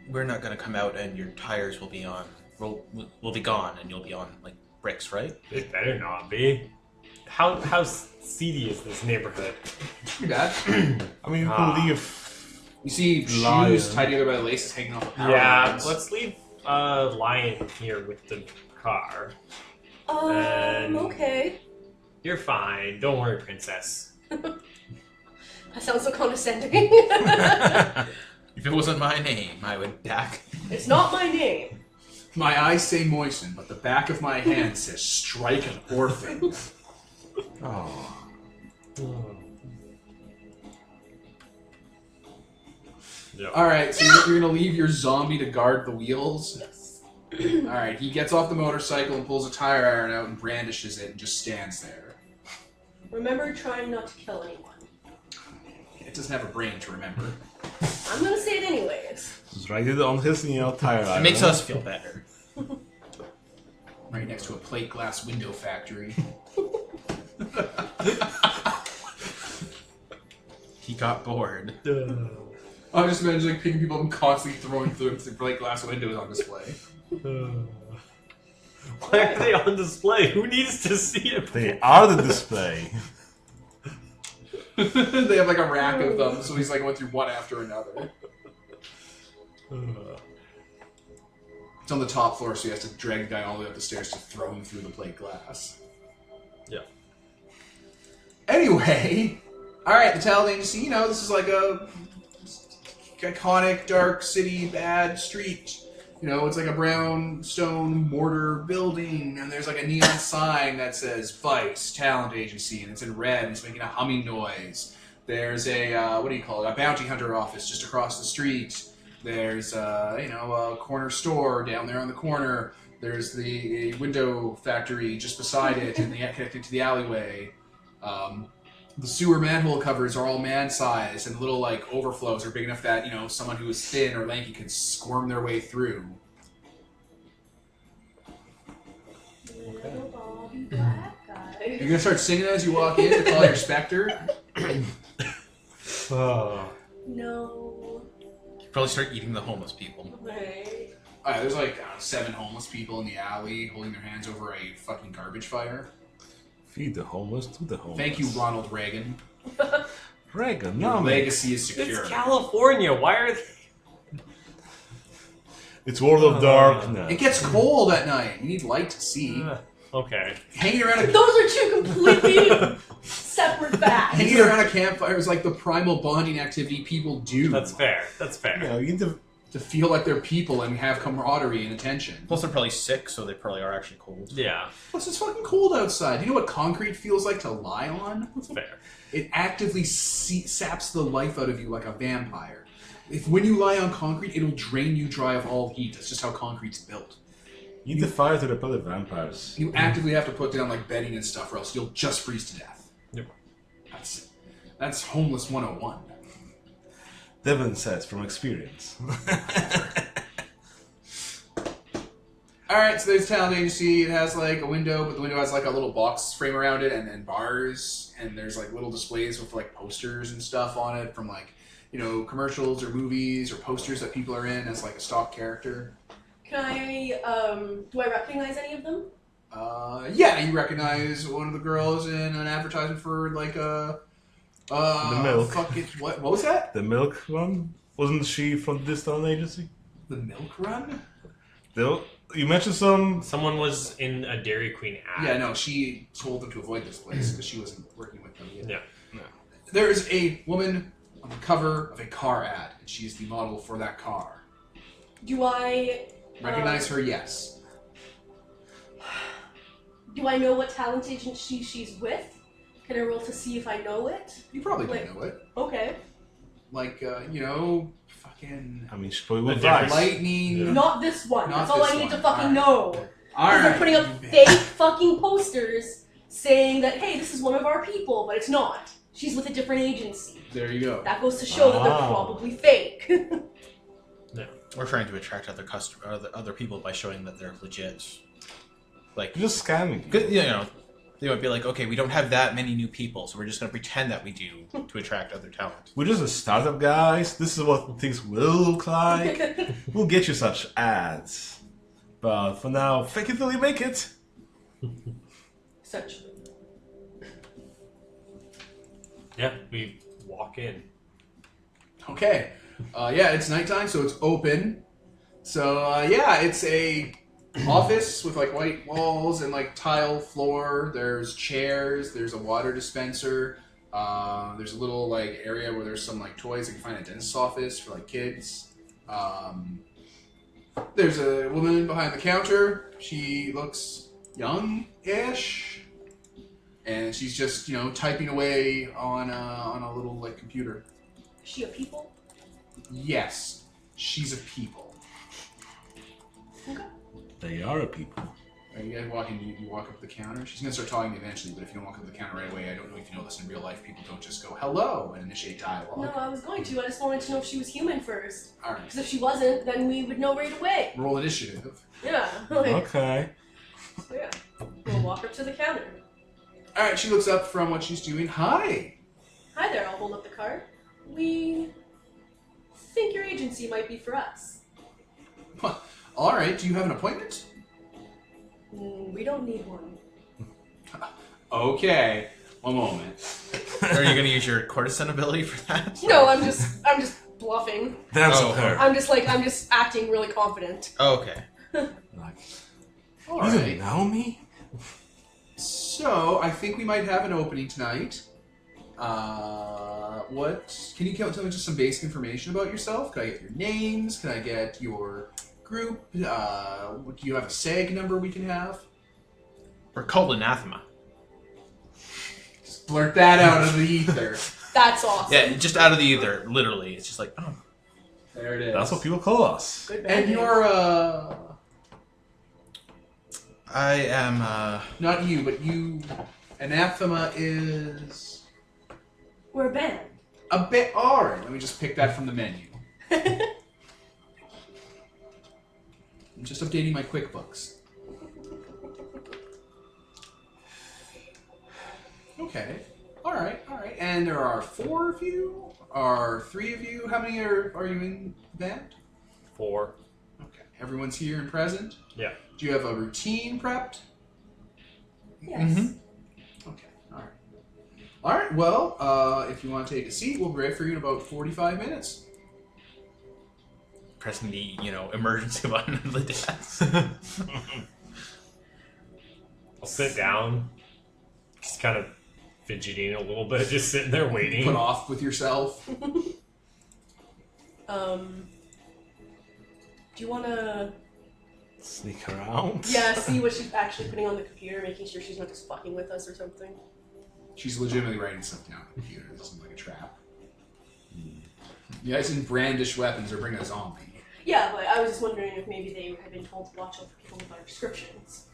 We're not gonna come out and your tires will be on. Will be gone and you'll be on like bricks, right? It better not be. How seedy is this neighborhood? Pretty bad. I mean, you can leave. You see Lion. shoes tied together by the laces hanging off the power Yeah, lines. let's leave Lion here with the car. And- Okay. You're fine. Don't worry, princess. That sounds so condescending. If it wasn't my name, I would back. It's not my name. My eyes say moisten, but the back of my hand says strike an orphan. Oh. Yep. Alright, so you're gonna leave your zombie to guard the wheels? Yes. Alright, he gets off the motorcycle and pulls a tire iron out and brandishes it and just stands there. Remember trying not to kill anyone. It doesn't have a brain to remember. I'm gonna say it anyways. Just write it on his tire It iron. makes us feel better. Right next to a plate glass window factory. He got bored. I'm just imagining picking people up and constantly throwing through plate glass windows on display. Why are they on display? Who needs to see it? They are the display. They have like a rack of them, so he's like going through one after another. It's on the top floor, so he has to drag the guy all the way up the stairs to throw him through the plate glass. Yeah. Anyway, alright, the Talladega Agency, you know, this is like a iconic, dark city, bad street. You know, it's like a brown stone mortar building, and there's like a neon sign that says Vice Talent Agency, and it's in red, and it's making a humming noise. There's a, what do you call it, a bounty hunter office just across the street. There's, a corner store down there on the corner. There's the window factory just beside it, and connecting to the alleyway. The sewer manhole covers are all man-sized, and little, like, overflows are big enough that, you know, someone who is thin or lanky could squirm their way through. Little Bobby Black guy. You're gonna start singing as you walk in to call your specter? No. You probably start eating the homeless people. Right. There's, like, 7 homeless people in the alley holding their hands over a fucking garbage fire. Feed the homeless to the homeless. Thank you, Ronald Reagan. Reagan, Your no, legacy is secure. It's California. Why are they? It's World of Darkness. It gets cold at night. You need light to see. Okay. Hanging around a Those are two completely separate facts. hanging around a campfire is like the primal bonding activity people do. That's fair. That's fair. You know, you need To feel like they're people and have camaraderie and attention. Plus, they're probably sick, so they probably are actually cold. Yeah, Plus, it's fucking cold outside. Do you know what concrete feels like to lie on? that's fair. It actively saps the life out of you like a vampire. When you lie on concrete, it'll drain you dry of all heat. That's just how concrete's built. you need the fire to repel the vampires. You actively have to put down like bedding and stuff, or else you'll just freeze to death. Yep. That's homeless 101. Devin says from experience. Alright, so there's a talent agency. It has like a window, but the window has like a little box frame around it, and then bars, and there's like little displays with like posters and stuff on it from like, you know, commercials or movies or posters that people are in as like a stock character. Can I, do I recognize any of them? Yeah, you recognize one of the girls in an advertisement for like a The milk. Fucking, what was that? The milk one? Wasn't she from this talent agency? The milk run? You mentioned some. Someone was in a Dairy Queen ad. Yeah, no, she told them to avoid this place because she wasn't working with them yet. Yeah. There is a woman on the cover of a car ad, and she's the model for that car. Do I Recognize her? Yes. Do I know what talent agency she's with? Can I roll to see if I know it? You probably Like- do know it. Okay. Like, fucking I mean, she probably would The difference- advise. lightning. Yeah. Not this one. Not That's all I this need to one. fucking Alright. know. All Because they're right. putting up fake fucking posters saying that, hey, this is one of our people, but it's not. She's with a different agency. There you go. That goes to show that they're Ah. probably fake. We're trying to attract other people by showing that they're legit. Like, You're just scamming. good, they might be like, okay, we don't have that many new people, so we're just going to pretend that we do to attract other talent. We're just a startup, guys. This is what things will look like. We'll get you such ads. But for now, fake it till you make it. Essentially. Yeah, we walk in. Okay. It's nighttime, so it's open. So, it's a office with, like, white walls and, like, tile floor. There's chairs. There's a water dispenser. There's a little, like, area where there's some, like, toys. You can find a dentist's office for, like, kids. There's a woman behind the counter. She looks young-ish. And she's just, typing away on a little, like, computer. Is she a people? Yes, she's a people. Okay. They are a people. Are you guys walking? You walk up the counter. She's gonna start talking to you eventually, but if you don't walk up the counter right away, I don't know if you know this in real life. People don't just go hello and initiate dialogue. No, I was going to. I just wanted to know if she was human first. All right. Because if she wasn't, then we would know right away. Roll initiative. Yeah. Like, Okay. so yeah. We'll walk up to the counter. All right. She looks up from what she's doing. Hi. Hi there, I'll hold up the card. We think your agency might be for us. All right. Do you have an appointment? We don't need one. Okay. One moment. Are you going to use your courtesan ability for that? No, I'm just bluffing. Dance Oh, with her. I'm just acting really confident. Oh, okay. Like, All you right. don't know me? So I think we might have an opening tonight. What? Can you tell me just some basic information about yourself? Can I get your names? Can I get your group? Do you have a SAG number we can have? We're called anathema. Just blurt that out of the ether. That's awesome. Yeah, just out of the ether, literally. It's just like, oh. There it is. That's what people call us. Good And band you're I am, not you, but you. Anathema is We're a band. a bit. All right. Let me just pick that from the menu. I'm just updating my QuickBooks. Okay. All right. And there are 4 of you, or 3 of you. How many are you in the band? 4. Okay. Everyone's here and present. Yeah. Do you have a routine prepped? Yes. Mhm. Okay. All right. Well, if you want to take a seat, we'll be ready for you in about 45 minutes. pressing the, emergency button on the desk. I'll sit down, just kind of fidgeting a little bit, just sitting there waiting. Put off with yourself. Do you want to, Sneak around. see what she's actually putting on the computer, making sure she's not just fucking with us or something? She's legitimately writing stuff down on the computer. It doesn't look like a trap. You guys didn't brandish weapons or bring a zombie. Yeah, but I was just wondering if maybe they had been told to watch out for people with our descriptions.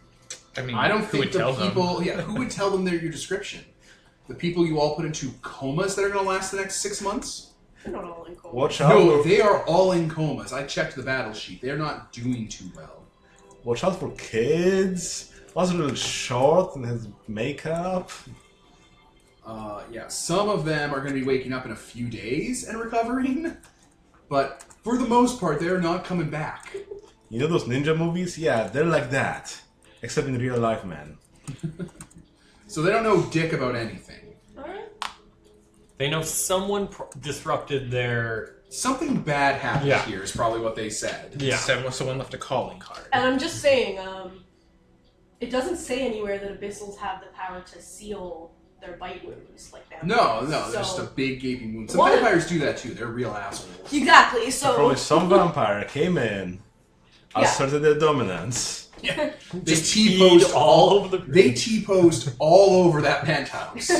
I mean, I don't who think would the tell them? people. Yeah, who would tell them they're your description? The people you all put into comas that are going to last the next 6 months? They're not all in coma. Watch out. No, For, they are all in comas. I checked the battle sheet. They're not doing too well. watch out for kids. Was a little short in his makeup. Some of them are going to be waking up in a few days and recovering, but for the most part, they're not coming back. You know those ninja movies? Yeah, they're like that. Except in real life, man. So they don't know dick about anything. Alright. They know someone disrupted their... Something bad happened Yeah. here is probably what they said. Yeah. Someone left a calling card. And I'm just saying, it doesn't say anywhere that abyssals have the power to seal their bite wounds like that. No, they're So- just a big gaping wound. Some What? vampires do that too. They're real assholes. Exactly. So Probably some vampire came in, Yeah. asserted their dominance. Yeah. They Just T-posed peed all over the They T-posed all over that penthouse.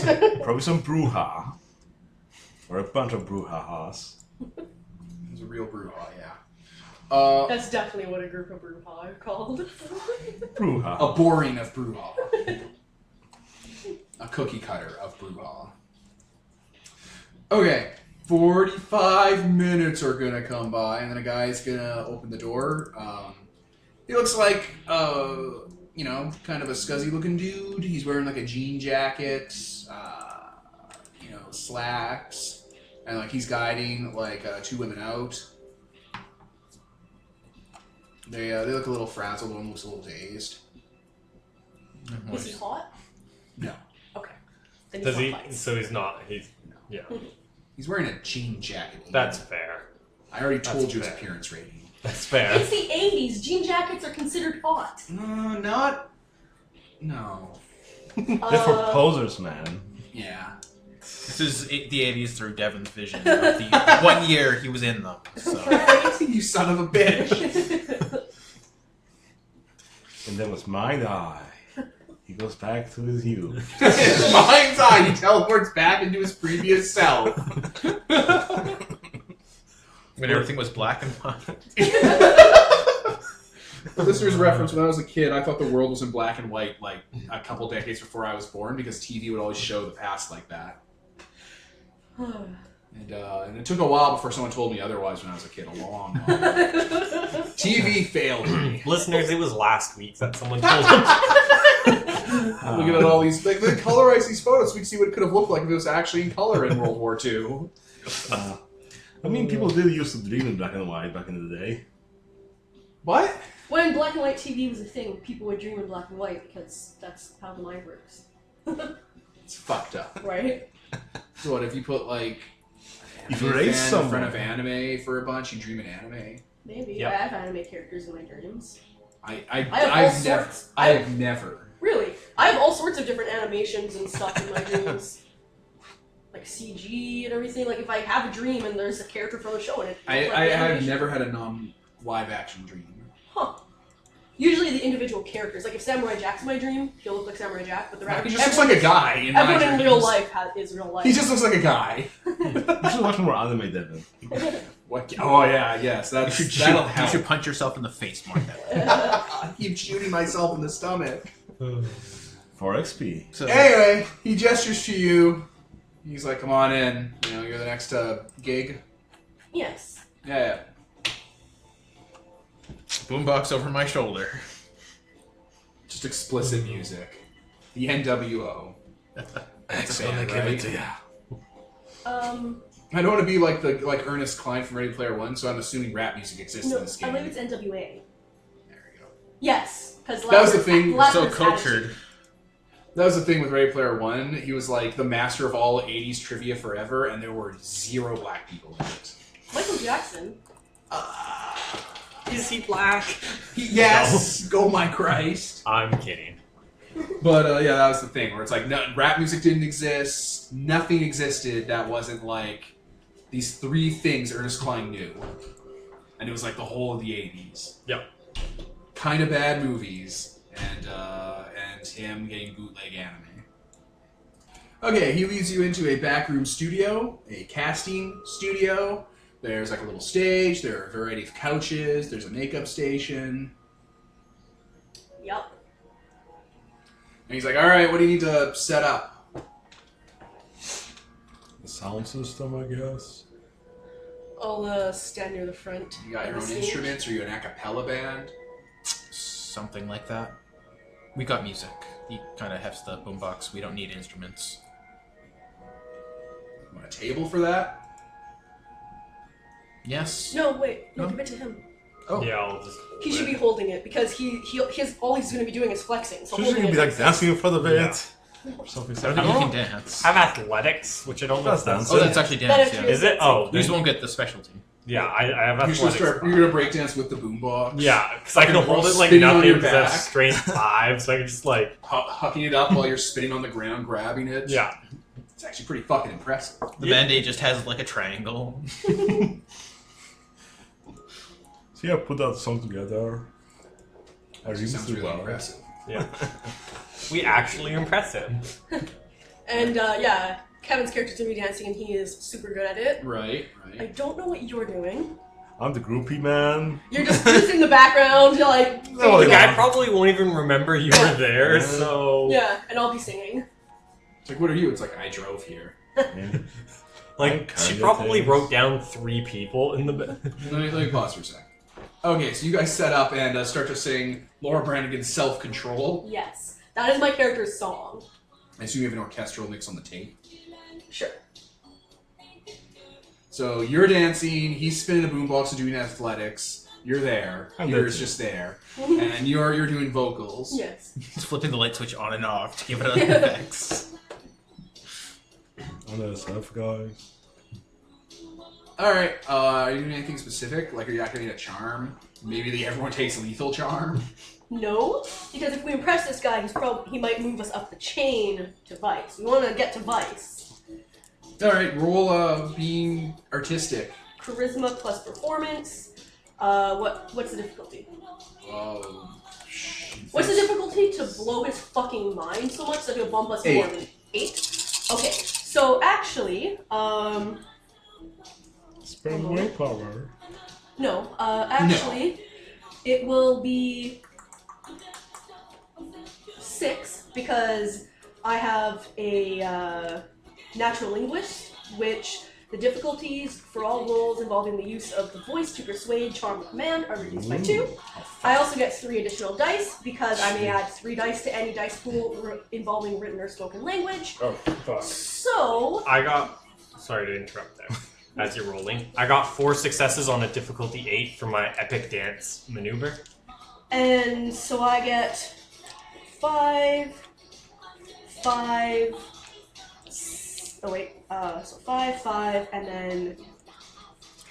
Probably some brouhaha. Or a bunch of brouhahas. It was a real brouhaha, yeah. that's definitely what a group of brouhaha are called. Brouhaha. A boring of brouhaha. A cookie cutter of brouhaha. Okay, 45 minutes are gonna come by, and then a guy's gonna open the door. He looks like, you know, kind of a scuzzy-looking dude. He's wearing like a jean jacket, you know, slacks, and like he's guiding like 2 women out. They look a little frazzled. One looks a little dazed. Is he hot? No, Okay. Then Does he's he? not fights. So he's not. He's yeah. he's wearing a jean jacket. That's fair. I already told that's you his fair. appearance rating. That's fair. It's the 80s. Jean jackets are considered hot. No, not. No. They're for Uh, posers, man. Yeah. This is the 80s through Devin's vision of the 1 year he was in them. So. You son of a bitch. And that was mine eye. He goes back to his youth. His mind's eye. He teleports back into his previous self. When everything was black and white. For listeners' reference, when I was a kid, I thought the world was in black and white like a couple decades before I was born because TV would always show the past like that. And it took a while before someone told me otherwise when I was a kid. A long, long while. TV failed me. Listeners, it was last week that someone told him. Looking at all these, like, they colorize these photos so we can see what it could have looked like if it was actually in color in World War II. I mean, people did used to dream in black and white back in the day. What? When black and white TV was a thing, people would dream in black and white because that's how the mind works. It's fucked up. Right? So what if you put like If you anime raise fan in someone- front of anime for a bunch, you dream in anime? Maybe. Yep. I have anime characters in my dreams. I've all never. sorts. I have never. Really? I have all sorts of different animations and stuff in my dreams. Like CG and everything. Like if I have a dream and there's a character from a show in it. I like the have animation. never had a non-live action dream. Huh. Usually the individual characters. Like if Samurai Jack's my dream, he'll look like Samurai Jack, but the He just looks like a guy in my everyone in dreams. real life is real life. He just looks like a guy. You should watch more anime, Devin. What? Oh yeah, yes. You That's should, that'll you help. should punch yourself in the face more. I keep shooting myself in the stomach. 4 XP. So, Anyway, he gestures to you. He's like, "Come on in. You know, you're the next gig." Yes. Yeah. boombox over my shoulder. Just explicit music. The NWO. That's a band, right? I don't want to be like Ernest Cline from Ready Player One, so I'm assuming rap music exists No, in this I game. believe it's NWA. There you go. Yes, because That was the thing, So cultured. That was the thing with Ready Player One. He was like the master of all 80s trivia forever, and there were 0 black people in it. Michael Jackson. Is he black? Yes! Go my Christ! I'm kidding. But yeah, that was the thing, where it's like rap music didn't exist, nothing existed that wasn't like these 3 things Ernest Cline knew. And it was like the whole of the 80s. Yep. Kind of bad movies, and him getting bootleg anime. Okay, he leads you into a backroom studio, a casting studio. There's like a little stage, there are a variety of couches, there's a makeup station. Yep. And he's like, alright, what do you need to set up? The sound system, I guess. I'll stand near the front. You got of your the own stage. instruments? Are you an a cappella band? Something like that. We got music. He kind of hefts the boombox. We don't need instruments. Want a table for that? Yes. No, wait. No, No? give it to him. Oh. Yeah, I'll just. He should be holding it because all he's going to be doing is flexing. So She's holding gonna it be like makes dancing in front of it. Yeah. Or something I don't like think you that. can dance. I have athletics, which I don't know. That's if that's- dancing. Oh, that's actually That dance, actually yeah. Is it? Oh, You just won't get the specialty. Yeah, I have athletics. You're gonna breakdance with the boombox. Yeah, because I can hold it like Spinning on nothing your because I have back. strength 5, so I can just like... Hucking it up while you're spinning on the ground, grabbing it. Yeah. It's actually pretty fucking impressive. The band-aid just has like a triangle. So yeah, put that song together. I really Sounds do really well. impressive. Yeah. We actually impress him. And yeah, Kevin's character's gonna be dancing, and he is super good at it. Right. I don't know what you're doing. I'm the groupie man. You're just in the background, you're like. No, The fading guy out. probably won't even remember you were there, so... Yeah, and I'll be singing. It's like, what are you? It's like, I drove here. Yeah. Like, I'm she kinda probably things. wrote down 3 people in the... Let me pause for a sec. Okay, so you guys set up and start to sing Laura Branigan's Self-Control. Yes, that is my character's song. I assume you have an orchestral mix on the tape. Sure. So you're dancing, he's spinning a boombox and doing athletics. You're there. I'm Yours there. just there. And you're doing vocals. Yes. He's flipping the light switch on and off to give it other effects. I'm the self guys. Alright, are you doing anything specific? Like, are you activating a charm? Maybe everyone takes lethal charm? No, because if we impress this guy, he might move us up the chain to Vice. We want to get to Vice. Alright, roll being artistic. Charisma plus performance. What's the difficulty? Oh, What's the difficulty to blow his fucking mind so much that he'll bump us 8. more than 8? Okay, so actually, Spend willpower. no, actually, it will be 6 because I have a natural linguist, which the difficulties for all rolls involving the use of the voice to persuade, charm, or command are reduced by 2. I also get 3 additional dice because I may add 3 dice to any dice pool involving written or spoken language. Oh, fuck. So, I got... Sorry to interrupt there. As you're rolling. I got 4 successes on a difficulty 8 for my epic dance maneuver. and so I get 5, 5, oh wait, so 5, 5, and then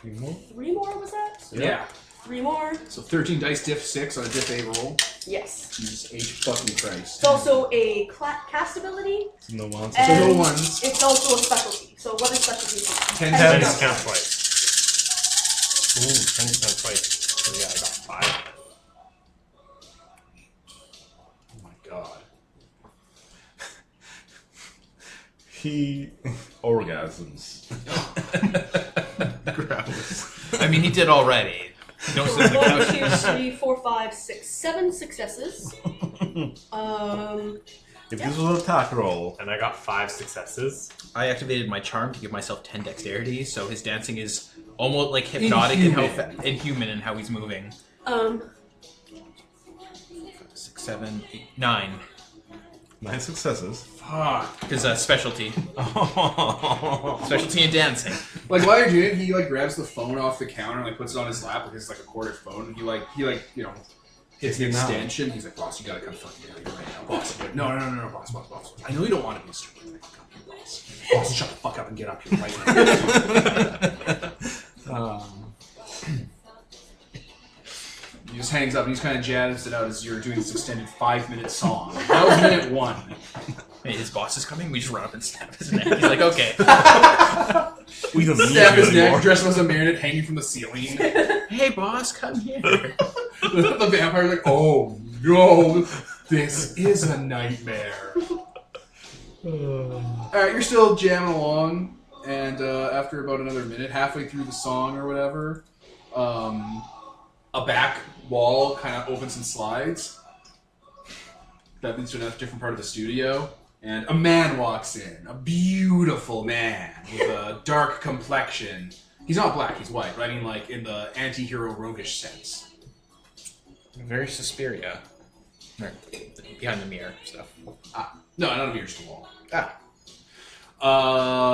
3 more. 3 more, was that? Yeah. 3 more? So 13 dice diff 6 on a diff 8 roll. Yes. Jesus H fucking Christ. It's also a cast ability, No one's. So and no ones. it's also a specialty. So what is specialty? 10 10 dice. count twice. Ooh, 10 count twice. So yeah, I got 5. Oh my god. He orgasms. Gross. I mean, he did already. Don't sit on the 1, couch. 2, 3, 4, 5, 6, 7 successes. If this was an attack roll, And I got 5 successes. I activated my charm to give myself 10 dexterity, so his dancing is almost like hypnotic in how inhuman in how he's moving. 6, 7, 8, 9. 9 successes. Fuck. His specialty. Specialty in dancing. Like while you're doing it, he like grabs the phone off the counter and like puts it on his lap like it's like a corded phone. He you know hits the extension. He's like, boss, you gotta come fucking down here right now, boss. No, boss. I know you don't want to be stupid. Like, come here, boss. Boss, shut the fuck up and get up here right now. He just hangs up and he's kind of jazzed it out as you're doing this extended 5-minute song. That was minute 1. Hey, his boss is coming. We just run up and snap his neck. He's like, okay. We don't need Stab you his neck, anymore. dressed as a marionette hanging from the ceiling. Hey, boss, come here. The vampire's like, oh no, this is a nightmare. Alright, you're still jamming along, and after about another minute, halfway through the song or whatever, a back wall kind of opens and slides. That leads to another different part of the studio, and a man walks in. A beautiful man with a dark complexion. He's not black, he's white, but I mean like in the anti-hero roguish sense. Very Suspiria. Or, behind the mirror stuff. No, not a mirror, just a wall. Ah.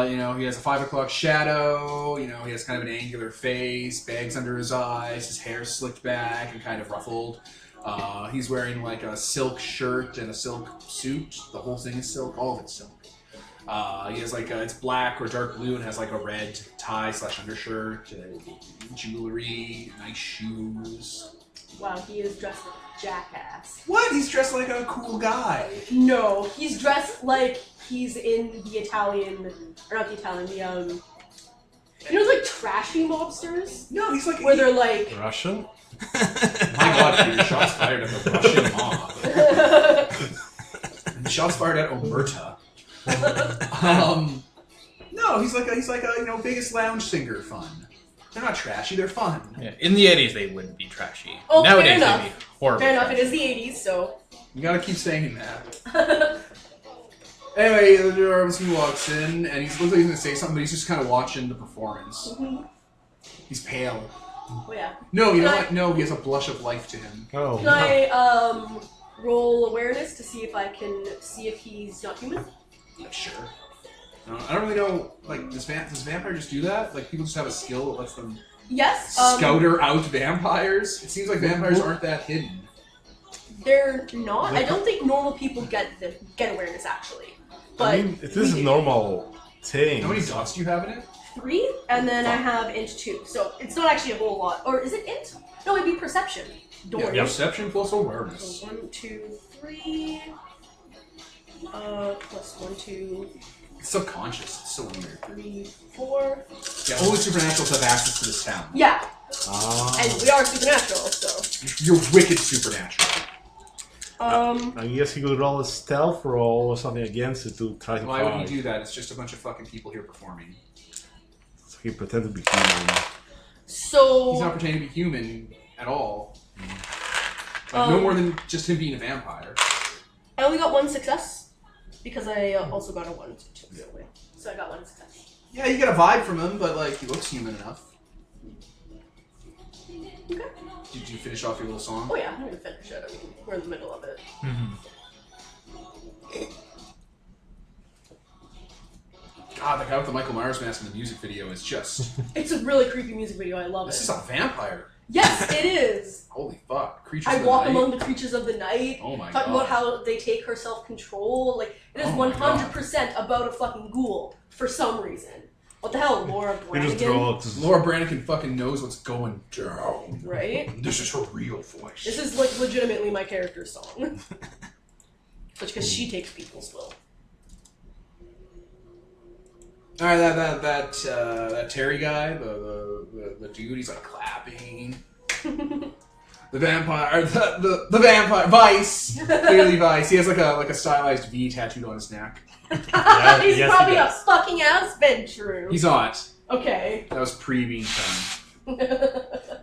You know, he has a 5 o'clock shadow, you know, he has kind of an angular face, bags under his eyes, his hair's slicked back and kind of ruffled. He's wearing like a silk shirt and a silk suit. The whole thing is silk, all of it's silk. He has like it's black or dark blue and has like a red tie / undershirt, jewelry, nice shoes. Wow, he is dressed like a jackass. What? He's dressed like a cool guy. No, he's dressed like he's in the Italian, or not the Italian, you know, like trashy mobsters? No, he's like Where they're like... Russian? My God, dude, shots fired at the Russian mob. Shots fired at Omerta. No, he's like a biggest lounge singer fun. They're not trashy, they're fun. Yeah, in the 80s, they wouldn't be trashy. Oh, fair Nowadays, enough. they'd be horrible. Fair enough, it trashy. is the 80s, so... You gotta keep saying that. Anyway, he walks in, and he looks like he's gonna say something, but he's just kind of watching the performance. Mm-hmm. He's pale. Oh, yeah. No, you know what? No, he has a blush of life to him. Oh. Can I, roll awareness to see if he's not human? Yeah, sure. I don't really know, like, does vampire just do that? Like, people just have a skill that lets them Yes. scouter out vampires? It seems like vampires aren't that hidden. They're not. I don't think normal people get awareness, actually. But I mean, it is a normal thing. How many dots do you have in it? 3, and then I have int 2, so it's not actually a whole lot. Or is it int? No, it'd be perception. Don't worry. Perception plus awareness. So 1, 2, 3. Plus 1, 2, It's subconscious. It's so weird. 3, 4. Yeah, only supernaturals have access to this town. Yeah, Ah. and we are supernatural, so. You're wicked supernatural. I guess he could roll a stealth roll or something against it to try to Why would fight. he do that? It's just a bunch of fucking people here performing. So he pretend to be human. So. He's not pretending to be human at all. Like, no more than just him being a vampire. I only got 1 success because I also got a 1 so I got 1 success. Yeah, you get a vibe from him, but like he looks human enough. Okay. Did you finish off your little song? Oh yeah, I'm gonna finish it. I mean, we're in the middle of it. God, the guy with the Michael Myers mask in the music video is just... It's a really creepy music video. I love This it. is a vampire. Yes, it is. Holy fuck. Creatures I of the walk night. among the creatures of the night. Oh my Talking God. about how they take her self-control. Like, it is Oh my 100% about a fucking ghoul for some reason. What the hell, Laura He just Branigan? draws. Laura Branigan fucking knows what's going down. Right? This is her real voice. This is like legitimately my character's song. Such because she takes people's will. All right, that Terry guy, the dude, he's like clapping. The vampire, the vampire, Vice, clearly Vice. He has like a stylized V tattooed on his neck. He's yes, probably he a does. fucking Aspen. He's not. Okay. That was pre-being turned.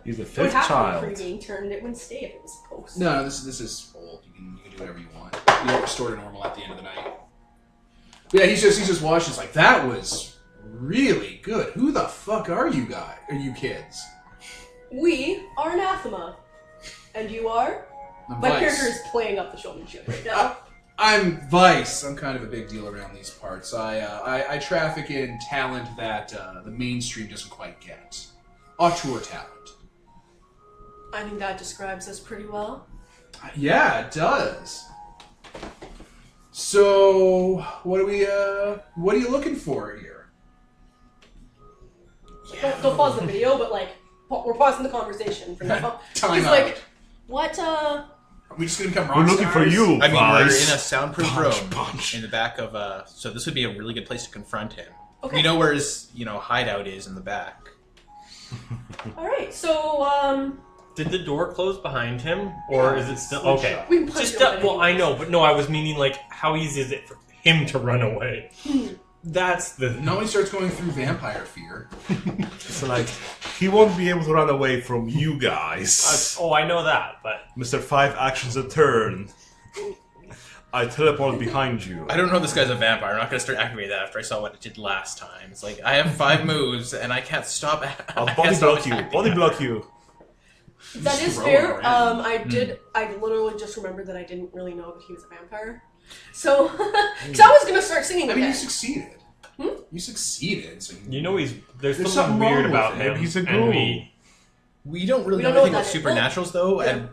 He's the What fifth happened child. pre being turned? It wouldn't stay if it was post. No, this is old. You can do whatever you want. You don't restore to normal at the end of the night. But yeah, he's just watching. It's like that was really good. Who the fuck are you guys? Are you kids? We are anathema. And you are? I'm My Vice. character is playing up the showmanship right now. I'm Vice. I'm kind of a big deal around these parts. I traffic in talent that the mainstream doesn't quite get. Auteur talent. I think that describes us pretty well. Yeah, it does. So, what are you looking for here? Don't pause the video, but like, we're pausing the conversation for now. Time He's out. like, what, Are we just gonna become rock We're looking for stars? you, I mean, we're in a Vice. soundproof Punch, room punch. in the back of so this would be a really good place to confront him. Okay. We know where his, hideout is in the back. alright, so, Did the door close behind him, or is it still Switch okay? up. we can punch Just it open well, I anyways. know, but no, I was meaning like how easy is it for him to run away? That's the No one starts going through vampire fear. It's like, he won't be able to run away from you guys. oh, I know that, but Mr. 5 actions a turn. I teleport behind you. I don't know this guy's a vampire. I'm not going to start activating that after I saw what it did last time. It's like, I have 5 moves, and I can't stop I'll I body can't stop block you. attacking Body him. block you. That Just is throw fair. him around. I literally just remembered that I didn't really know that he was a vampire. So, because I was gonna start singing I mean, you again. succeeded. You succeeded. So you know there's There's something something weird wrong with about him. him. He's a and ghoul. we We don't really We know don't know anything about what that is. supernaturals, though, Yeah. and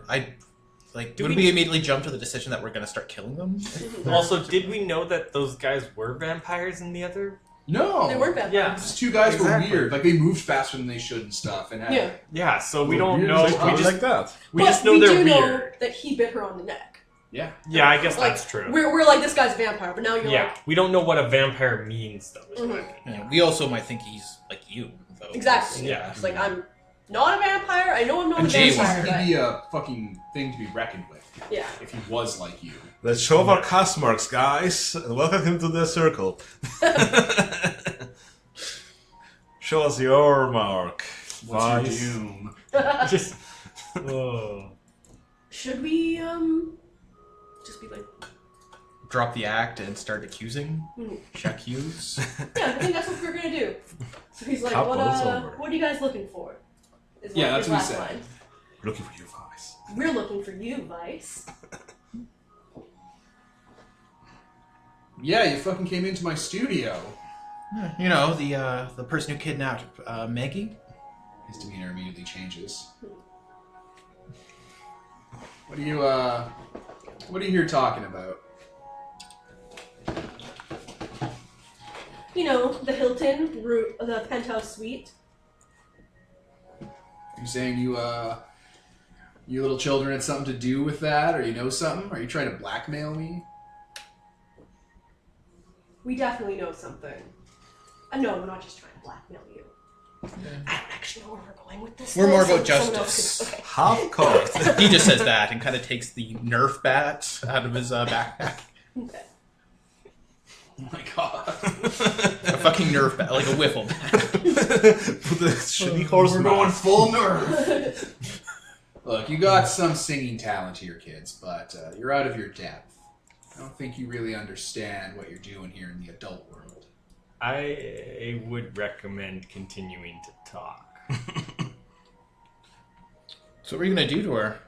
Like, would we immediately jump to the decision that we're going to start killing them? Also, did we know that those guys were vampires in the other? No, They weren't vampires. Yeah. These two guys Exactly. were weird. Like they moved faster than they should and stuff. And had, Yeah. Yeah, so we don't Weird know. as We probably just like that. we But just know we they're do know weird. that he bit her on the neck. yeah. Yeah, I guess Like, that's true. We're like, this guy's a vampire, but now you're Yeah, like, we don't know what a vampire means though. Is what I mean. Yeah, we also might think he's like you, though. exactly. Yeah. It's like, I'm not a vampire. I know I'm not And a Jesus vampire, could but be a fucking thing to be reckoned with yeah. if he was like you. Let's show off our cast marks, guys, and welcome him to the circle. Show us your mark. What's Vice. your doom? Just. Oh. Should we just be like, Drop the act and start accusing. Mhm. J'accuse. yeah, I think that's what we're gonna do. So he's like, Couples what over. are you guys looking for? Is Yeah, his that's what he last said. line. Looking for you, Vice. We're looking for you, Vice. Yeah, you fucking came into my studio. You know, the person who kidnapped Maggie. His demeanor immediately changes. What are you here talking about? You know, the Hilton, the penthouse suite. Are you saying you little children had something to do with that, or you know something? Are you trying to blackmail me? We definitely know something. No, we're not just trying to blackmail you. I don't actually know where we're going with this. We're though, more so about someone else justice. could- okay. Half cocked. He just says that and kind of takes the Nerf bat out of his backpack. Okay. Oh my god. A fucking Nerf bat, like a wiffle bat. Put the shitty horse We're going mask. full nerve. Look, you got some singing talent here, kids, but you're out of your depth. I don't think you really understand what you're doing here in the adult world. I would recommend continuing to talk. So what are you gonna do to her?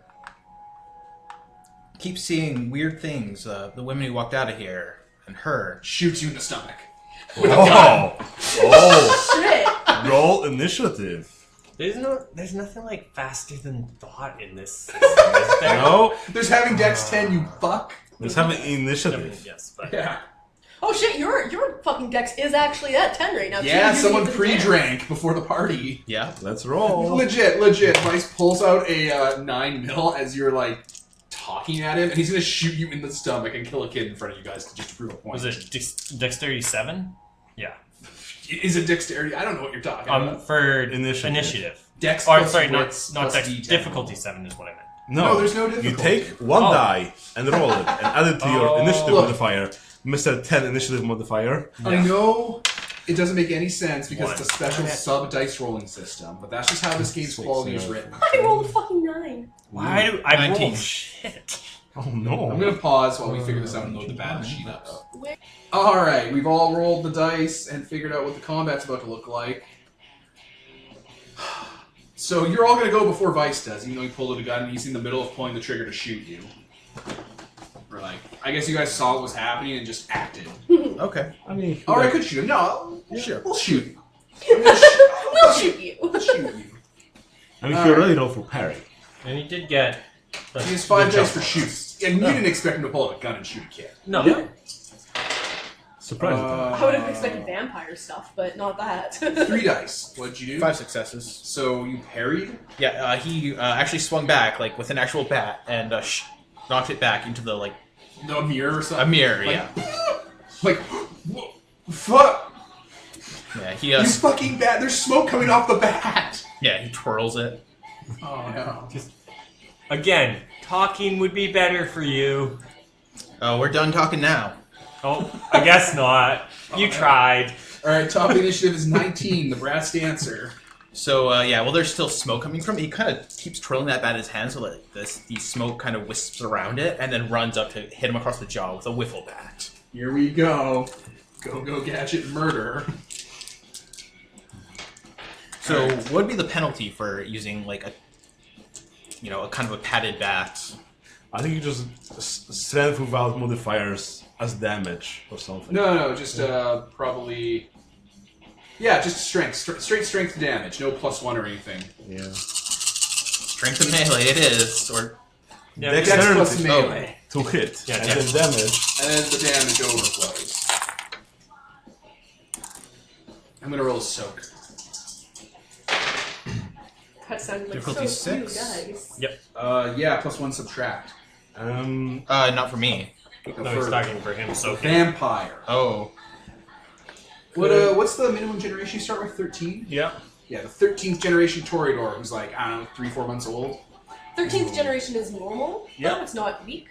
Keep seeing weird things. The women who walked out of here and her. Shoots you in the stomach. Oh! Oh! Shit! Roll initiative. There's nothing like faster than thought in this system, is there? No? There's having Dex 10, you fuck. Let's have an I mean, initiative. yes, but Yeah. Oh shit, your fucking dex is actually at 10 right now. Yeah, too. You someone need to pre-drank before the party. Yeah. Let's roll. Legit. Vice pulls out a 9mm as you're like talking at him, and he's gonna shoot you in the stomach and kill a kid in front of you guys just to prove a point. was it Dexterity 7? Yeah. Is it dexterity? I don't know what you're talking about. For Initiative. initiative. Dex Oh, I'm plus sorry, wits not plus Dex. D10. Difficulty 7 is what I meant. No, there's no difficulty. You take one Oh. die and roll it, and add it to your Oh. initiative Look. modifier. Mr. 10 initiative modifier. I know it doesn't make any sense because it's a One. special sub dice rolling system, but that's just how this game's Six, quality is yeah. written. I rolled a fucking 9. Why do I 19. roll shit? Oh no. I'm gonna pause while we figure this out and load the battle sheet up. Alright, we've all rolled the dice and figured out what the combat's about to look like. So you're all gonna go before Vice does, even though he pulled out a gun and he's in the middle of pulling the trigger to shoot you. Or like, I guess you guys saw what was happening and just acted. Okay. I mean, Or I could shoot him. No, Sure. we'll shoot you. We'll shoot you. We'll shoot you. I mean, he already rolled for parry. And he did get. He has 5 dice for shoots. And you didn't expect him to pull out a gun and shoot a kid. No. Yeah. Surprising. I would have expected vampire stuff, but not that. 3 dice. What'd you do? 5 successes. So you parried? Yeah, he actually swung back, like, with an actual bat, and knocked it back into the, like, No mirror or something? a mirror, Like- yeah. Like, whoa, fuck! Yeah, he, You fucking bat! There's smoke coming off the bat! yeah, he twirls it. Oh no. Again, talking would be better for you. Oh, we're done talking now. Oh, I guess not. You tried. Alright, top initiative is 19, the brass dancer. So, yeah, well, there's still smoke coming from it. He kind of keeps twirling that bat in his hand so that the smoke kind of wisps around it, and then runs up to hit him across the jaw with a wiffle bat. Here we go. Go, gadget, murder. So, what would be the penalty for using, like, a kind of a padded bat? I think you just strength without modifiers as damage or something. No, just probably... Yeah, just strength. Straight strength damage. No +1 or anything. Yeah. Strength of melee it is, or Yeah, Dex Dexterity plus melee. to hit. Yeah, and Dex. the damage. And then the damage overflows. I'm gonna roll a soak. That sounded like Difficulty so few 6. guys. Yep. Yeah, plus 1 subtract. Not for me. No, he's talking for him. So Vampire. Oh. What's the minimum generation you start with? 13? Yeah. Yeah, the 13th generation Toreador, who's like, I don't know, 3-4 months old. 13th generation is normal. Yeah. No, it's not weak.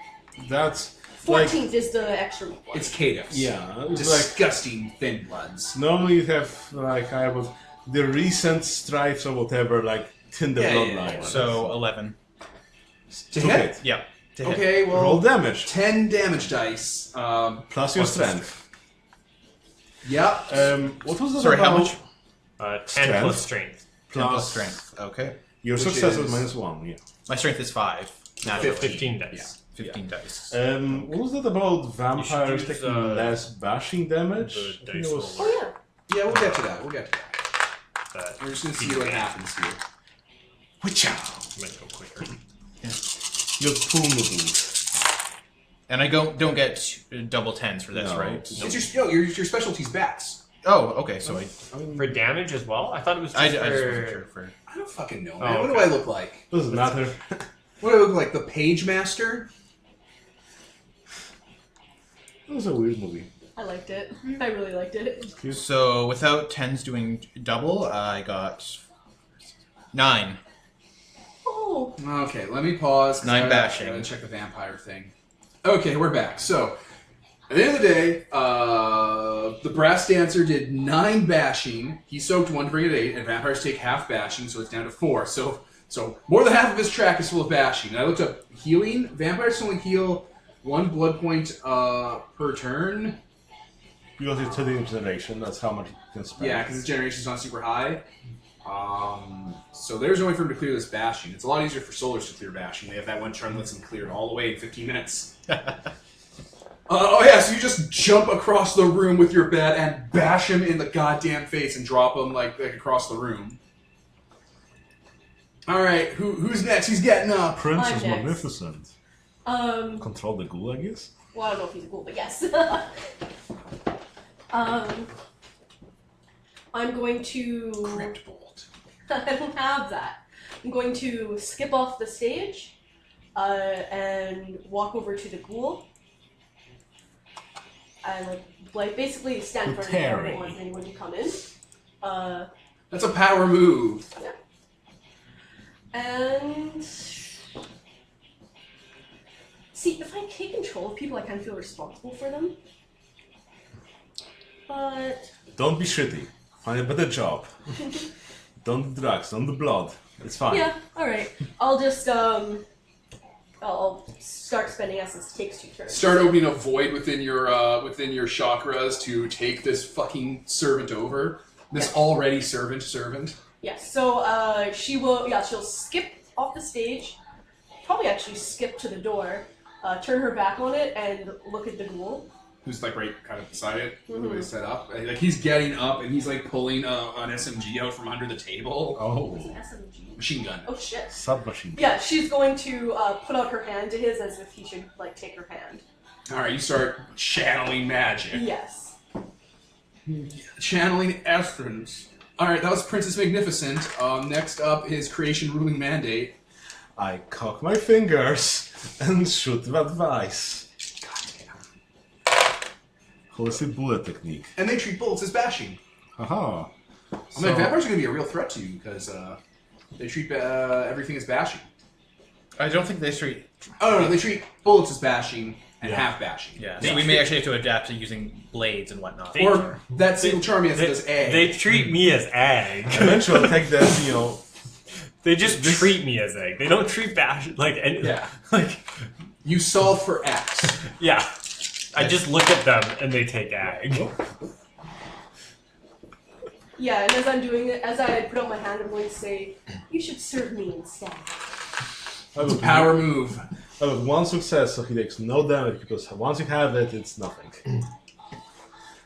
That's 14th is the extra weak one. It's Kados. yeah. It's like Disgusting thin bloods. normally you have like I would the recent stripes or whatever like thin the Yeah, bloodline. yeah. So 11. To hit? Yeah. To hit. Okay, well, Roll damage 10 damage dice. plus your strength. Yeah. What was that Sorry, about? how much? 10 Strength. plus strength. 10 plus strength. Okay. Your Which success is is- -1. Yeah. My strength is 5. Naturally. 15 dice. 15 dice. What was that about vampires use, taking less bashing damage? the I think dice it was- roller. Oh yeah. Yeah, we'll get to that. We'll get to that. But We're just gonna see what happens here. might go quicker. Your pool noodles. And I don't get double 10s for this, No. right? It's your specialty's bats. Oh, okay. So For damage as well? I thought it was just I just wasn't for... sure for. I don't fucking know, Oh, man. What do okay. I look like? Doesn't matter. What do I look like? The Page Master? It was a weird movie. I liked it. I really liked it. So without 10s doing double, I got 9. Oh. Okay, let me pause. 'cause 9 I bashing. gotta check the vampire thing. Okay, we're back. So, at the end of the day, the brass dancer did 9 bashing. He soaked 1 to bring it to 8, and vampires take half bashing, so it's down to 4. So more than half of his track is full of bashing. And I looked up healing. Vampires can only heal 1 blood point per turn. Because it's 30 generation, that's how much you can spend. Yeah, because his generation's not super high. So there's no way for him to clear this bashing. It's a lot easier for solars to clear bashing. They have that one charm that lets them clear it all the way in 15 minutes. Oh yeah, so you just jump across the room with your bat and bash him in the goddamn face and drop him like across the room. All right, who's next? He's getting up. Prince I'm is next. magnificent. Um. Control the ghoul, I guess? Well, I don't know if he's a ghoul, but yes. I'm going to. Crypt bolt. I don't have that. I'm going to skip off the stage and walk over to the ghoul. And like basically stand in front of the door. I don't want anyone to come in. That's a power move. And see, if I take control of people, I kind of feel responsible for them. But Don't be shitty. Find a better job. Don't do drugs, don't do blood. It's fine. yeah, all right. I'll just I'll start spending essence. Takes 2 turns. Start opening a void within your chakras to take this fucking servant over. This already servant. Yes. So she'll skip off the stage. Probably actually skip to the door. Turn her back on it and look at the ghoul. Who's like right kind of beside it, the way it's set up. Like he's getting up and he's like pulling an SMG out from under the table. Oh. SMG. Machine gun. Oh shit. Submachine. Yeah, she's going to put out her hand to his as if he should like take her hand. All right, you start channeling magic. Yes. Channeling essence. All right, that was Princess Magnificent. Next up is Creation Ruling Mandate. I cock my fingers and shoot with advice. Holistic bullet technique. And they treat bullets as bashing. Haha. I mean, vampires are going to be a real threat to you because they treat everything as bashing. I don't think they street. Oh, no, they treat bullets as bashing and half bashing. Yeah. So we may actually have to adapt to using blades and whatnot. They- Or that single charm he has that does egg. They treat me as egg. Eventually I'll take that, you know. They just treat me as egg. They don't treat bash like any, Yeah. like You solve for X. yeah. I just look at them and they take egg. Yeah, and as I'm doing it, as I put out my hand, I'm going to say, "You should serve me instead." It's a power move. I have 1 success, so he takes no damage because once you have it, it's nothing.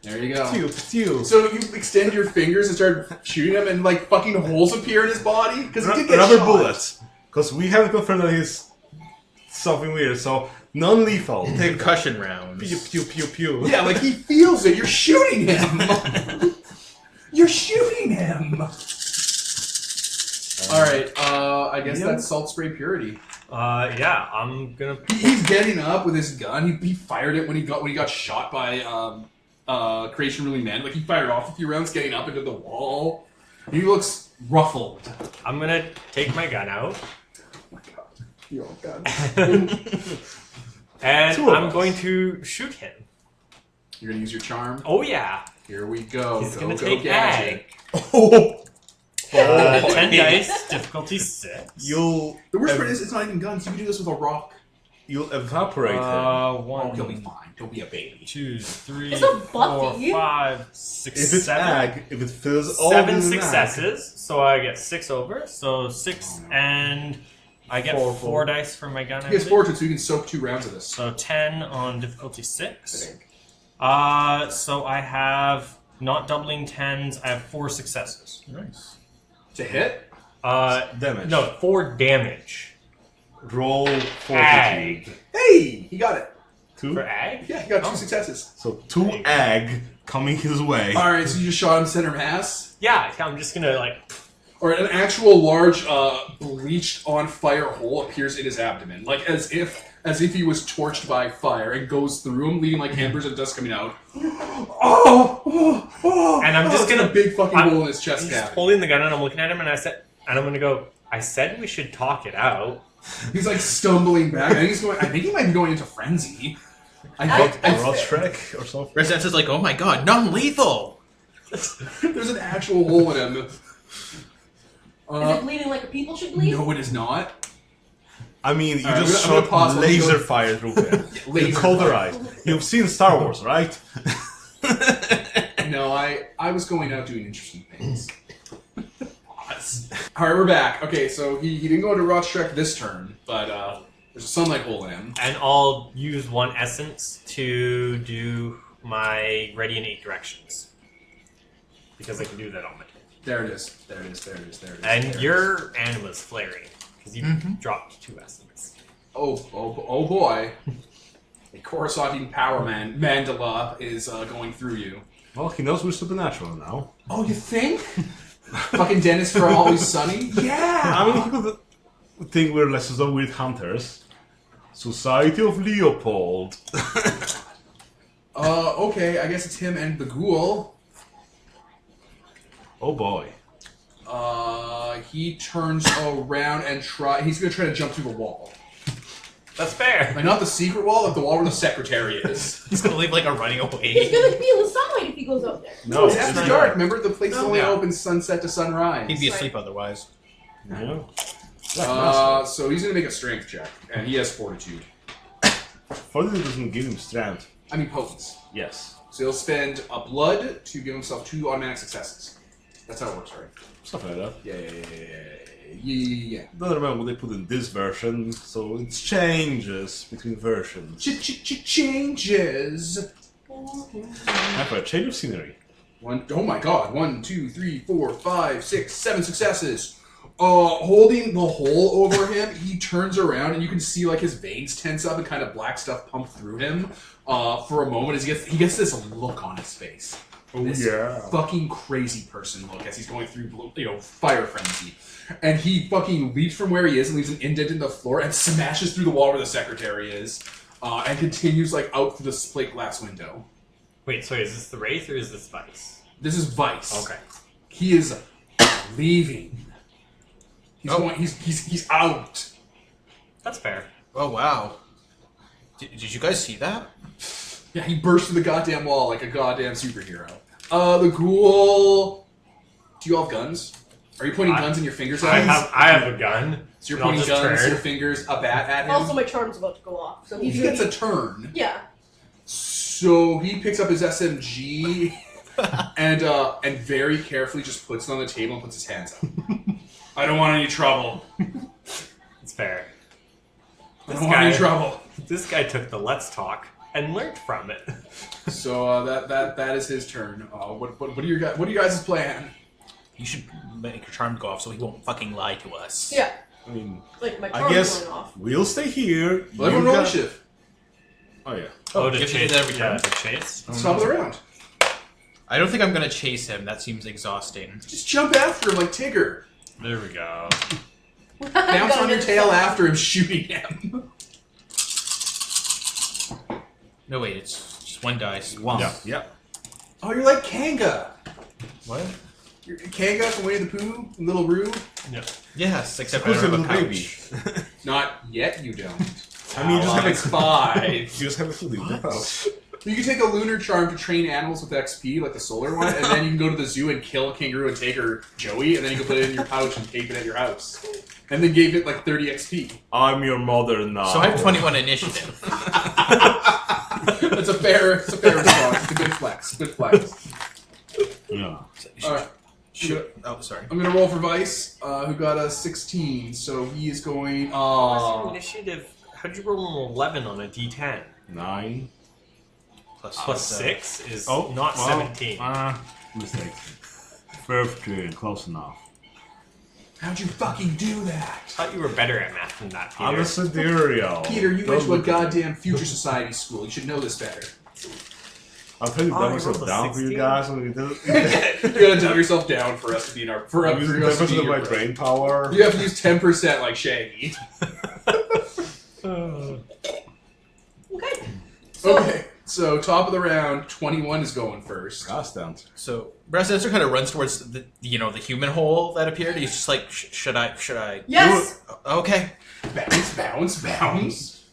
There you go. Pew. So you extend your fingers and start shooting him, and like fucking holes appear in his body because he did get Rubber shot. bullets. Because we haven't confirmed that he's something weird. So non-lethal. Concussion rounds. Pew pew pew pew. Yeah, like he feels it. You're shooting him. You're shooting him. All right. I guess that's salt spray purity. Yeah, I'm gonna. He's getting up with his gun. He fired it when he got shot by Creation Really Man. Like he fired off a few rounds, getting up into the wall. He looks ruffled. I'm gonna take my gun out. Oh my god, you're all guns. And Two of I'm us. going to shoot him. You're gonna use your charm. Oh yeah. Here we go. He's Go, gonna go, take gadget. Oh, 10 dice, difficulty 6. you'll The worst part is it's not even guns. You can do this with a rock. evaporate him. Oh, 1, he'll be fine. Don't be a baby. 2, 3, It's a 4, Buffy. 5, 6, If it's 7. ag, if it fills all 7 in successes, so I get 6 over. So 6, and I get 4 dice for my gun. I He has believe. fortune, so you can soak 2 rounds of this. So 10 on difficulty I 6. think. So I have, not doubling 10s, I have 4 successes. Nice. To hit? Damage. No, 4 damage. Roll fortitude. Ag. Hey, he got it. 2. For ag? Yeah, he got 2 Oh. successes. So 2 ag coming his way. All right, so you just shot him center mass. Yeah, I'm just gonna like. Or an actual large, bleached on fire hole appears in his abdomen, like as if he was torched by fire, and goes through him, leaving like embers and dust coming out. And I'm just It's like gonna- a big fucking I'm- hole in his chest I'm just cavity. holding the gun and I'm looking at him and I'm gonna go. I said we should talk it out. He's like stumbling back. I think I think he might be going into frenzy. I think Ross Shrek or something. Residence is like, oh my god, non-lethal! there's an actual hole in him. Is it bleeding like a people should bleed? No, it is not. I mean, you All right, just I'm gonna shot pause. Let me laser go- fire through him. Laser You cold fire. their eyes. You've seen Star Wars, right? No, I was going out doing interesting things. Pause. All right, we're back. Okay, so he didn't go into Ross Shrek this turn, but there's a sunlight hole in him. And I'll use 1 essence to do my ready in 8 directions. Because I can do that on my turn. There it is. There it is. There it is. There it is. And there it is. your anima's flaring. Because you dropped 2 essence. Oh boy. A Coruscantian power mandala is going through you. Well, he knows we're supernatural now. Oh, you think? Fucking Dennis from Always Sunny? Yeah! I mean, he could think we're less of weird hunters. Society of Leopold. Okay, I guess it's him and the ghoul. Oh boy. He turns around and he's gonna try to jump through the wall. That's fair. Like, not the secret wall, like the wall where the secretary is. He's gonna leave like a running He's away. gonna be in the sunlight if he goes out there. No, It's after dark. Remember, the place is No. only Yeah. open sunset to sunrise. He'd be asleep otherwise. Yeah. So he's gonna make a strength check, and he has fortitude. Fortitude doesn't give him strength. I mean potence. Yes. So he'll spend a blood to give himself 2 automatic successes. That's how it works, right? Something like that. Yeah. Don't remember what they put in this version, so it changes between versions. Changes. Time for a change of scenery. Oh my god. 1, 2, 3, 4, 5, 6, 7 successes. Holding the hole over him, he turns around and you can see like his veins tense up and kind of black stuff pump through him for a moment as he gets this look on his face. Oh, This yeah. fucking crazy person look as he's going through, fire frenzy. And he fucking leaps from where he is and leaves an indent in the floor and smashes through the wall where the secretary is and continues like out through the plate glass window. Wait, sorry, is this the Wraith or is this Vice? This is Vice. Okay. He is leaving. He's going. He's out. That's fair. Oh wow. Did you guys see that? Yeah, he burst through the goddamn wall like a goddamn superhero. The ghoul. Do you all have guns? Are you pointing guns in your fingers at him? I have a gun. So you're and I'll pointing just guns, turn. your fingers, a bat at him. Also, my charm's about to go off, so he's He gonna gets be... a turn. Yeah. So he picks up his SMG and very carefully just puts it on the table and puts his hands up. I don't want any trouble. It's fair. I don't want any trouble. This guy took the Let's Talk and learned from it. So that is his turn. What are your guys' plan? You should make your charm go off so he won't fucking lie to us. Yeah. I mean, Like my I car guess going off. we'll stay here. Well, everyone You roll got- initiative. Oh yeah. Oh, to you have to do chase. that every Yeah, time? to chase. It's top of the round. I don't think I'm gonna chase him. That seems exhausting. Just jump after him like Tigger. There we go. Bounce on your tail after him, shooting him. No, wait, it's just one dice. One. Yeah. Yep. Oh, you're like Kanga. What? You're Kanga from Winnie the Pooh, and Little Roo. Yeah. Yes, except I Who's a don't little have a baby? pouch. Not yet, you don't. I mean, you just have Allies a 5. You just have a food in the house. You can take a lunar charm to train animals with XP, like the solar one, and then you can go to the zoo and kill a kangaroo and take her Joey, and then you can put it in your pouch and tape it at your house. And then gave it like 30 XP. I'm your mother now. So I have 21 initiative. It's a fair response. It's a good flex. Good flex. Yeah. Alright. Oh, sorry. I'm gonna roll for Vice, who got a 16, so he is going. What's your initiative? How'd you roll an 11 on a D10? 9. Plus 6 is Oh, not well, 17. Mistake. 15. Close enough. How'd you fucking do that? I thought you were better at math than that, Peter. I'm a sidereal. Peter, you Don't went to a look at me. goddamn future society school. You should know this better. I'll tell you, Oh, dumb you myself rolled a down for you 16? guys. I mean, You gotta dumb yourself down for us to be in our. For I'm us using to 10% be of my your- brain power. You have to use 10% like Shaggy. Okay. So, Okay, so top of the round, 21 is going first. Constant. So Brass Dancer kind of runs towards the the human hole that appeared. He's just like, should I? Yes! do it? Okay. Bounce, bounce, bounce.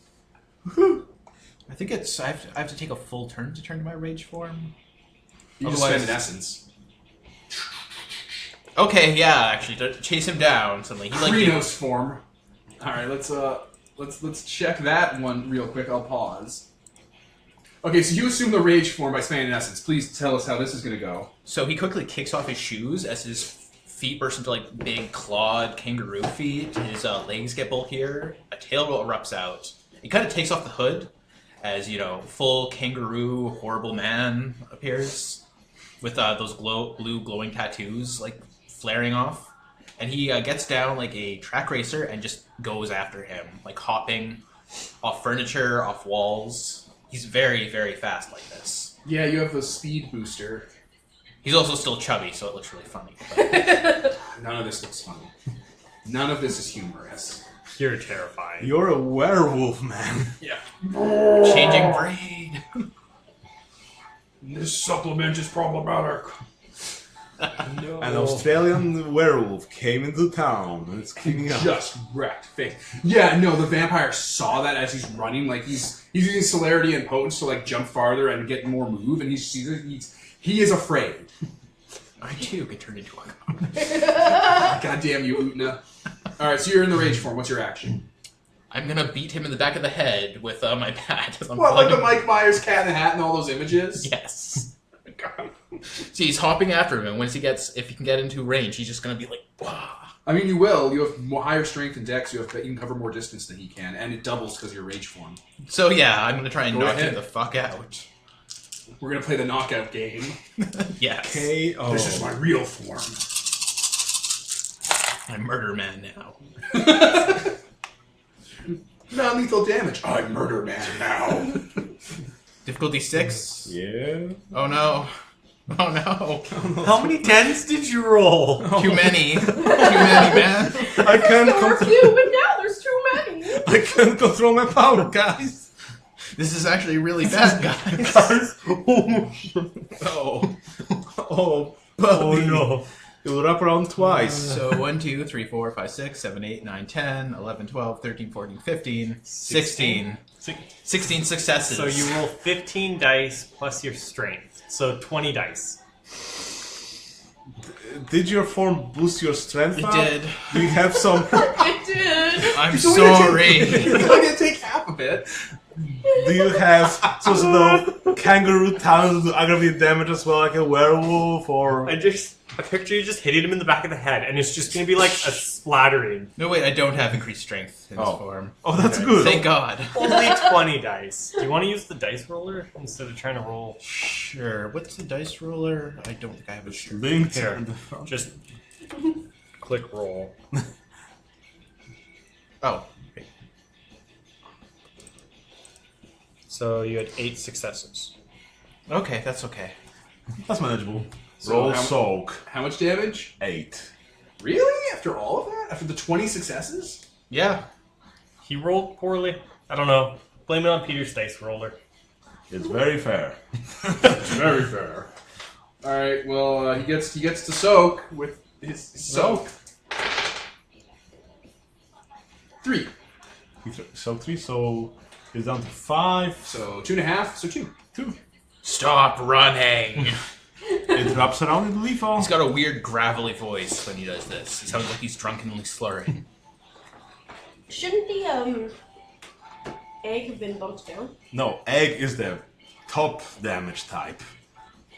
I think it's. I have to take a full turn to turn to my rage form. You just Otherwise- spend an essence. Okay, yeah, actually, to chase him down suddenly. He like Krenos form. Alright, let's check that one real quick. I'll pause. Okay, so you assume the rage form by spending an essence. Please tell us how this is gonna go. So he quickly kicks off his shoes as his feet burst into like big clawed kangaroo feet. His legs get bulkier. A tail erupts out. He kind of takes off the hood as full kangaroo horrible man appears with those blue glowing tattoos like flaring off. And he gets down like a track racer and just goes after him, like hopping off furniture, off walls. He's very, very fast like this. Yeah, you have the speed booster. He's also still chubby, so it looks really funny. But None of this looks funny. None of this is humorous. You're terrifying. You're a werewolf, man. Yeah. changing breed. This supplement is problematic. No. An Australian werewolf came into town and it's cleaning up. Just wrecked face. Yeah, no, the vampire saw that as he's running. Like he's using celerity and potence to like jump farther and get more move, and he is afraid. I too get turned into a cop. God damn you, Utna. All right, so you're in the rage form. What's your action? I'm gonna beat him in the back of the head with my bat. As I'm What, like the climbing- Mike Myers Cat in the Hat and all those images? Yes. See, he's hopping after him, and if he can get into range, he's just gonna be like, wah. I mean, you will. You have more higher strength and dex. You can cover more distance than he can, and it doubles because of your rage form. So yeah, I'm gonna try and Go knock ahead. him the fuck out. We're gonna play the knockout game. Yes. KO. This is my real form. I'm Murder Man now. Non-lethal damage. I'm Murder Man now. Difficulty 6. Yeah. Oh no. Oh no. How many 10s did you roll? Too many. Too many, man. I can't, there were few, but now there's too many. I can't control my power, guys. This is actually really bad, guys. Oh. Oh, Oh no. You'll wrap around twice. So 1, 2, 3, 4, 5, 6, 7, 8, 9, 10, 11, 12, 13, 14, 15, 16. 16 successes. So you roll 15 dice plus your strength. So 20 dice. Did your form boost your strength? It up? did. Do you have some? It did. I'm It's only gonna sorry. It's only gonna take half of it. Do you have some sort of kangaroo talent to aggravate damage as well, like a werewolf, or? I picture you just hitting him in the back of the head, and it's just gonna be like a splattering. No, wait, I don't have increased strength in this Oh. form. Oh, that's good. Thank God. Only 20 dice. Do you want to use the dice roller instead of trying to roll? Sure. What's the dice roller? I don't think I have a shirt. Linked. Here. on the front. Just click roll. Oh. Okay. So you had 8 successes. Okay, that's okay. That's manageable. So Roll how- soak. How much damage? 8. Really? After all of that? After the 20 successes? Yeah. He rolled poorly. I don't know. Blame it on Peter's dice roller. It's very fair. It's very fair. All right. Well, he gets to soak with his soak. 3. Soak 3, so it's down to 5. So 2.5. So 2. 2. Stop running. It wraps around in the lethal. He's got a weird gravelly voice when he does this. It sounds like he's drunkenly slurring. Shouldn't the egg have been bumped down? No, egg is the top damage type.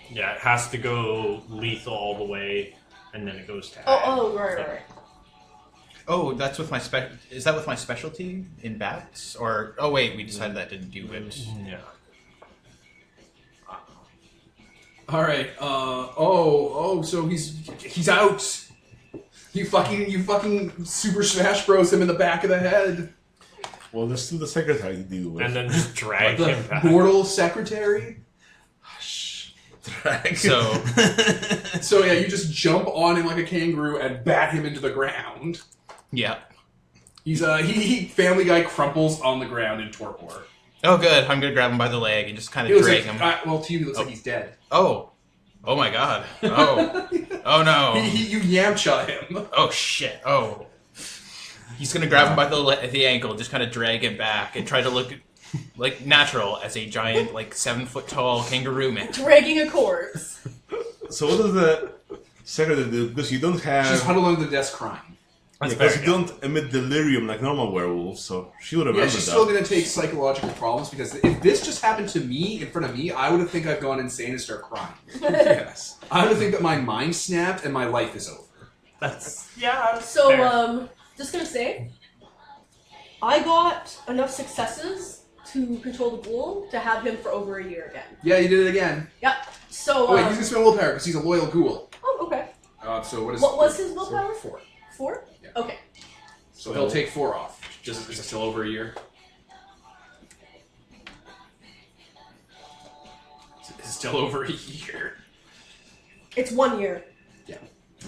Yeah, it has to go lethal all the way, and then it goes to ag. Oh, right. Oh, that's with my is that with my specialty in bats? Or oh wait, we decided that didn't do it. Yeah. All right. So he's out. You fucking Super Smash Bros him in the back of the head. Well, there's still the secretary to deal with. And then just drag The him back. mortal secretary. So So yeah, you just jump on him like a kangaroo and bat him into the ground. yeah. He's he Family Guy crumples on the ground in torpor. Oh good, I'm gonna grab him by the leg and just kind He of looks drag like, him. well, to you, he looks like he's dead. Oh. Oh my god. Oh. Oh no. You Yamcha him. Oh shit. Oh. He's gonna grab him by the ankle, just kind of drag him back, and try to look like natural as a giant, like 7-foot tall kangaroo man. Dragging a corpse. So what does the secretary do? Because you don't have... She's huddled under the desk crying. That's because fair, you don't emit delirium like normal werewolves, so she would remember Yeah, she's that. still going to take psychological problems because if this just happened to me, in front of me, I would have think I've gone insane and start crying. Yes. I would think that my mind snapped and my life is over. That's yeah. So, fair. just gonna say, I got enough successes to control the ghoul to have him for over a year again. Yeah, you did it again. Yep. So, Oh, wait, he's going to spend willpower because he's a loyal ghoul. oh, okay. So what is... What was his willpower? 4. 4? Yeah. Okay. So he'll take 4 off. Is it still over a year? Is it still over a year? It's 1 year. Yeah.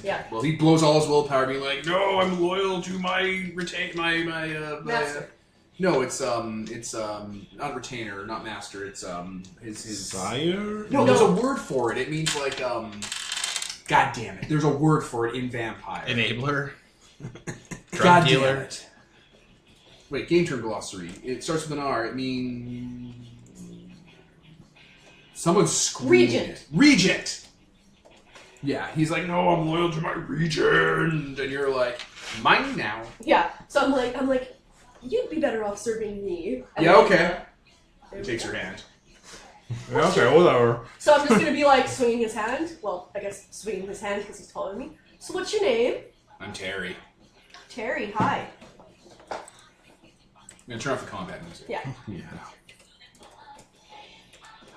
Yeah. Well, he blows all his willpower, being like, "No, I'm loyal to my Master. No, it's not retainer, not master. It's his. Sire? No, No. there's a word for it. It means like God damn it! There's a word for it in vampire. Enabler. Drug God dealer. damn it! Wait, game term glossary. It starts with an R. It means someone screamed Regent. it. Regent. Yeah, he's like, no, I'm loyal to my regent, and you're like, mine now. Yeah. So I'm like, you'd be better off serving me. And Yeah, then, okay. there He we takes go. her hand. Yeah, okay, whatever. So I'm just gonna be like swinging his hand. Well, I guess swinging his hand because he's taller than me. So what's your name? I'm Terry. Terry. Hi. I'm gonna turn off the combat music. Yeah. Yeah.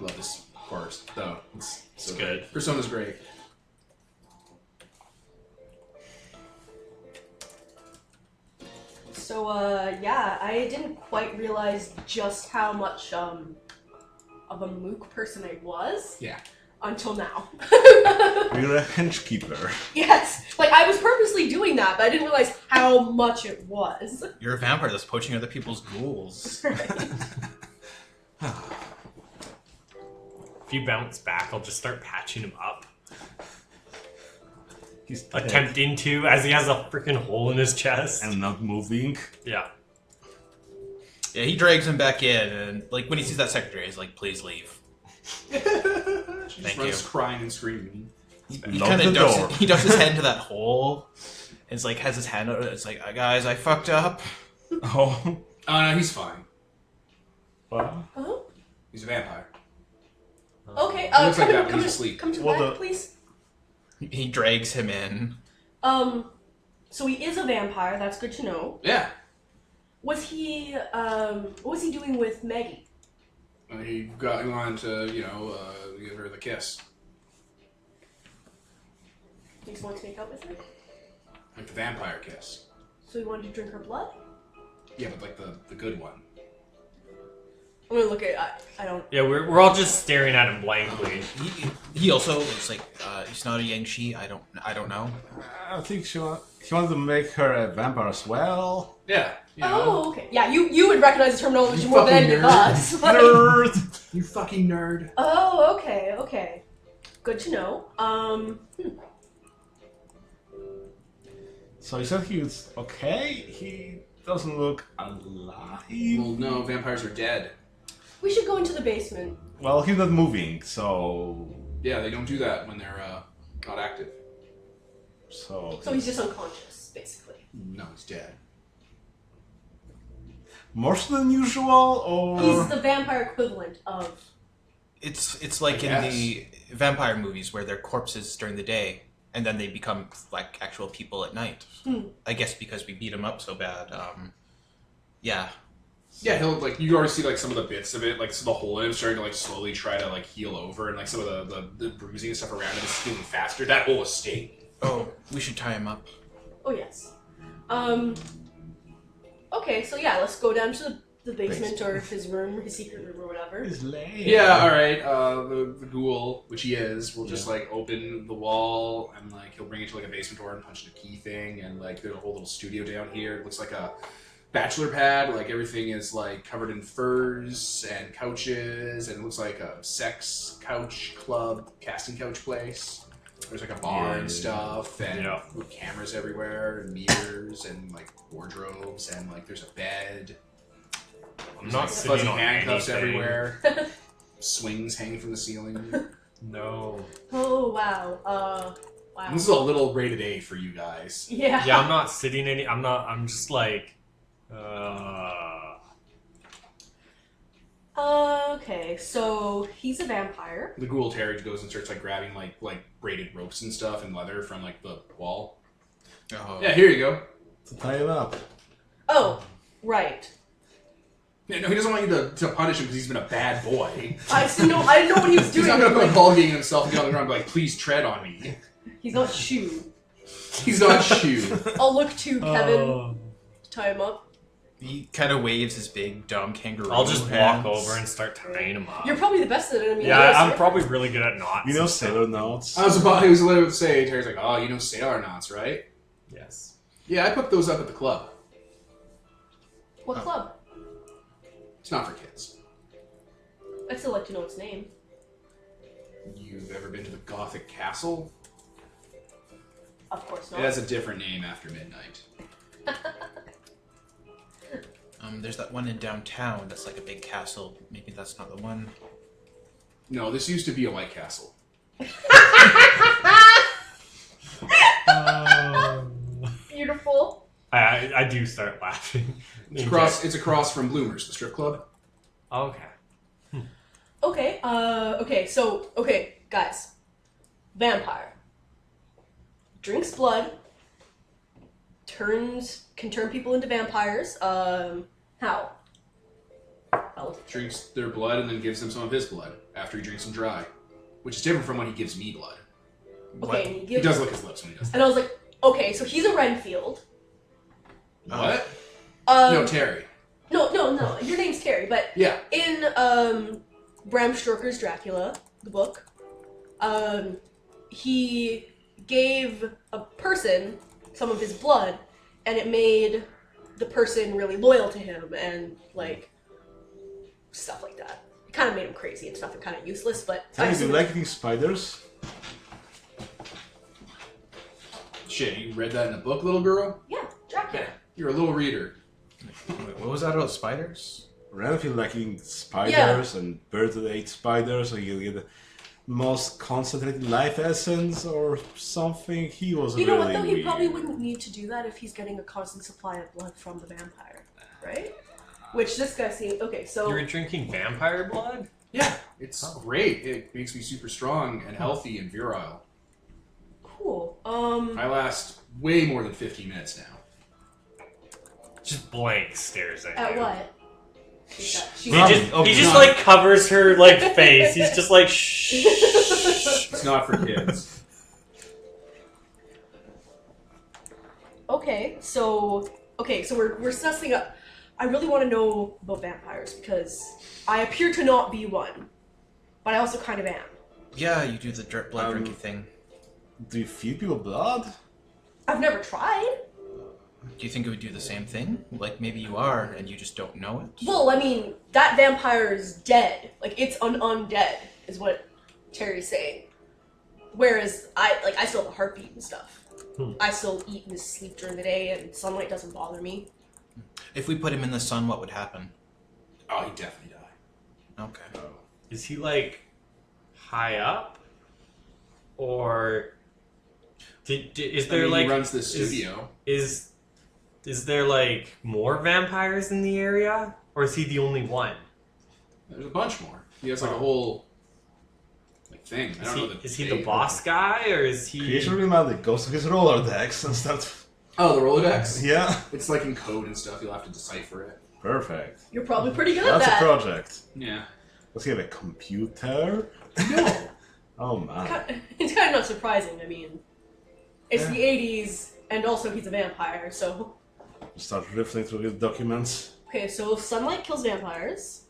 I love this part, though. It's so It's good. Persona's great. So yeah, I didn't quite realize just how much of a mook person I was Yeah. until now. You're a henchkeeper. Yes, like I was purposely doing that, but I didn't realize how much it was. You're a vampire that's poaching other people's ghouls. If you bounce back, I'll just start patching him up. He's dead Attempting to, as he has a freaking hole in his chest. and not moving. Yeah. Yeah, he drags him back in, and like when he sees that secretary, he's like, "Please leave." She just Thank runs you. crying and screaming. He Lock kind the of door. he ducks his head into that hole. And it's like has his hand out. It's like, guys, I fucked up. Oh. No, he's fine. What? Oh, He's a vampire. okay. He looks like Come, that in, when come, he's in, asleep. come to the Well, back, the- please. He drags him in. So he is a vampire. That's good to know. Yeah. Was he? What was he doing with Maggie? He wanted to, give her the kiss. He just wanted to make out with her. Like the vampire kiss. So he wanted to drink her blood. Yeah, but like the good one. I'm gonna look at. I don't. Yeah, we're all just staring at him blankly. He also looks like he's not a Yangshi. I don't know. I think he wanted to make her a vampire as well. Yeah. You know. Oh, okay. Yeah, you would recognize the terminology You more than fucking any of nerd. us. Like- Nerd! You fucking nerd. Oh, okay. Good to know. So he said he was okay. He doesn't look alive. Well, no, vampires are dead. We should go into the basement. Well, he's not moving, so Yeah, they don't do that when they're not active. so So he's just unconscious, basically. No, he's dead. more so than usual, or He's the vampire equivalent of. It's like I in guess. the vampire movies where they're corpses during the day and then they become like actual people at night. I guess because we beat him up so bad. Yeah. Yeah, he'll like you already see like some of the bits of it, like so the hole in him starting to like slowly try to like heal over, and like some of the bruising and stuff around him is healing faster. That whole estate. Oh, we should tie him up. Oh yes. Okay, so yeah, let's go down to the basement or his room, his secret room or whatever. his leg. Yeah, all right. The ghoul, which he is, will just like open the wall and like he'll bring it to like a basement door and punch the key thing, and like there's a whole little studio down here. It looks like a bachelor pad. Like everything is like covered in furs and couches, and it looks like a sex couch club, casting couch place. There's like a bar and stuff, and Yeah. with cameras everywhere, and mirrors, and like wardrobes, and like there's a bed. I'm There's, not like, sitting fuzzy on handcuffs anything. everywhere. Swings hanging from the ceiling. No. Oh wow. Wow. This is a little rated A for you guys. Yeah. Yeah, I'm not sitting any. I'm just like. Okay, so he's a vampire. The ghoul Terry goes and starts like grabbing like braided ropes and stuff and leather from like the wall. Oh. Yeah, here you go. To tie him up. Oh, right. Yeah, no, he doesn't want you to punish him because he's been a bad boy. I didn't know what he was doing. He's not gonna put a ball game himself and get on the ground and be like, please tread on me. He's not Shoe. He's not Shoe. I'll look to Kevin to tie him up. He kind of waves his big dumb kangaroo. I'll just walk hands. over and start tying him up. You're probably the best at it. I mean, Yeah, you're a I'm surfer. probably really good at knots. You know and stuff. sailor knots. I was literally to say, Terry's like, oh, you know sailor knots, right? Yes. Yeah, I put those up at the club. What club? It's not for kids. I'd still like to know its name. You've ever been to the Gothic Castle? Of course It not. has a different name after midnight. There's that one in downtown that's like a big castle. Maybe that's not the one. No, this used to be a White Castle. Beautiful. I do start laughing. It's across from Bloomers, the strip club. Okay. Okay, guys. Vampire. Drinks blood. Can turn people into vampires. How? Drinks their blood and then gives them some of his blood after he drinks them dry. Which is different from when he gives me blood. Okay, and He does lick his lips when he does that. And I was like, okay, so he's a Renfield. What? Um, No, Terry. No, your name's Terry, but Yeah. in Bram Stoker's Dracula, the book, he gave a person some of his blood, and it made the person really loyal to him, and like stuff like that. It kind of made him crazy and stuff, and kind of useless. But Terry, I do you like eating spiders? Shit, you read that in a book, little girl? yeah, Dracula. You're a little reader. Wait, what was that about spiders? Renfield like eating spiders and birds that ate spiders, so you get the most concentrated life essence or something. He was You know really what though? He weird. probably wouldn't need to do that if he's getting a constant supply of blood from the vampire, right? Which this guy seems okay. So You're drinking vampire blood? Yeah, it's great. It makes me super strong and healthy and virile. cool. I last way more than 15 minutes now. Just blank stares at At you. what? She's He got- just like covers her like face. He's just like shh. It's not for kids. Okay, so we're sussing up. I really want to know about vampires because I appear to not be one, but I also kind of am. Yeah, you do the blood drinking thing. Do you feed people blood? I've never tried. Do you think it would do the same thing? Like maybe you are and you just don't know it? Well, I mean, that vampire is dead. Like, it's undead, is what Terry's saying. Whereas I still have a heartbeat and stuff. I still eat and sleep during the day, and sunlight doesn't bother me. If we put him in the sun, what would happen? Oh, he'd definitely die. Okay. Is he like high up, or is there he runs this is- studio. Is there like more vampires in the area, or is he the only one? There's a bunch more. He has like a whole thing. I don't know Is he the boss guy, or is he? Creation Rematic goes to his Rolodex and stuff. Oh, the Rolodex? Yeah. It's like in code and stuff. You'll have to decipher it. Perfect. You're probably pretty good at That's a that. project. Yeah. Does he have a computer? No. Oh man. It's kind of not surprising. I mean, it's the 80s, and also he's a vampire, so... Start riffling through his documents. Okay, so sunlight kills vampires.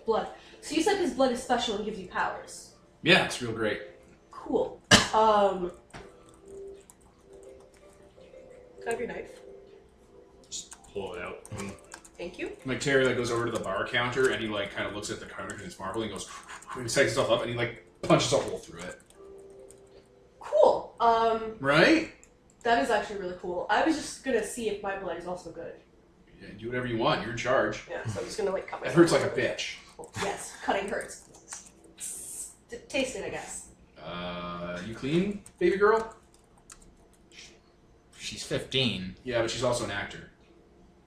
Blood. So you said his blood is special and gives you powers. Yeah, it's real great. Cool. Can I have your knife? Just pull it out. Thank you. Like Terry goes over to the bar counter and he kind of looks at the counter because it's marble and he goes, and he sets himself up and he punches a hole through it. Cool. Right? That is actually really cool. I was just gonna see if my blood is also good. Yeah, do whatever you want. You're in charge. Yeah, so I'm just gonna cut myself. It hurts like a bitch. Yes, cutting hurts. Taste it, I guess. You clean, baby girl? She's 15. Yeah, but she's also an actor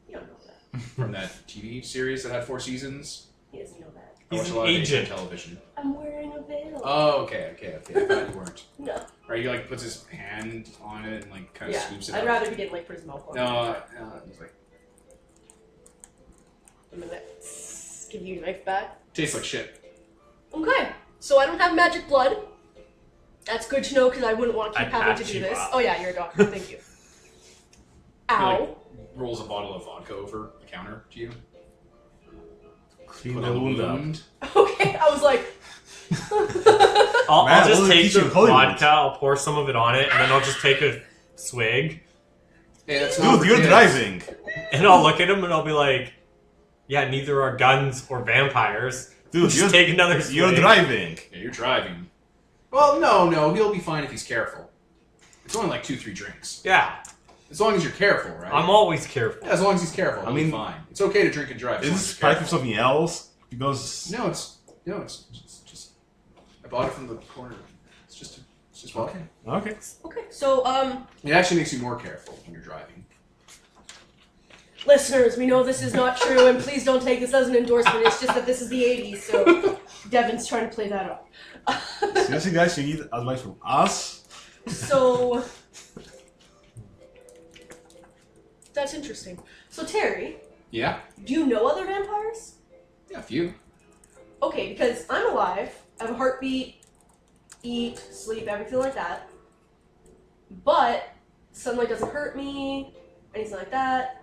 You don't know that. from that TV series that had 4 seasons. He doesn't know that. I watch He's a an lot of Asian agent. television. I'm wearing a veil. Oh, okay. I thought you weren't. No. Or he puts his hand on it and kind of Yeah, scoops it I'd up. rather he didn't put his mouth on it. No, he's like, I'm gonna give you your knife back. tastes like shit. Okay, so I don't have magic blood. That's good to know because I wouldn't want to keep I'd having to patch do you this. up. Oh yeah, you're a doctor. Thank you. Ow. Rolls a bottle of vodka over the counter to you. Clean Put the on the wound up. wound. Okay, I was like. I'll Man, just what did take they the teach you in Hollywood? vodka, I'll pour some of it on it, and then I'll just take a swig, Hey, that's not Dude, for you're kids. driving. and I'll look at him and I'll be like, yeah, neither are guns or vampires. Dude, Just take another you're swig. driving. Yeah, you're driving. Well, no, he'll be fine if he's careful. It's only 2-3 drinks. Yeah, As long as you're careful, right? I'm always careful. Yeah, as long as he's careful, he'll be mean- fine. It's okay to drink and drive. as Is long this as you're spike of careful. something else? Because No, it's just. I bought it from the corner. It's just vodka. okay. Okay, so It actually makes you more careful when you're driving. listeners, we know this is not true, and please don't take this as an endorsement. It's just that this is the '80s, so Devin's trying to play that up. Seriously, guys, you need advice from us? So that's interesting. So Terry, Yeah, do you know other vampires? yeah, a few. Okay, because I'm alive, I have a heartbeat, eat, sleep, everything like that. But sunlight doesn't hurt me, anything like that.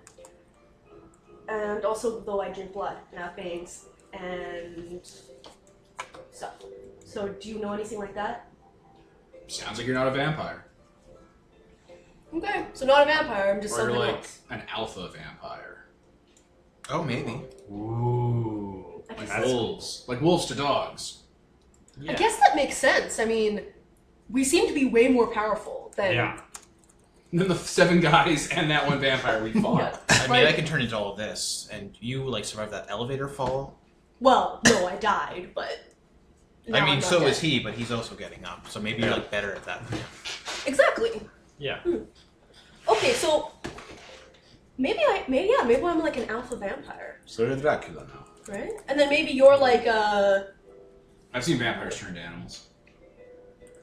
And also, though I drink blood and have bangs and stuff. So, do you know anything like that? Sounds like you're not a vampire, Okay, so not a vampire, I'm just or you're something like else. an alpha vampire, Oh, maybe. Ooh. I like guess- wolves, like wolves to dogs. Yeah. I guess that makes sense. I mean, we seem to be way more powerful than. Yeah. And then the 7 guys and that one vampire we fought. Yeah. I mean, I can turn into all of this, and you survived that elevator fall. Well, no, I died, but. now I I'm mean, not so dead. is he, but he's also getting up. So maybe you're better at that. Exactly. Yeah. Okay, so maybe I'm like an alpha vampire, So you're Dracula now. right? And then maybe you're like I've seen vampires turn to animals.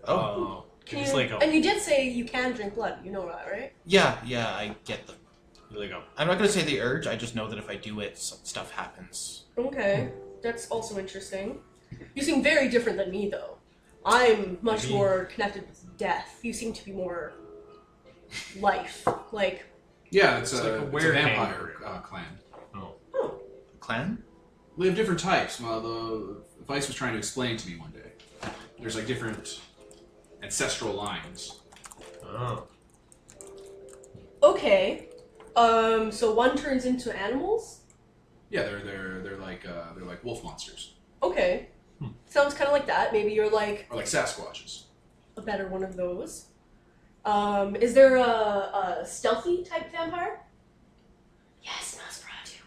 Oh. It's like a and you did say you can drink blood. You know that, right? Yeah, I get the. like a I'm not gonna say the urge. I just know that if I do it, stuff happens. Okay, that's also interesting. You seem very different than me, though. I'm much Maybe. more connected with death. You seem to be more life. Like Yeah, it's It's like a a were vampire clan. Oh. Clan? We have different types. Well, the Vice was trying to explain to me one day. There's like different ancestral lines. Oh. Okay. So one turns into animals? Yeah, they're like wolf monsters Okay. Sounds kind of like that. Maybe you're like or like Sasquatches. a better one of those. Is there a stealthy type vampire? Yes, Nosferatu.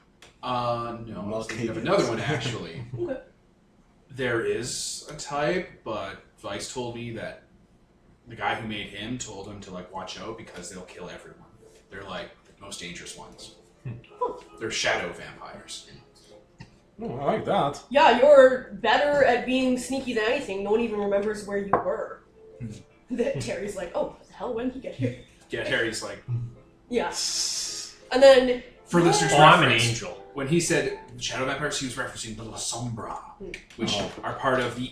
No, I was Well, thinking of okay. another one actually. Okay. There is a type, but Vice told me that the guy who made him told him to like watch out because they'll kill everyone. They're like the most dangerous ones. They're shadow vampires. Oh, I like that. Yeah, you're better at being sneaky than anything. No one even remembers where you were. That Terry's like, oh, what the hell? When did he get here? Yeah, Harry's like Yeah. And then for listeners' Oh, I'm an reference, angel. when he said shadow vampires, he was referencing the La Sombra, which Oh. are part of the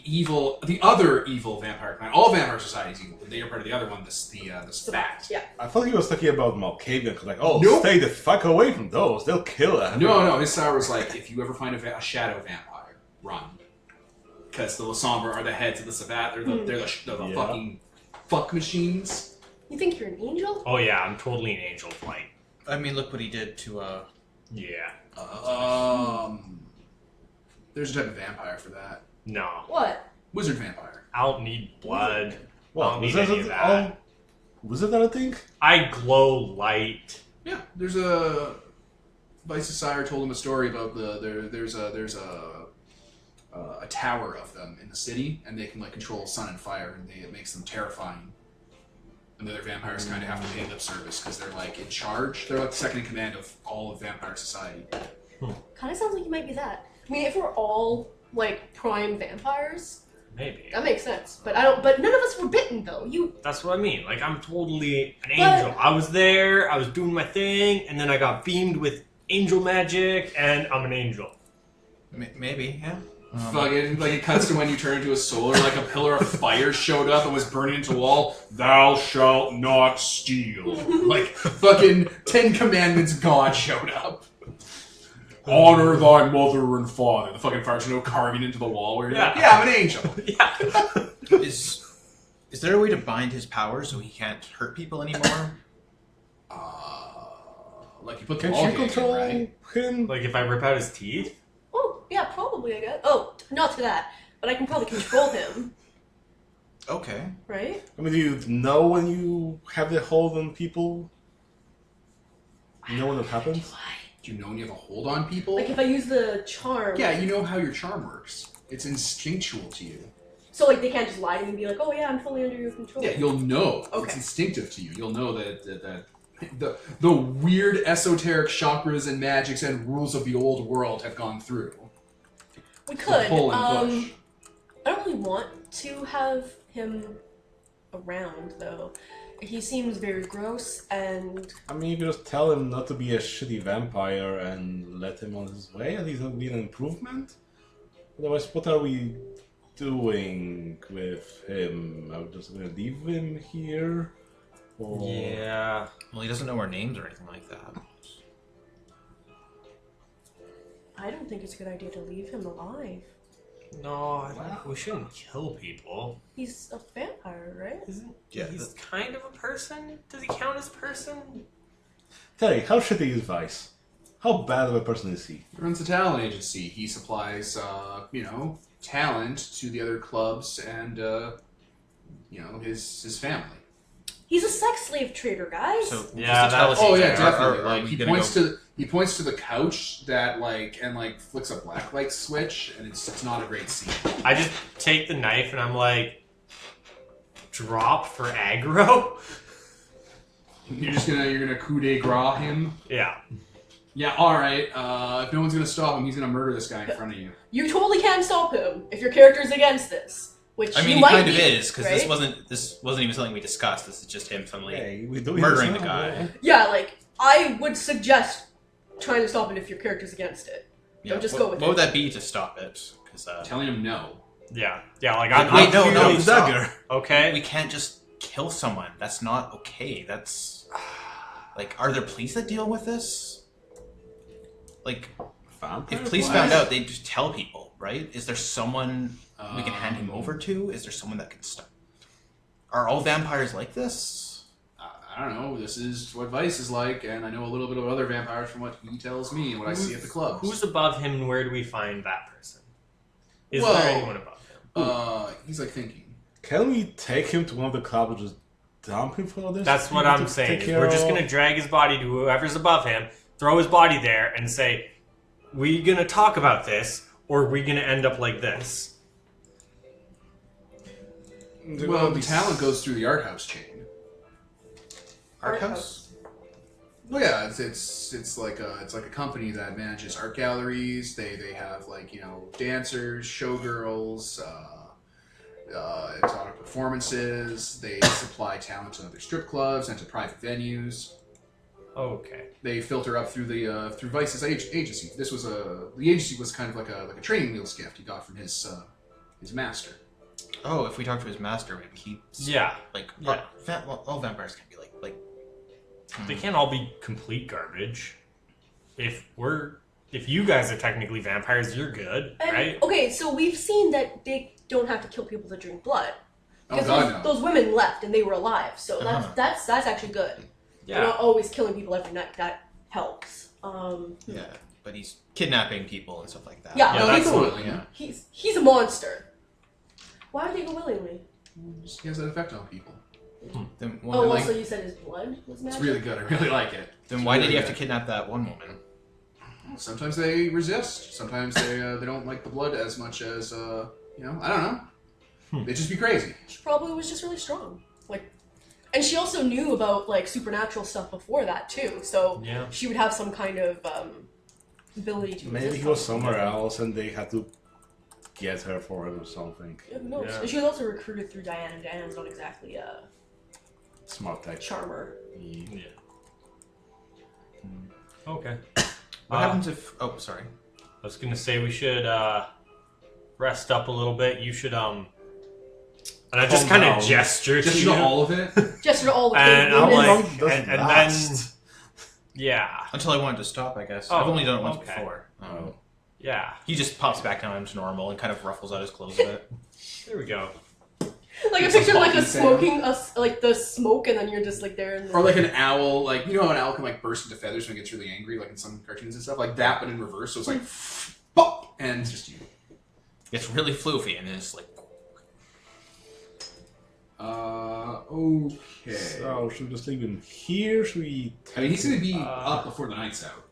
other evil vampire clan. All vampire societies evil, but they are part of the other one, the Spat. Yeah. I thought he was talking about Malkavian, 'cause like, oh, Nope. stay the fuck away from those. They'll kill us. No, his style was like, if you ever find a shadow vampire, run. Because the La Sombra are the heads of the Sabbat. They're the Yeah. fucking fuck machines. You think you're an angel? Oh yeah, I'm totally an angel of light. I mean, look what he did to, Yeah. There's a type of vampire for that. No. What? Wizard vampire. I don't need blood. I What? don't Was need that any of that. was it that a thing? I glow light. Yeah, there's a Vice's sire told him a story about there's a tower of them in the city, and they can like control sun and fire, and it makes them terrifying. And the other vampires kind of have to pay lip service because they're like in charge. They're like the second in command of all of vampire society. Kind of sounds like you might be that. I mean, if we're all like prime vampires, Maybe. that makes sense. But I don't. But none of us were bitten though. You. That's what I mean. Like, I'm totally an But- angel. I was there, I was doing my thing, and then I got beamed with angel magic, and I'm an angel. maybe, yeah. Fucking like it cuts to when you turn into a soul, or like a pillar of fire showed up and was burning into a wall. Thou shalt not steal. Like fucking 10 Commandments God showed up. Honor thy mother and father. The fucking fire carving into the wall. Where you're like, Yeah. yeah, I'm an angel. Yeah. Is there a way to bind his power so he can't hurt people anymore? Like you put the Can wall you gate in, control right? him? Like, if I rip out his teeth? Oh yeah, probably I guess. Oh, not to that. But I can probably control him, Okay. right? I mean, do you know when you have the hold on people? You know when it happens? Do you know when you have a hold on people? Like if I use the charm. Yeah, you know how your charm works. It's instinctual to you. So like they can't just lie to me and be like, oh yeah, I'm fully under your control. Yeah, you'll know. Okay. It's instinctive to you. You'll know that the weird esoteric chakras and magics and rules of the old world have gone through. We could. Pull and push. I don't really want to have him around though. He seems very gross and I mean, you can just tell him not to be a shitty vampire and let him on his way. At least that'll be an improvement. Otherwise, what are we doing with him? Are we just gonna leave him here? Or... Yeah. Well, he doesn't know our names or anything like that. I don't think it's a good idea to leave him alive. No, I think we shouldn't kill people. He's a vampire, right? Isn't Yeah, he's kind of a person? Does he count as person? Terry, how shitty is Vice? How bad of a person is he? He runs a talent agency. He supplies, talent to the other clubs and, his family. He's a sex slave trader, guys. So Yeah, just to tell that's- us Oh each yeah, other, definitely. are Like we he gonna points go- to the couch that flicks a black light switch, and it's not a great scene. I just take the knife and I'm like, drop for aggro? You're gonna coup de grace him. Yeah. Yeah, all right. If no one's gonna stop him, he's gonna murder this guy in front of you. You totally can stop him if your character's against this. Which I mean, you he might kind of be, is, because right? this wasn't even something we discussed. This is just him suddenly Hey, we do murdering the guy. Yeah, like, I would suggest trying to stop it if your character's against it. Yeah, Don't just what, go with what it. would that be to stop it? Because Telling him no. Yeah. Yeah, like I'm Wait, no, clearly no, stop. dagger. Okay. we can't just kill someone. That's not okay. That's Like, are there police that deal with this? Like, Vampire if police flies? found out, they'd just tell people, right? Is there someone we can hand him over to? Is there someone that can stop? Are all vampires like this? I don't know. This is what Vice is like, and I know a little bit of other vampires from what he tells me and what I see at the clubs. Who's above him, and where do we find that person? Is Well, there anyone above him? He's like thinking. Can we take him to one of the clubs and just dump him for this? That's what people I'm to saying. take care We're just of? gonna drag his body to whoever's above him, throw his body there, and say, "We gonna talk about this, or are we gonna end up like this?" Well, the talent goes through the art house chain. Art house? Well, yeah, it's like a company that manages art galleries. They have like dancers, showgirls, exotic performances. They supply talent to other strip clubs and to private venues. Okay. They filter up through the through Vice's agency. This was the agency was kind of like a training wheels gift he got from his master. Oh, if we talk to his master, maybe he... Yeah. Like, Yeah. all vampires can be like... They can't all be complete garbage. If you guys are technically vampires, you're good, And, right? Okay, so we've seen that they don't have to kill people to drink blood. Oh Because God, no. those women left and they were alive, so Uh-huh. that's actually good. They're Yeah. not always killing people every night. That helps. Yeah, but he's kidnapping people and stuff like that. Yeah, Yeah, No, that's they go what- willingly, yeah. He's a monster. Why would they go willingly? He has that effect on people. Then, Oh, well, also you said his blood was It's magic? really good. I really like it. then why did he Really have to good. kidnap that one woman? Sometimes they resist. Sometimes they don't like the blood as much as I don't know. They just be crazy. She probably was just really strong. And she also knew about supernatural stuff before that too, so Yeah. she would have some kind of ability to Maybe resist he was something. somewhere else and they had to get her for it or something. Yeah, who knows? Yeah. And she was also recruited through Diane, and Diane's not exactly a Smart tech. charmer. Yeah. Okay. What happens if... Oh, sorry. I was gonna say we should rest up a little bit. You should and I just Calm kind of down. gesture Just to not you, all of it. Just for all the and big I'm women. How long like, does and it then last? yeah, Until I wanted to stop, I guess. Oh, I've only done it once okay. before. Oh. yeah. He just pops back down to normal and kind of ruffles out his clothes a bit. There we go. Like a It's a picture of like a fucking sound. smoking, like the smoke, and then you're just like there. And Or like an owl, like how an owl can burst into feathers when it gets really angry, like in some cartoons and stuff, like that, but in reverse. So it's like, pop, and it's just you. It's really floofy and it's like... Okay. So, should we just leave him here? Should we I mean, he's gonna be Uh, up before the night's out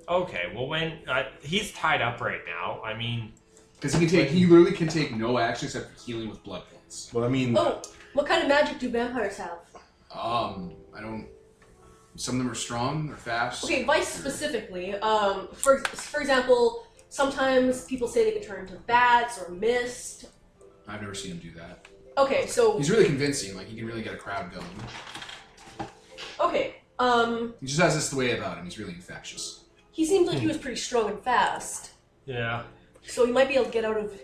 Okay. Well, when he's tied up right now, I mean, because he literally can take no action except for healing with blood points. Well, I mean, Oh, what kind of magic do vampires have? I don't. Some of them are strong, they're fast. Okay, Vice specifically. For example, sometimes people say they can turn into bats or mist. I've never seen him do that. Okay, so He's really convincing. Like he can really get a crowd going. okay. He just has this way about him. He's really infectious. He seemed like he was pretty strong and fast, yeah. so he might be able to get out of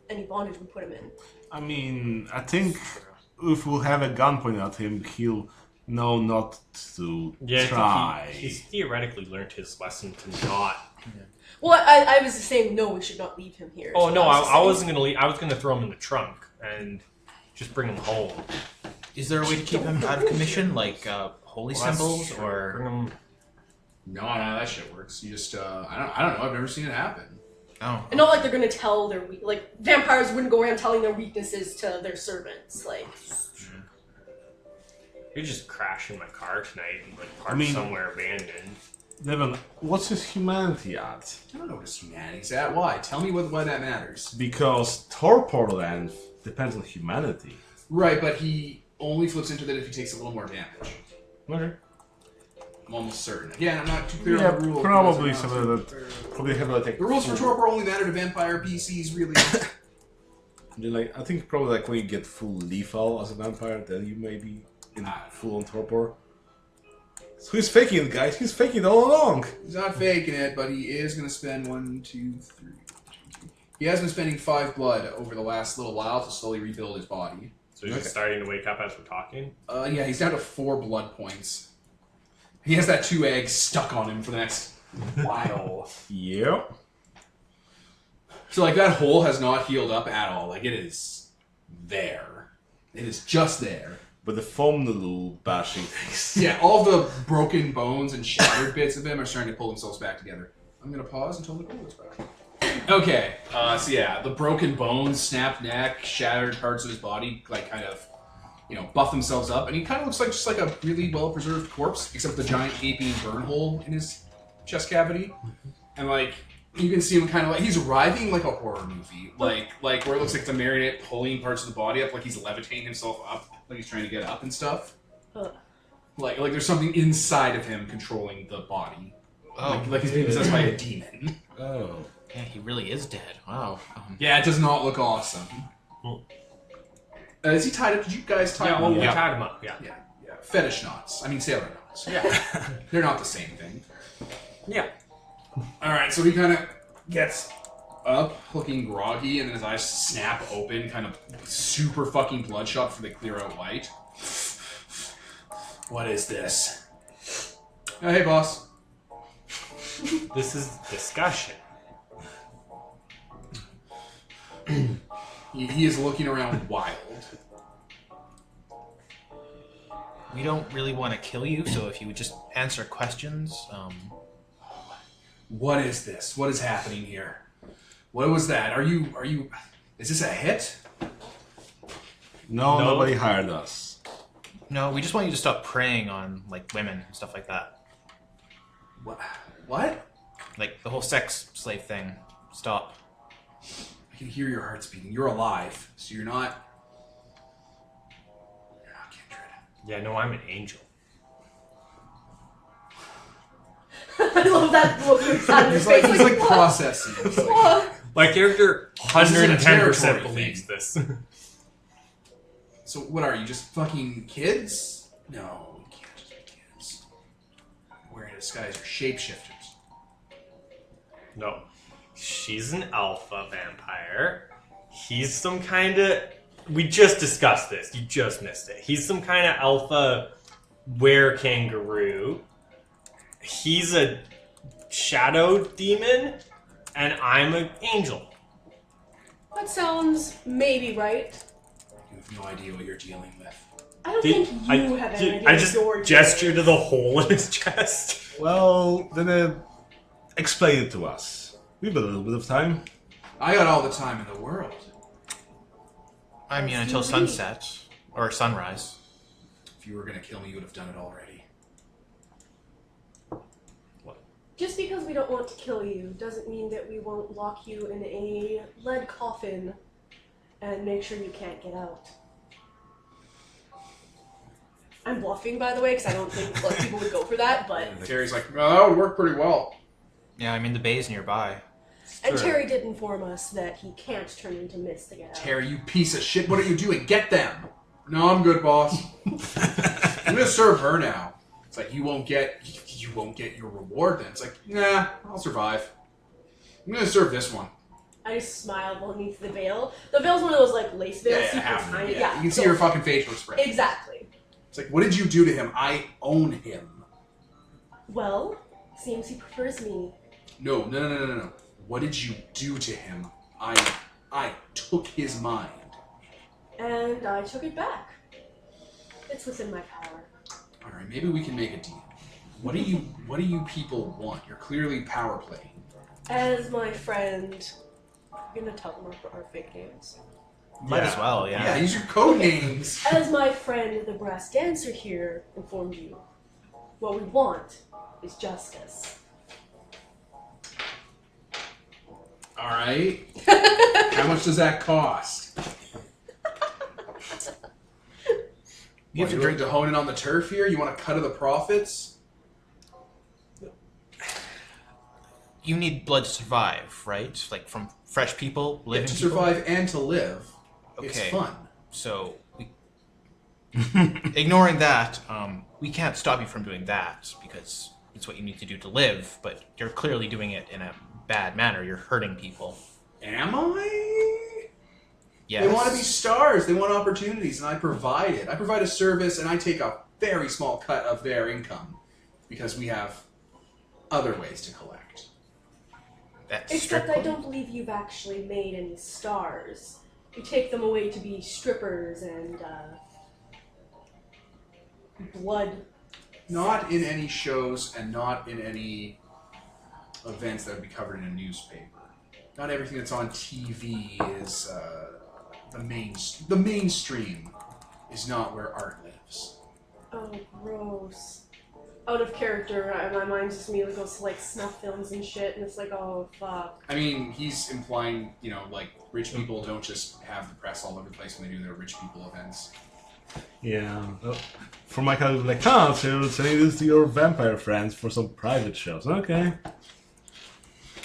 any bondage we put him in. I mean, I think if we'll have a gun pointed at him, he'll know not to Yeah, try. I think he's theoretically learned his lesson to not. Well, I was saying no, we should not leave him here. Oh so no, was just I saying- wasn't gonna leave. I was gonna throw him in the trunk and just bring him home. Is there a way to keep him out of commission? Like, holy Well, that's symbols? true. Or... bring him. No, that shit works. You just I don't know. I've never seen it happen. Oh. And not like they're gonna tell their vampires wouldn't go around telling their weaknesses to their servants. You just crash in my car tonight and park I mean- somewhere abandoned. Devin, what's his humanity at? I don't know what his humanity's at. Why? Tell me why that matters. Because torpor length depends on humanity. Right, but he only flips into that if he takes a little more damage. Okay. I'm almost certain. Again, I'm not too clear Yeah, on the rule. probably because I'm some not of super- that. Probably have like The rules for torpor only matter to vampire PCs, really. I think probably when you get full lethal as a vampire, then you may be in full on torpor. So he's faking it, guys. He's faking it all along. He's not faking it, but he is going to spend 1, 2, 3. He has been spending 5 blood over the last little while to slowly rebuild his body. So he's just starting to wake up as we're talking. Yeah, he's down to 4 blood points. He has that 2 eggs stuck on him for the next while. Yep. So, like, that hole has not healed up at all. Like, it is there. It is just there. But the foam noodle bashing things. Yeah, all of the broken bones and shattered bits of him are starting to pull themselves back together. I'm going to pause until the goal is back. Okay, so yeah, the broken bones, snapped neck, shattered parts of his body, like, kind of, buff themselves up. And he kind of looks like just like a really well-preserved corpse, except the giant gaping burn hole in his chest cavity. And, like, you can see him kind of like, he's writhing like a horror movie. Like where it looks like the marionette pulling parts of the body up, like he's levitating himself up, like he's trying to get up and stuff. Like there's something inside of him controlling the body. Oh. Like he's being possessed by a demon. Oh. Yeah, he really is dead. Wow. Yeah, it does not look awesome. Is he tied up? Did you guys tie him up? We tied him up, yeah. Yeah. Fetish knots. I mean, sailor knots. Yeah. They're not the same thing. Yeah. Alright, so he kind of gets up, looking groggy, and then his eyes snap open, kind of super fucking bloodshot for the clear out light. What is this? Oh, hey, boss. This is discussion. He is looking around wild. We don't really want to kill you, so if you would just answer questions. What is this? What is happening here? What was that? Are you... Is this a hit? No, No. nobody hired us. No, we just want you to stop preying on, like, women and stuff like that. What? Like, the whole sex slave thing. Stop. I can hear your heart's beating. You're alive, so you're not kindred. Yeah, no, I'm an angel. I love that look inside his He's face. like processing. He's like, "What?" My character This isn't a 110% territory believes thing. this. so what are you, just fucking kids? No, you can't just be kids. Wearing a disguise, you're shapeshifters. No. She's an alpha vampire. He's some kind of... We just discussed this. You just missed it. He's some kind of alpha were-kangaroo. He's a shadow demon, and I'm an angel. That sounds maybe right. You have no idea what you're dealing with. I don't think you have any idea. I what just you're gestured to the hole in his chest. Well, then explain it to us. We've got a little bit of time. I got all the time in the world. I mean, until That's indeed. sunset. Or sunrise. If you were gonna kill me, you would have done it already. Just because we don't want to kill you doesn't mean that we won't lock you in a lead coffin and make sure you can't get out. I'm bluffing, by the way, because I don't think like, people would go for that, but... Terry's like, well, that would work pretty well. Yeah, I mean, the bay's nearby. And Sure. Terry did inform us that he can't turn into mist to get out. Terry, you piece of shit, what are you doing? Get them! No, I'm good, boss. I'm gonna serve her now. It's like, you won't get your reward then. It's like, nah, I'll survive. I'm gonna serve this one. I just smiled beneath the veil. The veil's one of those like lace veils, Yeah, super half of it, tiny. yeah. You can see so- her fucking facial expression. Exactly. It's like, what did you do to him? I own him. Well, seems he prefers me. No. What did you do to him? I took his mind. And I took it back. It's within my power. Alright, maybe we can make a deal. What do you people want? You're clearly power playing. As my friend... I'm gonna tell them our fake names. Might as well, yeah. Yeah, use your code names. As my friend, the brass dancer here, informed you, what we want is justice. Alright. How much does that cost? You have to You're drink. to hone in on the turf here? You want a cut of the profits? You need blood to survive, right? Like from fresh people, Yeah, living to people? survive and to live. It's Okay. fun. So, ignoring that, we can't stop you from doing that because it's what you need to do to live. But you're clearly doing it in a bad manner. You're hurting people. Am I? Yes. They want to be stars. They want opportunities, and I provide it. I provide a service, and I take a very small cut of their income. because we have other ways to collect. That's Except strip I don't believe you've actually made any stars. You take them away to be strippers and blood. Not in any shows and not in any events that would be covered in a newspaper. Not everything that's on TV is the mainstream is not where art lives. Oh, gross. Out of character, my mind just immediately goes to like snuff films and shit, and it's like, oh fuck. I mean, he's implying, like rich people don't just have the press all over the place when they do their rich people events. Yeah. For my kind of like, so you're saying this to your vampire friends for some private shows. Okay.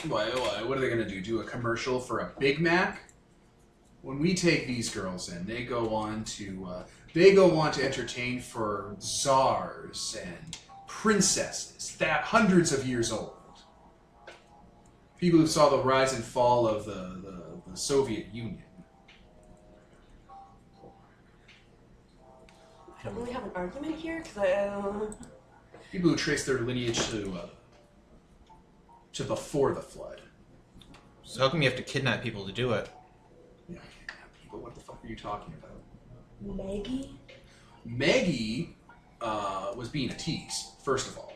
What are they gonna do? Do a commercial for a Big Mac? When we take these girls in, they go on to entertain for czars and princesses that hundreds of years old. People who saw the rise and fall of the Soviet Union. I don't really have an argument here because People who trace their lineage to before the flood. So how come you have to kidnap people to do it? Yeah, people. What the fuck are you talking about? Maggie. Maggie was being a tease, first of all.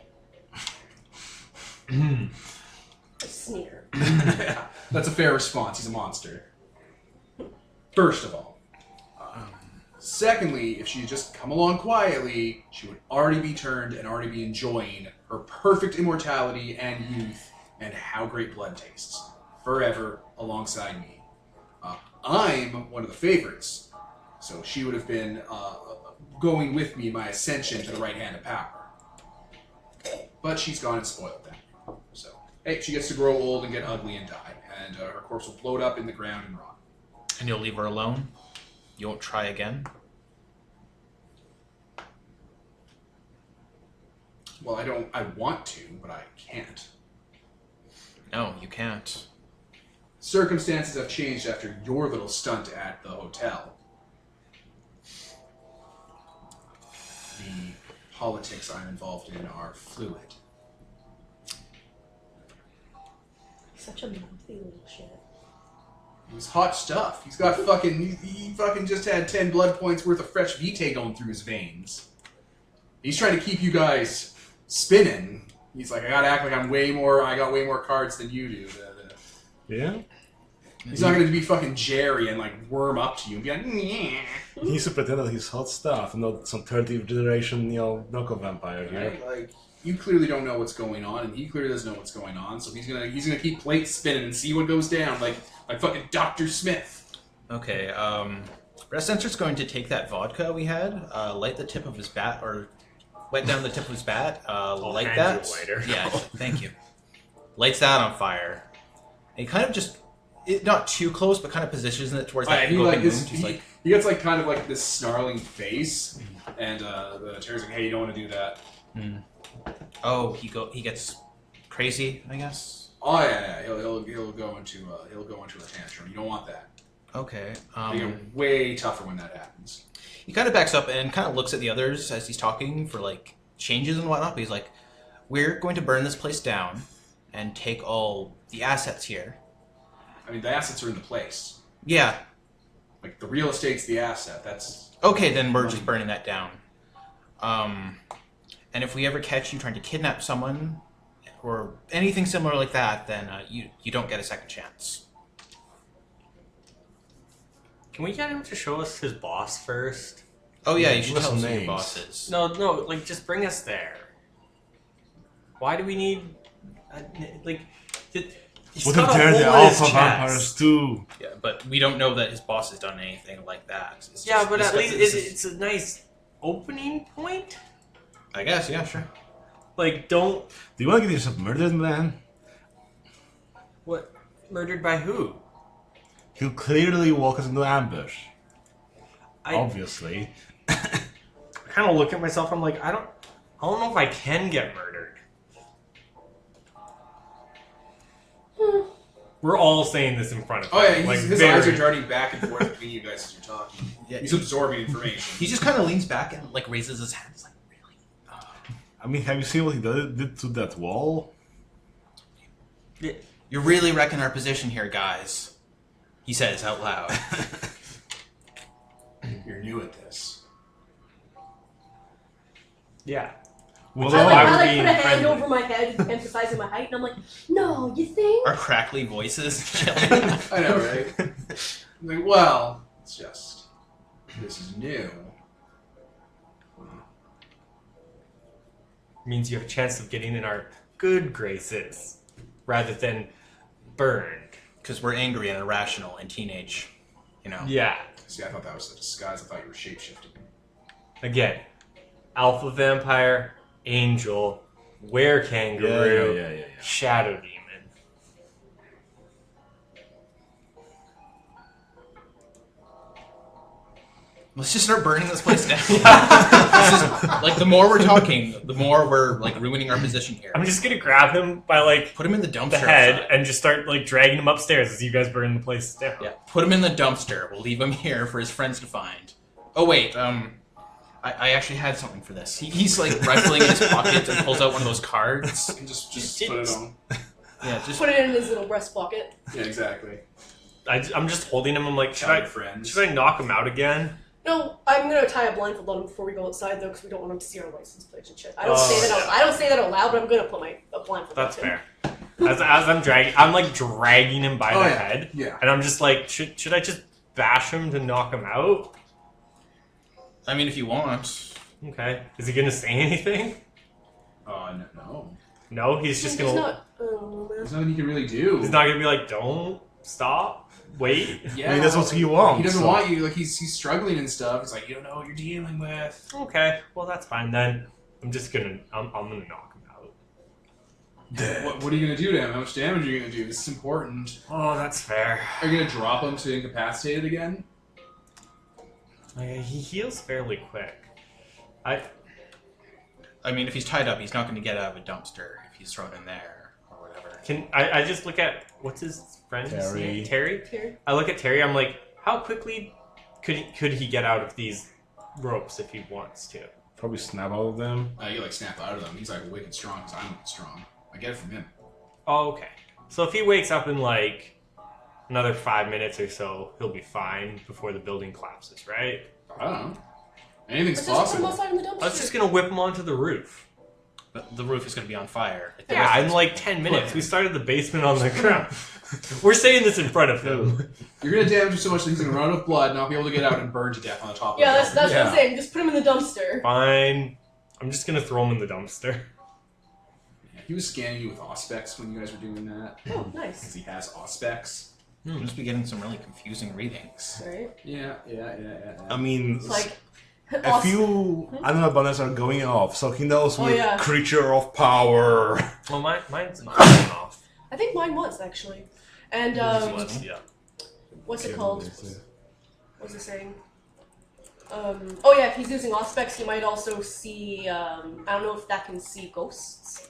A sneer. That's a fair response. He's a monster. First of all. Secondly, if she had just come along quietly, she would already be turned and already be enjoying her perfect immortality and youth and how great blood tastes. Forever alongside me. I'm one of the favorites, so she would have been going with me my ascension to the right hand of power. But she's gone and spoiled that. So, hey, she gets to grow old and get ugly and die, and her corpse will float up in the ground and rot. And you'll leave her alone? You won't try again? Well, I want to, but I can't. No, you can't. Circumstances have changed after your little stunt at the hotel. The politics I'm involved in are fluid. Such a mouthy little shit. It was hot stuff. He's got fucking... He fucking just had 10 blood points worth of fresh Vitae going through his veins. He's trying to keep you guys spinning. He's like, I gotta act like I got way more cards than you do. Yeah? He's not gonna be fucking Jerry and like worm up to you and be like, "Nyeh." He needs to pretend that he's hot stuff and not some 30th generation, knockoff vampire here. Right? Like, you clearly don't know what's going on, and he clearly doesn't know what's going on, so he's gonna keep plates spinning and see what goes down, like fucking Dr. Smith. Okay, Breast Sensor's going to take that vodka we had, light the tip of his bat, or wet down the tip of his bat, light hand that. you a lighter. Yeah, thank you. Lights that on fire. And he kind of just, not too close, but kind of positions it towards that He glowing like wound. He's like, he gets like kind of like this snarling face, and the terror's like, hey, you don't want to do that. oh, he gets crazy, I guess. Oh yeah. He'll go into a tantrum. You don't want that. Okay. They get way tougher when that happens. He kind of backs up and kind of looks at the others as he's talking for like changes and whatnot. But he's like, "We're going to burn this place down and take all the assets here." I mean, the assets are in the place. Yeah. Like the real estate's the asset. That's Okay, then we're just burning that down. And if we ever catch you trying to kidnap someone or anything similar like that, then you don't get a second chance. Can we get him to show us his boss first? Oh yeah, you should List tell us who your names. boss is. No, like just bring us there. Why do we need, he's What got if a they're the hole in his alpha chest. vampires too? Yeah, but we don't know that his boss has done anything like that. It's Yeah, just- but this at guy- least this it's a nice opening point. I guess, yeah, sure. Like, don't Do you want to get yourself murdered, man? what? Murdered by who? He'll clearly walk us into ambush. I Obviously. kind of look at myself. I'm like, I don't know if I can get murdered. We're all saying this in front of him. Oh yeah, like, his very- eyes are darting back and forth between you guys as you're talking. Yeah, He's absorbing information. he just kind of leans back and like raises his hands, like really. I mean, have you seen what he did to that wall? You really reckon our position here, guys? He says out loud. You're new at this. Yeah. Well, Why I we're like being put a hand friendly. over my head, emphasizing my height, and I'm like, no, you think? Our crackly voices chilling. I know, right? I'm like, well, it's just this is new. Means you have a chance of getting in our good graces rather than burned. Because we're angry and irrational and teenage, you know. Yeah. See, I thought that was a disguise. I thought you were shapeshifting. Again, alpha vampire, angel, were kangaroo, Yeah. shadow demon. Let's just start burning this place down. This is, like, the more we're talking, the more we're, like, ruining our position here. I'm just gonna grab him by like Put him in the dumpster. the head outside. and just start like dragging him upstairs as you guys burn the place down. Yeah, put him in the dumpster. We'll leave him here for his friends to find. Oh, wait, I actually had something for this. He's, like, rifling in his pocket and pulls out one of those cards. And just put it on. Yeah, just... Put it in his little breast pocket. Yeah, exactly. I'm just holding him. I'm like, Tell your friends. should I knock him out again? No, I'm gonna tie a blindfold on him before we go outside though, because we don't want him to see our license plates and shit. I don't Oh, say that yeah. I don't say that out loud, but I'm gonna put a blindfold. That's on him. fair. As I'm dragging him by Oh, the yeah. head, Yeah. and I'm just like, should I just bash him to knock him out? I mean, if you want. Okay. Is he gonna say anything? No. No, he's just There's gonna. not. Oh, man. There's nothing you can really do. He's not gonna be like, don't stop, wait. Yeah. I mean, that's what he wants. He doesn't so- want you. Like he's struggling and stuff. It's like you don't know what you're dealing with. Okay, well that's fine then. I'm gonna knock him out. What are you gonna do to him? How much damage are you gonna do? This is important. Oh, that's fair. Are you gonna drop him to incapacitated again? He heals fairly quick. I mean, if he's tied up, he's not going to get out of a dumpster if he's thrown in there or whatever. I just look at what's his friend's Terry. name? Terry. Here. I look at Terry. I'm like, how quickly could he get out of these ropes if he wants to? Probably snap out of them. You like snap out of them. He's like wicked strong because I'm wicked strong. I get it from him. Oh, okay. So if he wakes up in like another 5 minutes or so, he'll be fine before the building collapses, right? I don't know. Anything's Let's just put him possible. outside in the dumpster. I was just gonna whip him onto the roof. But the roof is going to be on fire. Yeah, in like 10 minutes. We started the basement on the ground. We're saying this in front of him. You're gonna damage him so much that he's gonna run out of blood, not be able to get out, and burn to death on the top Yeah, of that's it. what Yeah. I'm saying. Just put him in the dumpster. Fine. I'm just gonna throw him in the dumpster. He was scanning you with auspex when you guys were doing that. Oh, Because nice. he has auspex. We'll just be getting some really confusing readings. Right? Yeah. I mean, It's like a few animal banners are going off, so he knows Oh, we're yeah. creature of power. Well, mine's not going off. I think mine was actually. And Yeah. what's it called? What's it saying? Oh yeah, if he's using auspex, he might also see. I don't know if that can see ghosts.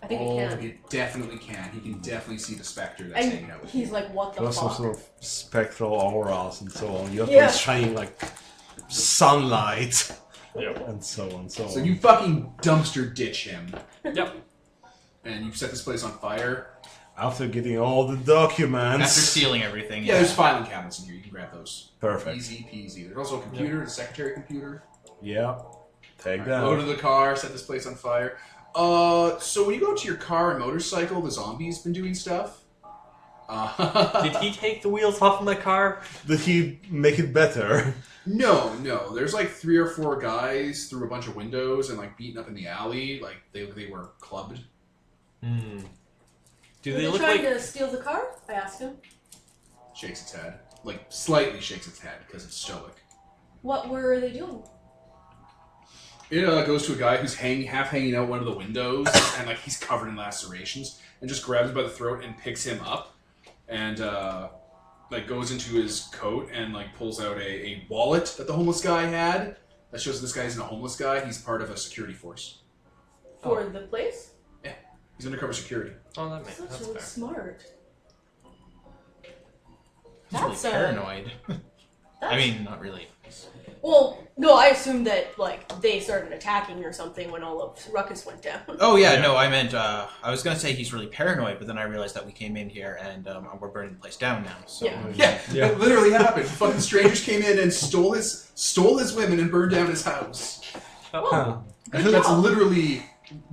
I think he can. He definitely can. He can definitely see the specter that's hanging out And with he's you. like, what the Plus some fuck? sort of spectral auras and so on. You have Yeah. to shining like sunlight Yep. and so on. So So you fucking dumpster ditch him, Yep. and you set this place on fire. after getting all the documents, After stealing everything, Yeah, there's filing cabinets in here. You can grab those. perfect. Easy peasy. There's also a computer, a secretary computer. Yeah, take Alright, that. go to the car, set this place on fire. So when you go to your car and motorcycle, the zombie's been doing stuff. Did he take the wheels off of my car? Did he make it better? No. There's like 3 or 4 guys through a bunch of windows and like beaten up in the alley. Like they were clubbed. Hmm. Do Were they they look trying like? to steal the car? I asked him. Shakes its head, like slightly shakes its head because it's stoic. What were they doing? It goes to a guy who's half hanging out one of the windows, and like he's covered in lacerations, and just grabs him by the throat and picks him up, and like goes into his coat and like pulls out a wallet that the homeless guy had. That shows this guy isn't a homeless guy. He's part of a security force. For the place? He's undercover security. Oh, that makes That's that's really fair. smart. he's really That's, paranoid. I mean, not really. Well, no, I assumed that, like, they started attacking or something when all of Ruckus went down. Oh yeah, no, I meant I was gonna say he's really paranoid, but then I realized that we came in here and we're burning the place down now. So Yeah. Yeah, it literally happened. Fucking strangers came in and stole his women and burned down his house. Well, That's literally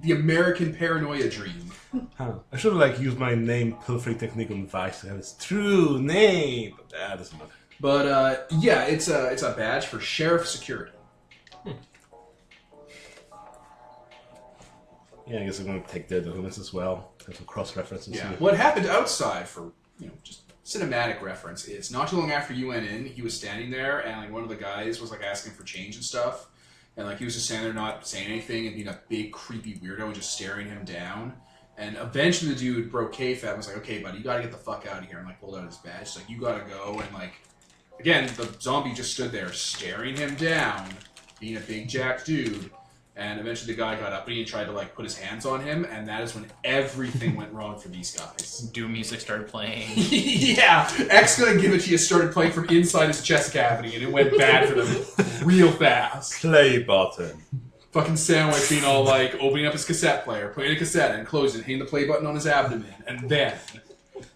the American paranoia dream. I should have like used my name pilfering technique on Vice to have its true name, but that doesn't matter. But yeah, it's a badge for sheriff security. Yeah, I guess I'm going to take their documents as well. Have some cross references. Yeah. Here. What happened outside, for just cinematic reference, is not too long after you went in, he was standing there, and like one of the guys was like asking for change and stuff, and like he was just standing there not saying anything and being a big creepy weirdo and just staring him down. And eventually the dude broke kayfabe and was like, "Okay, buddy, you gotta get the fuck out of here," and like pulled out his badge. He's like, "You gotta go," and like again, the zombie just stood there staring him down, being a big jacked dude. And eventually the guy got up and he tried to like put his hands on him, and that is when everything went wrong for these guys. Doom music started playing. Yeah, X Gonna Give It To You started playing from inside his chest cavity, and it went bad for them real fast. Play button. Fucking Sandwich being all like opening up his cassette player, playing a cassette, and closing it, hitting the play button on his abdomen, and then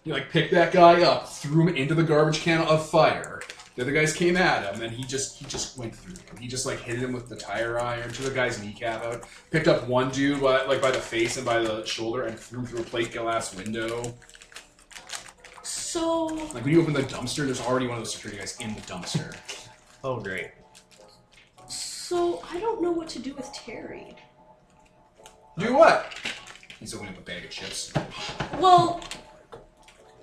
he like picked that guy up, threw him into the garbage can of fire. The other guys came at him, and he just went through him. He just like hit him with the tire iron, took the guy's kneecap out, picked up one dude by the face and by the shoulder, and threw him through a plate glass window. so Like when you open the dumpster, there's already one of those security guys in the dumpster. Oh, great. So I don't know what to do with Terry. Do what? He's opening up a bag of chips. Well,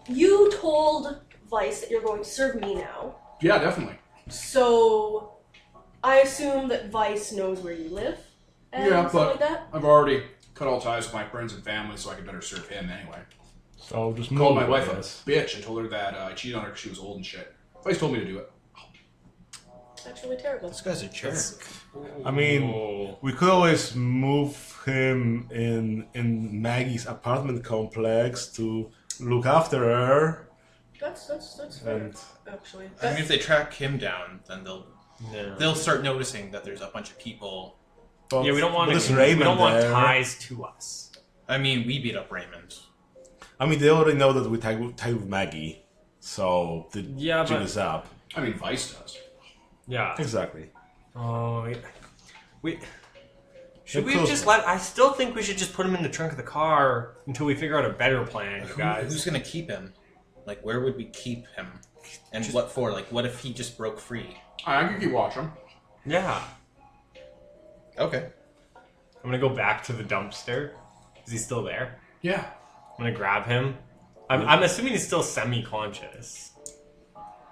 you told Vice that you're going to serve me now. Yeah, definitely. So I assume that Vice knows where you live and Yeah, stuff but like that. I've already cut all ties with my friends and family, so I could better serve him anyway. So just Called move, my wife I a guess. bitch. I told her that I cheated on her because she was old and shit. Vice told me to do it. That's really terrible. This guy's a jerk. I mean, Oh. we could always move him in Maggie's apartment complex to look after her. That's fair, And actually. I mean, if they track him down, then No. they'll start noticing that there's a bunch of people. but Yeah, we don't want this we Raymond don't want there, ties to us. I mean, we beat up Raymond. I mean, they already know that we tied with Maggie, so the Yeah, jig but- is up. I mean, Vice does. Yeah. Exactly. Oh, we should we close just it. let? I still think we should just put him in the trunk of the car until we figure out a better plan, you guys. Who's gonna keep him? Like, where would we keep him? And what for? Like, what if he just broke free? I can keep watching. Yeah. Okay. I'm gonna go back to the dumpster. Is he still there? Yeah. I'm gonna grab him. I'm assuming he's still semi-conscious.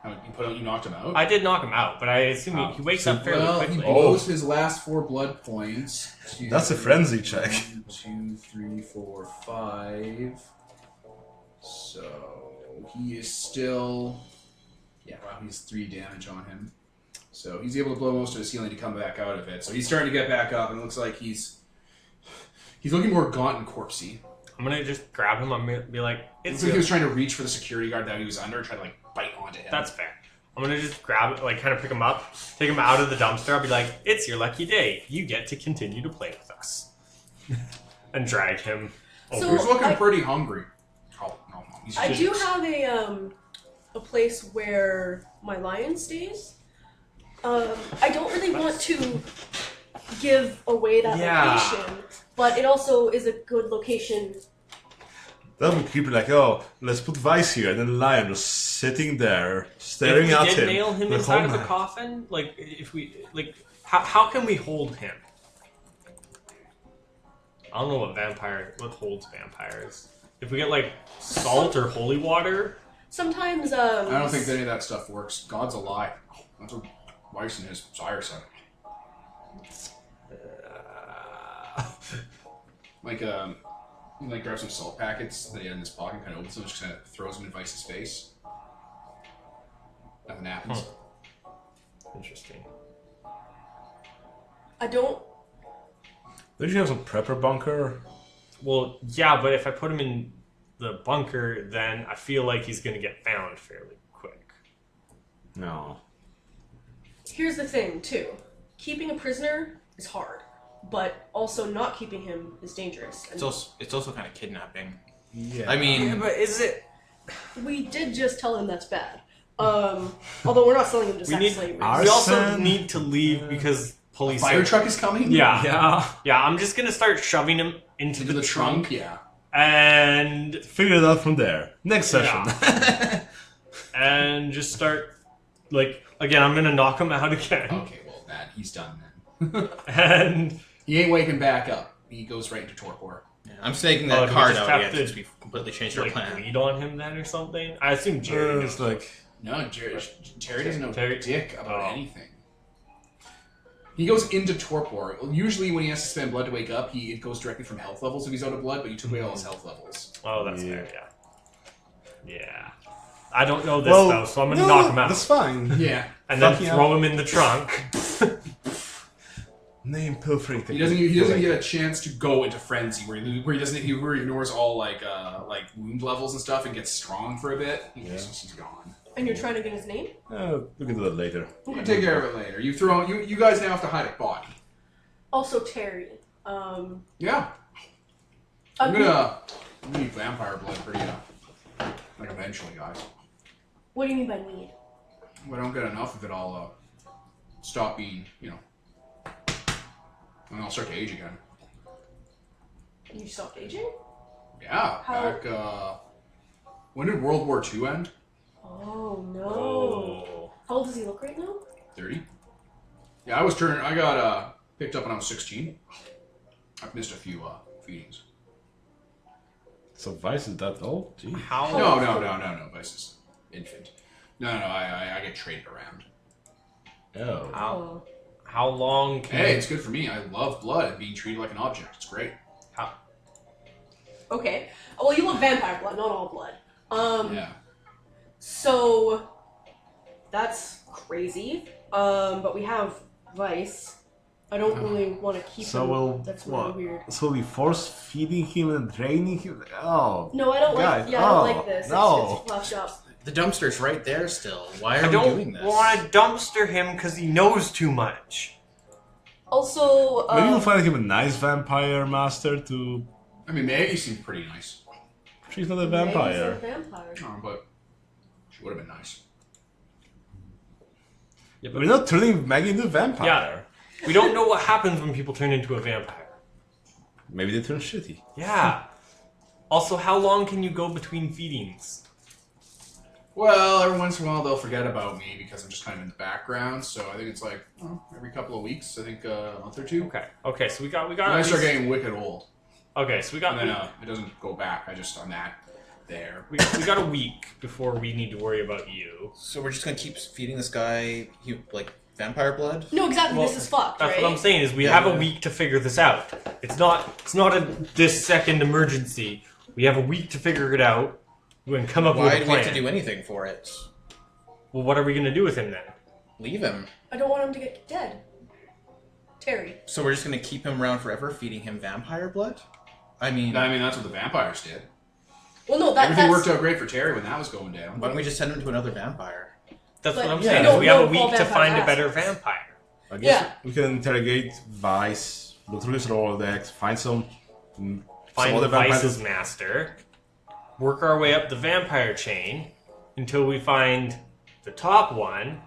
You knocked him out? I did knock him out, but I assume he wakes up fairly Well, he quickly. blows his last 4 blood points. That's a frenzy check. 1, 2, 3, 4, 5. So he is still. Yeah, wow, he's 3 damage on him. So he's able to blow most of his healing to come back out of it. So he's starting to get back up, and it looks like he's looking more gaunt and corpsey. I'm gonna just grab him. I'm gonna be like, It it's looks like he was trying to reach for the security guard that he was under, try to like bite onto him. That's fair. I'm gonna just grab it, like kind of pick him up, take him out of the dumpster. I'll be like, it's your lucky day. You get to continue to play with us. And drag him over. So- He's looking I- pretty hungry. Oh, no. He's I do have a place where my lion stays. I don't really want to give away that Yeah. location, but it also is a good location. That would keep it like, oh, let's put Vice here, and then the lion just sitting there, staring if at we did him. nail him the inside of whole the night. coffin, like if we like, how can we hold him? I don't know what holds vampires. If we get like salt or holy water, Sometimes I don't think any of that stuff works. God's a lie. That's what Weiss and his sire said. Like, he like grabs some salt packets that he had in his pocket and kind of opens them and just kind of throws them in Vice's face. Nothing happens. interesting. I don't. Don't you have some prepper bunker? Well, yeah, but if I put him in the bunker, then I feel like he's gonna get found fairly quick. No. here's the thing too. Keeping a prisoner is hard, but also not keeping him is dangerous. And It's also kind of kidnapping. Yeah. I mean, Yeah, but is it? we did just tell him that's bad. Although we're not selling him to sex slavery. We also Arson. need to leave because police. Fire truck is coming? Yeah. I'm just gonna start shoving him into Into the, the trunk? Yeah. and Figure it out from there. Next session. and just start like again. I'm gonna knock him out again, Okay, well, he's done then. and He ain't waking back up. He goes right into torpor. I'm snaking Oh, that do we card just out have again to, since we've completely changed our like plan. bleed on him then or something. I assume Jerry It's knows. like No, Terry doesn't know Terry- dick about Oh. anything. He goes into torpor. Usually, when he has to spend blood to wake up, it goes directly from health levels if he's out of blood. But you took away all his health levels. Oh, that's Yeah. fair. Yeah. I don't know this well, though, so I'm gonna no, knock him out That's fine. Yeah, and then fuck yeah. throw him in the trunk. Name pilfering. he doesn't get a chance to go into frenzy where he ignores all like wound levels and stuff and gets strong for a bit. He's gone. And you're trying to get his name? We can do that later. We'll take care of it later. You guys now have to hide a body. Also Terry. Yeah, I'm gonna need vampire blood pretty like eventually, guys. What do you mean by need? If I don't get enough of it, I'll stop being, and I'll start to age again. You stopped aging? Yeah, How- back, when did World War II end? Oh no. Oh. How old does he look right now? 30? Yeah, I got picked up when I was 16. I've missed a few feedings. So Vice is that old? Gee. How? No, Vice is infant. No, I get traded around. Oh. How? How long can? Hey, it's good for me. I love blood and being treated like an object. It's great. How? Okay. Well, you love vampire blood, not all blood. Yeah. So that's crazy. But we have Vice. I don't really want to keep So him. we'll That's really what? weird. So we force feeding him and draining him. Oh. No, I don't Guys, like. Yeah, I don't like this. no. It's fluffed up. The dumpster's right there still. Why are I we don't doing this? want to dumpster him because he knows too much. Also, Maybe we'll find him a nice vampire master to. I mean, Maggie seemed pretty nice. She's not a Meg's vampire. a vampire. But she would have been nice. Yeah, We're not turning Maggie into a vampire. Yeah. We don't know what happens when people turn into a vampire. Maybe they turn shitty. Yeah. Also, how long can you go between feedings? Well, every once in a while they'll forget about me because I'm just kind of in the background. So I think it's like every couple of weeks. I think a month or two. Okay. So we got. And I start getting wicked old, Okay, so we got. and then it doesn't go back. I'm that there. we got a week before we need to worry about you. So we're just gonna keep feeding this guy, vampire blood? No, exactly. Well, this is fucked, That's right? what I'm saying. Is we Yeah, have a yeah. week to figure this out. It's not a this second emergency. We have a week to figure it out. And come up with Why a do we plan. have to do anything for it? Well, what are we gonna do with him then? Leave him. I don't want him to get dead. Terry. So we're just gonna keep him around forever, feeding him vampire blood? I mean, That's what the vampires did. Well, no, Everything that's worked out great for Terry when that was going down. why don't we just send him to another vampire? That's But what I'm yeah, saying. I Is we don't have a know if all week to find a vampires better have this. vampire. I guess Yeah. we can interrogate Vice, look through his Rolodex, find some Find other vampires. Vice's master. Work our way up the vampire chain until we find the top one,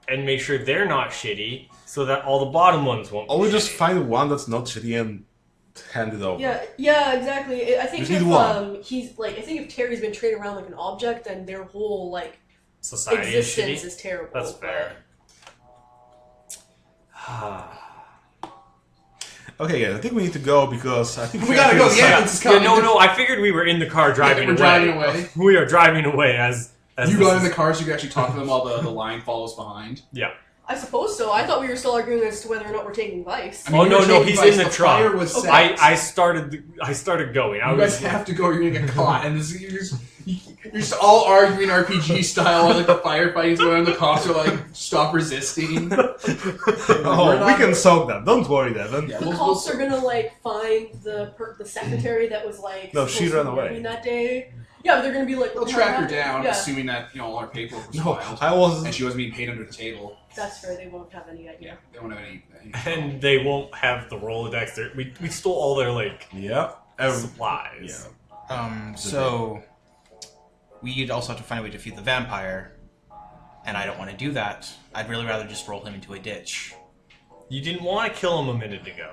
and make sure they're not shitty, so that all the bottom ones won't. Or we be just shitty. find one that's not shitty and hand it over. Yeah, exactly. I think Just if need one. I think if Terry's been treated around like an object, then their whole Society is existence shitty. is terrible. That's fair. Okay, yeah, I think we need to go because I think We gotta go. The Yeah. ambulance is coming. No. I figured we were in the car driving we're away. driving away. We are driving away as You this got in is- the car so you can actually talk to them while the line follows behind. Yeah. I suppose so. I thought we were still arguing as to whether or not we're taking Vice. I mean, Oh, you no, were no, taking he's Vice, in the fire trunk. was Okay. set. I started going. I You was guys have to go. You're gonna get caught, and you're just all arguing RPG style. While, the firefighting's going on. The cops are like, "Stop resisting." Oh, we can solve that. Don't worry, Devin. Yeah, The we'll- cops are gonna find the secretary that was No, supposed she to ran be away. working that day. Yeah, but they're gonna be like. They'll track her down, Yeah. assuming that all her paperwork was No, filed, I was. and she wasn't being paid under the table. That's fair. They won't have any idea. They won't have any And they won't have the Rolodex. We stole all their Yeah. supplies. Yeah. So we'd also have to find a way to defeat the vampire, and I don't want to do that. I'd really rather just roll him into a ditch. You didn't want to kill him a minute ago.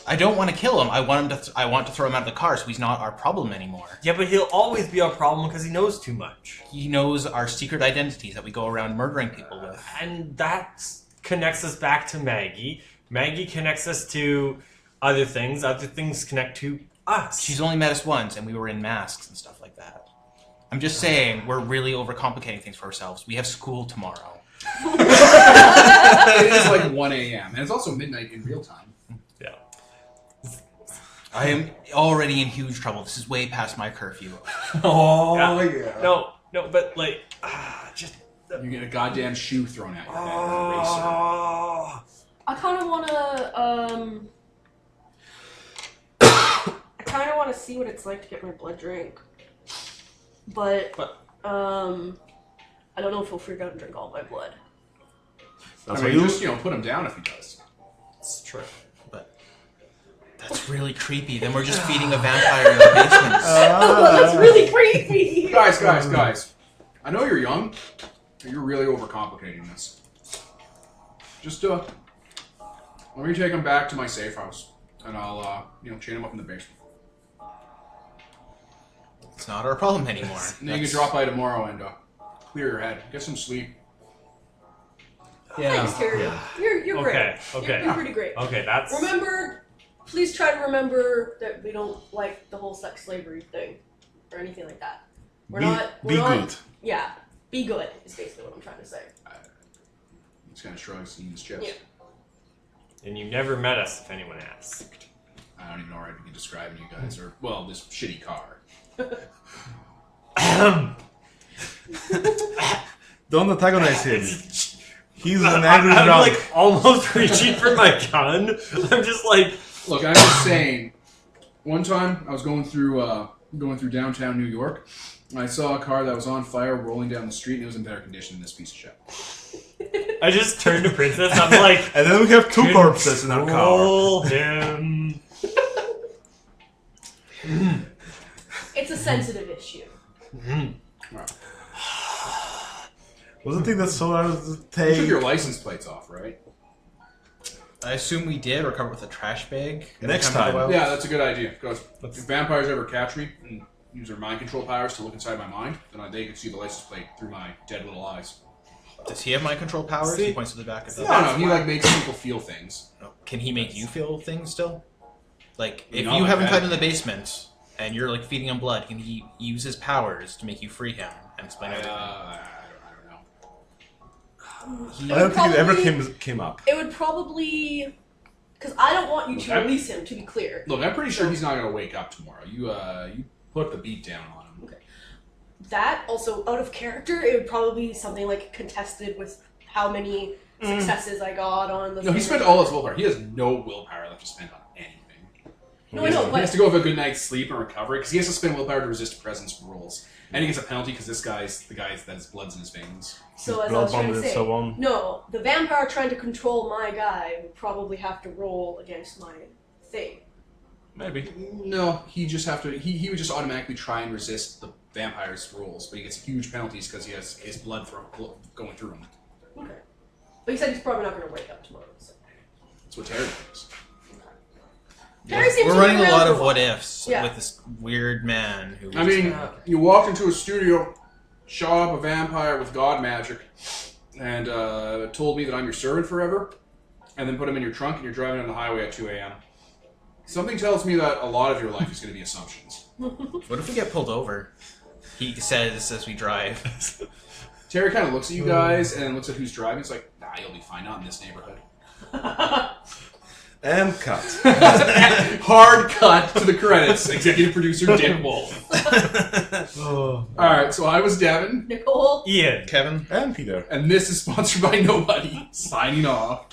I don't want to kill him. I want him to. I want to throw him out of the car so he's not our problem anymore. Yeah, but he'll always be our problem because he knows too much. He knows our secret identities that we go around murdering people with. And that connects us back to Maggie. Maggie connects us to other things. Other things connect to us. She's only met us once, and we were in masks and stuff like that. I'm just saying, we're really overcomplicating things for ourselves. We have school tomorrow. It is like 1 a.m. and it's also midnight in real time. Yeah. I am already in huge trouble. This is way past my curfew. Oh, Yeah. No, but like, just. You get a goddamn shoe thrown at your head. Oh. I kind of want to see what it's like to get my blood drank, but I don't know if he'll freak out and drink all my blood. That's I what mean, you just put him down if he does. It's true. But that's really creepy. Then we're just feeding a vampire in the basement. That's really creepy. Guys. I know you're young, but you're really overcomplicating this. Just let me take him back to my safe house, and I'll chain him up in the basement. It's not our problem anymore. And then you can drop by tomorrow and clear your head, get some sleep. Thanks, Terry. You're great. Okay. You're pretty great. Okay, that's. Please try to remember that we don't like the whole sex slavery thing or anything like that. We're not. good. Yeah, be good is basically what I'm trying to say. He's kind of shrugs in his chest. Yeah. And you never met us, if anyone asked. I don't even know how to be describing you guys, or this shitty car. Don't antagonize him. He's an angry I'm drunk. like almost reaching for my gun. I'm just like. Look, I'm just saying. One time, I was going through downtown New York, and I saw a car that was on fire rolling down the street, and it was in better condition than this piece of shit. I just turned to Princess. I'm like. And then we have two corpses in our car. Control him. It's a sensitive issue. Right. Was the thing that so hard to You took take? your license plates off, right? I assume we did, or cover it with a trash bag. Next every we go time. out. Yeah, that's a good idea. Because if vampires ever catch me and use their mind control powers to look inside my mind, then they can see the license plate through my dead little eyes. Does he have mind control powers? See- He points to the back of the. No, he makes people feel things. Can he make you feel things still? Like, if Not you like have him that. tied in the basement and you're like feeding him blood, can he use his powers to make you free him and explain everything? I don't know. He- I don't think it ever Probably- came up. It would probably, because I don't want you to Okay. release him. To be clear, Look, I'm pretty sure he's not gonna wake up tomorrow. You put the beat down on him. that also out of character, it would probably be something like contested with how many successes I got on the. No, he spent all his willpower. He has no willpower left to spend on anything. No, I know, He but has to go have a good night's sleep and recovery because he has to spend willpower to resist presence rules, and he gets a penalty because this guy's the guy that his blood's in his veins. so as I Blood was trying bonded to and say, so on. no, the vampire trying to control my guy would probably have to roll against my thing. Maybe. No, he just have to. He would just automatically try and resist the vampire's rules, but he gets huge penalties because he has his blood going through him. Okay, but he said he's probably not going to wake up tomorrow. So. That's what Terry thinks. Terry seems We're to running be a around lot for of while. what ifs Yeah. with this weird man who. I mean, you walked into a studio, shot up a vampire with god magic, and told me that I'm your servant forever, and then put him in your trunk and you're driving on the highway at 2 a.m. Something tells me that a lot of your life is going to be assumptions. What if we get pulled over? He says as we drive. Terry kind of looks at you guys and looks at who's driving. He's like, nah, you'll be fine, not in this neighborhood. And cut. Hard cut to the credits. Executive producer Dick Wolf. Alright, so I was Devin, Nicole. Ian. Kevin? And Peter. and this is sponsored by Nobody. Signing off.